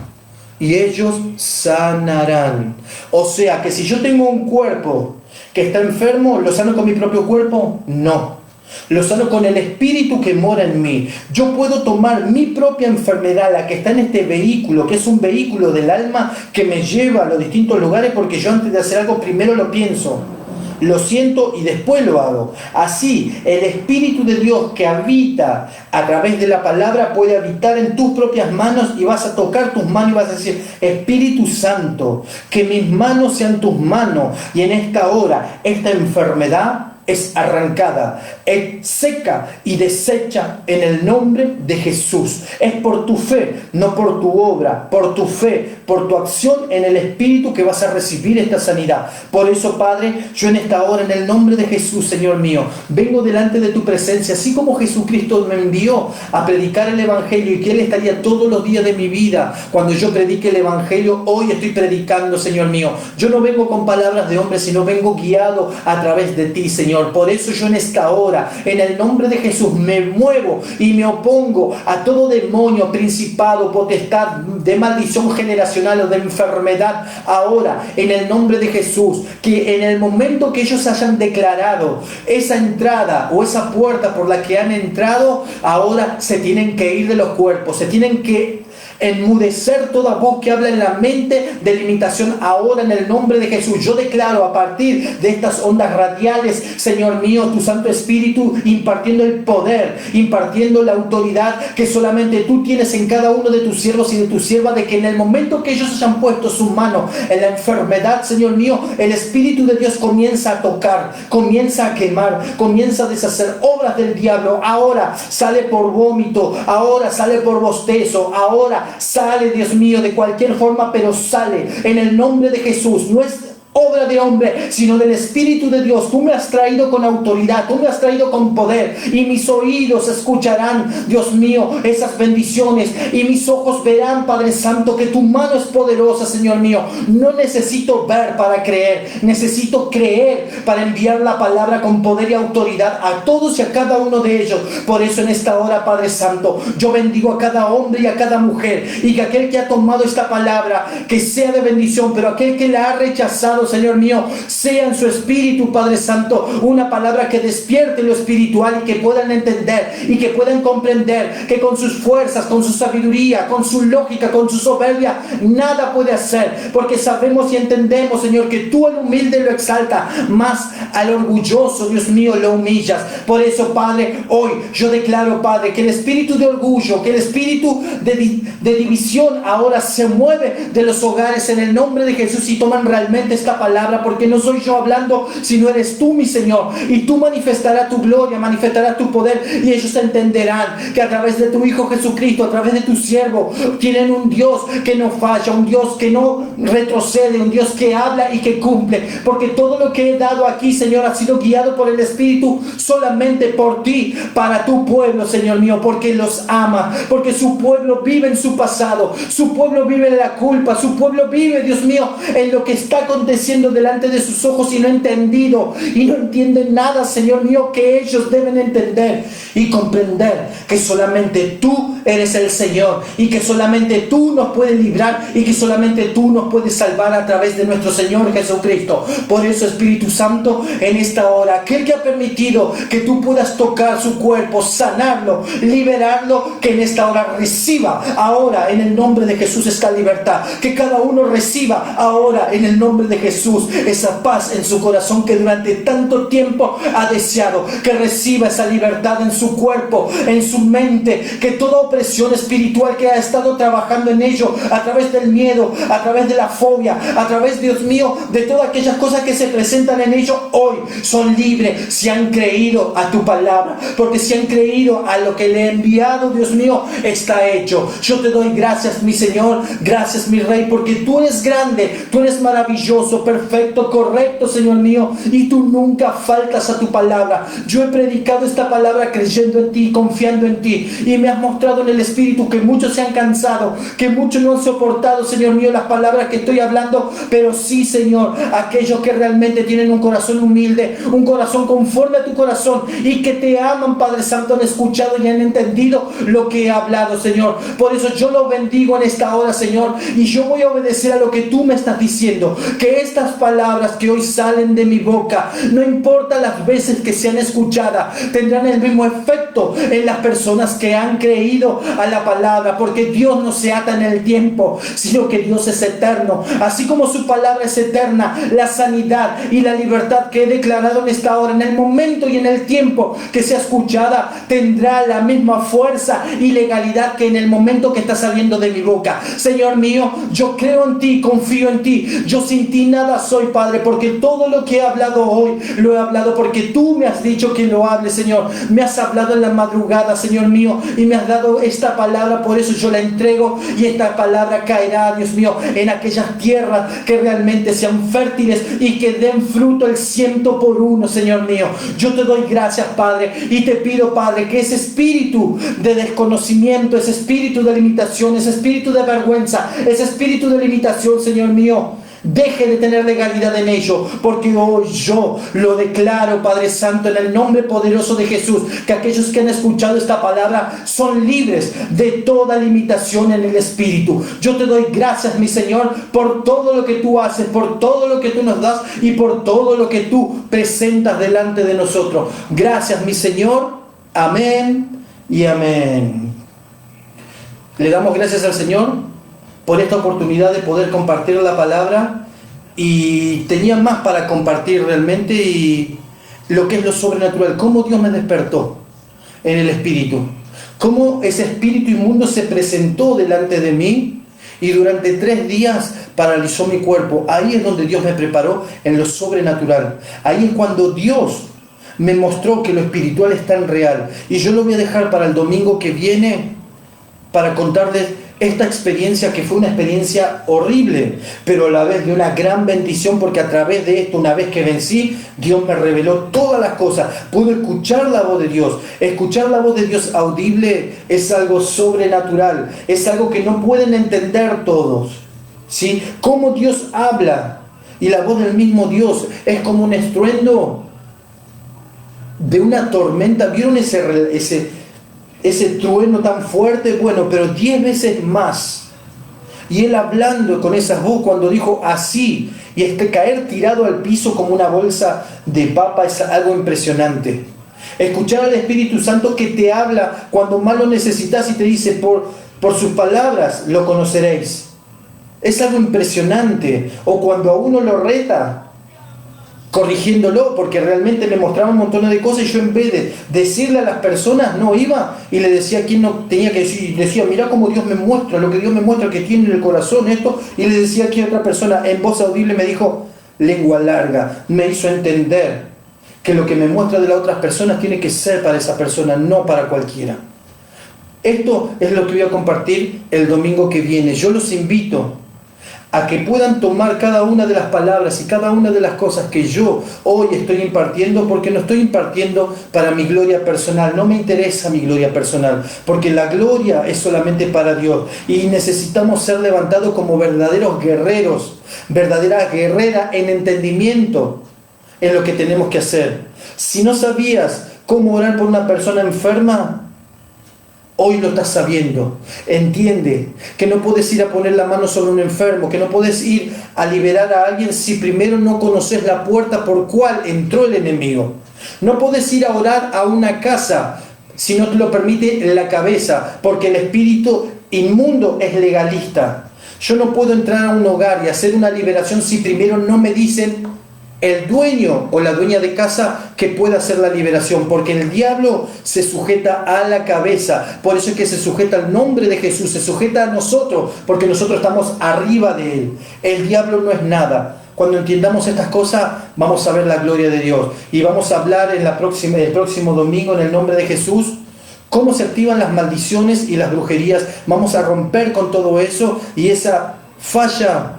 y ellos sanarán. O sea que si yo tengo un cuerpo que está enfermo, ¿lo sano con mi propio cuerpo? No. Lo sano con el Espíritu que mora en mí. Yo puedo tomar mi propia enfermedad, la que está en este vehículo, que es un vehículo del alma que me lleva a los distintos lugares, porque yo antes de hacer algo primero lo pienso, lo siento y después lo hago. Así, el Espíritu de Dios que habita a través de la palabra puede habitar en tus propias manos, y vas a tocar tus manos y vas a decir: Espíritu Santo, que mis manos sean tus manos, y en esta hora esta enfermedad es arrancada, es seca y deshecha en el nombre de Jesús. Es por tu fe, no por tu obra, por tu fe, por tu acción en el Espíritu que vas a recibir esta sanidad. Por eso, Padre, yo en esta hora, en el nombre de Jesús, Señor mío, vengo delante de tu presencia, así como Jesucristo me envió a predicar el Evangelio, y que Él estaría todos los días de mi vida cuando yo predique el Evangelio. Hoy estoy predicando, Señor mío. Yo no vengo con palabras de hombre, sino vengo guiado a través de ti, Señor. Por eso yo en esta hora, en el nombre de Jesús, me muevo y me opongo a todo demonio, principado, potestad de maldición generacional o de enfermedad. Ahora, en el nombre de Jesús, que en el momento que ellos hayan declarado esa entrada o esa puerta por la que han entrado, ahora se tienen que ir de los cuerpos, se tienen que enmudecer toda voz que habla en la mente de limitación. Ahora, en el nombre de Jesús, yo declaro a partir de estas ondas radiales, Señor mío, tu Santo Espíritu impartiendo el poder, impartiendo la autoridad que solamente tú tienes en cada uno de tus siervos y de tus siervas, de que en el momento que ellos hayan puesto su mano en la enfermedad, Señor mío, el Espíritu de Dios comienza a tocar, comienza a quemar, comienza a deshacer obras del diablo. Ahora sale por vómito, ahora sale por bostezo, ahora sale, Dios mío, de cualquier forma, pero sale en el nombre de Jesús. No es obra de hombre, sino del Espíritu de Dios. Tú me has traído con autoridad, tú me has traído con poder, y mis oídos escucharán, Dios mío, esas bendiciones, y mis ojos verán, Padre Santo, que tu mano es poderosa, Señor mío. No necesito ver para creer, necesito creer para enviar la palabra con poder y autoridad a todos y a cada uno de ellos. Por eso en esta hora, Padre Santo, yo bendigo a cada hombre y a cada mujer, y que aquel que ha tomado esta palabra, que sea de bendición, pero aquel que la ha rechazado, Señor mío, sea en su espíritu, Padre Santo, una palabra que despierte lo espiritual, y que puedan entender y que puedan comprender que con sus fuerzas, con su sabiduría, con su lógica, con su soberbia, nada puede hacer, porque sabemos y entendemos, Señor, que tú al humilde lo exaltas, más al orgulloso, Dios mío, lo humillas. Por eso, Padre, hoy yo declaro, Padre, que el espíritu de orgullo, que el espíritu de división ahora se mueve de los hogares en el nombre de Jesús, y toman realmente esta esta palabra, porque no soy yo hablando, sino eres tú, mi Señor. Y tú manifestarás tu gloria, manifestarás tu poder, y ellos entenderán que a través de tu Hijo Jesucristo, a través de tu siervo, tienen un Dios que no falla, un Dios que no retrocede, un Dios que habla y que cumple. Porque todo lo que he dado aquí, Señor, ha sido guiado por el Espíritu solamente por ti, para tu pueblo, Señor mío, porque los ama, porque su pueblo vive en su pasado, su pueblo vive en la culpa, su pueblo vive, Dios mío, en lo que está aconteciendo delante de sus ojos y no ha entendido y no entienden nada, Señor mío, que ellos deben entender y comprender que solamente tú eres el Señor y que solamente tú nos puedes librar y que solamente tú nos puedes salvar a través de nuestro Señor Jesucristo. Por eso, Espíritu Santo, en esta hora, aquel que ha permitido que tú puedas tocar su cuerpo, sanarlo, liberarlo, que en esta hora reciba ahora en el nombre de Jesús esta libertad, que cada uno reciba ahora en el nombre de Jesús esa paz en su corazón que durante tanto tiempo ha deseado, que reciba esa libertad en su cuerpo, en su mente, que toda opresión espiritual que ha estado trabajando en ello a través del miedo, a través de la fobia, a través, Dios mío, de todas aquellas cosas que se presentan en ello, hoy son libres si han creído a tu palabra, porque si han creído a lo que le he enviado, Dios mío, está hecho. Yo te doy gracias, mi Señor, gracias, mi Rey, porque tú eres grande, tú eres maravilloso, perfecto, correcto, Señor mío, y tú nunca faltas a tu palabra. Yo he predicado esta palabra creyendo en ti, confiando en ti, y me has mostrado en el Espíritu que muchos se han cansado, que muchos no han soportado, Señor mío, las palabras que estoy hablando, pero sí, Señor, aquellos que realmente tienen un corazón humilde, un corazón conforme a tu corazón y que te aman, Padre Santo, han escuchado y han entendido lo que he hablado, Señor. Por eso yo lo bendigo en esta hora, Señor, y yo voy a obedecer a lo que tú me estás diciendo, que estas palabras que hoy salen de mi boca, no importa las veces que sean escuchadas, tendrán el mismo efecto en las personas que han creído a la palabra, porque Dios no se ata en el tiempo, sino que Dios es eterno. Así como su palabra es eterna, la sanidad y la libertad que he declarado en esta hora, en el momento y en el tiempo que sea escuchada, tendrá la misma fuerza y legalidad que en el momento que está saliendo de mi boca. Señor mío, yo creo en ti, confío en ti. Yo sin ti nada soy, Padre, porque todo lo que he hablado hoy, lo he hablado porque tú me has dicho que lo hable, Señor. Me has hablado en la madrugada, Señor mío, y me has dado esta palabra, por eso yo la entrego, y esta palabra caerá, Dios mío, en aquellas tierras que realmente sean fértiles y que den fruto el 100%, Señor mío. Yo te doy gracias, Padre, y te pido, Padre, que ese espíritu de desconocimiento, ese espíritu de limitación, ese espíritu de vergüenza, ese espíritu de limitación, Señor mío, deje de tener legalidad en ello, porque hoy yo lo declaro, Padre Santo, en el nombre poderoso de Jesús, que aquellos que han escuchado esta palabra son libres de toda limitación en el espíritu. Yo te doy gracias, mi Señor, por todo lo que tú haces, por todo lo que tú nos das y por todo lo que tú presentas delante de nosotros. Gracias, mi Señor. Amén y amén. Le damos gracias al Señor por esta oportunidad de poder compartir la palabra, y tenía más para compartir realmente, y lo que es lo sobrenatural, cómo Dios me despertó en el espíritu, cómo ese espíritu inmundo se presentó delante de mí y durante 3 días paralizó mi cuerpo. Ahí es donde Dios me preparó en lo sobrenatural. Ahí es cuando Dios me mostró que lo espiritual es tan real, y yo lo voy a dejar para el domingo que viene para contarles esta experiencia, que fue una experiencia horrible, pero a la vez de una gran bendición, porque a través de esto, una vez que vencí, Dios me reveló todas las cosas. Pude escuchar la voz de Dios. Escuchar la voz de Dios audible es algo sobrenatural, es algo que no pueden entender todos, ¿sí? Cómo Dios habla, y la voz del mismo Dios es como un estruendo de una tormenta. ¿Vieron ese trueno tan fuerte? Bueno, pero 10 veces más. Y él hablando con esa voz, cuando dijo así, y caer tirado al piso como una bolsa de papa, es algo impresionante. Escuchar al Espíritu Santo que te habla cuando más lo necesitas y te dice, por sus palabras lo conoceréis. Es algo impresionante. O cuando a uno lo reta, corrigiéndolo, porque realmente me mostraba un montón de cosas, y yo, en vez de decirle a las personas, no iba y le decía a quien no tenía que decir. Decía, mira cómo Dios me muestra, lo que Dios me muestra que tiene en el corazón esto, y le decía a quien otra persona en voz audible me dijo, lengua larga, me hizo entender que lo que me muestra de las otras personas tiene que ser para esa persona, no para cualquiera. Esto es lo que voy a compartir el domingo que viene. Yo los invito a que puedan tomar cada una de las palabras y cada una de las cosas que yo hoy estoy impartiendo, porque no estoy impartiendo para mi gloria personal, no me interesa mi gloria personal, porque la gloria es solamente para Dios y necesitamos ser levantados como verdaderos guerreros, verdadera guerrera en entendimiento en lo que tenemos que hacer. Si no sabías cómo orar por una persona enferma, hoy lo estás sabiendo. Entiende que no puedes ir a poner la mano sobre un enfermo, que no puedes ir a liberar a alguien si primero no conoces la puerta por cual entró el enemigo. No puedes ir a orar a una casa si no te lo permite la cabeza, porque el espíritu inmundo es legalista. Yo no puedo entrar a un hogar y hacer una liberación si primero no me dicen el dueño o la dueña de casa que pueda hacer la liberación, porque el diablo se sujeta a la cabeza. Por eso es que se sujeta al nombre de Jesús, se sujeta a nosotros, porque nosotros estamos arriba de él. El diablo no es nada. Cuando entendamos estas cosas, vamos a ver la gloria de Dios. Y vamos a hablar el próximo domingo en el nombre de Jesús cómo se activan las maldiciones y las brujerías. Vamos a romper con todo eso y esa falla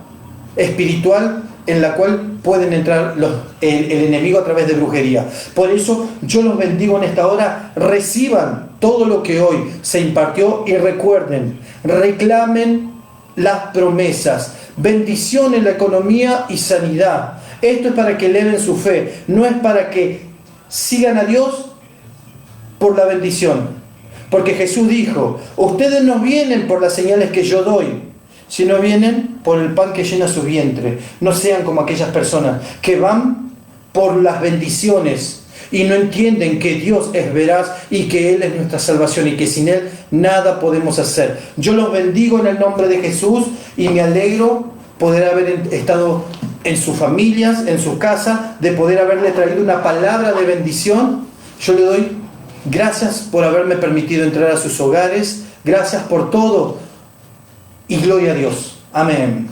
espiritual en la cual pueden entrar el enemigo a través de brujería. Por eso yo los bendigo en esta hora. Reciban todo lo que hoy se impartió y recuerden, reclamen las promesas, bendición en la economía y sanidad. Esto es para que eleven su fe, no es para que sigan a Dios por la bendición, porque Jesús dijo: ustedes no vienen por las señales que yo doy, sino vienen por el pan que llena su vientre. No sean como aquellas personas que van por las bendiciones y no entienden que Dios es veraz y que Él es nuestra salvación y que sin Él nada podemos hacer. Yo los bendigo en el nombre de Jesús y me alegro poder haber estado en sus familias, en su casa, de poder haberle traído una palabra de bendición. Yo le doy gracias por haberme permitido entrar a sus hogares. Gracias por todo. Y gloria a Dios. Amén.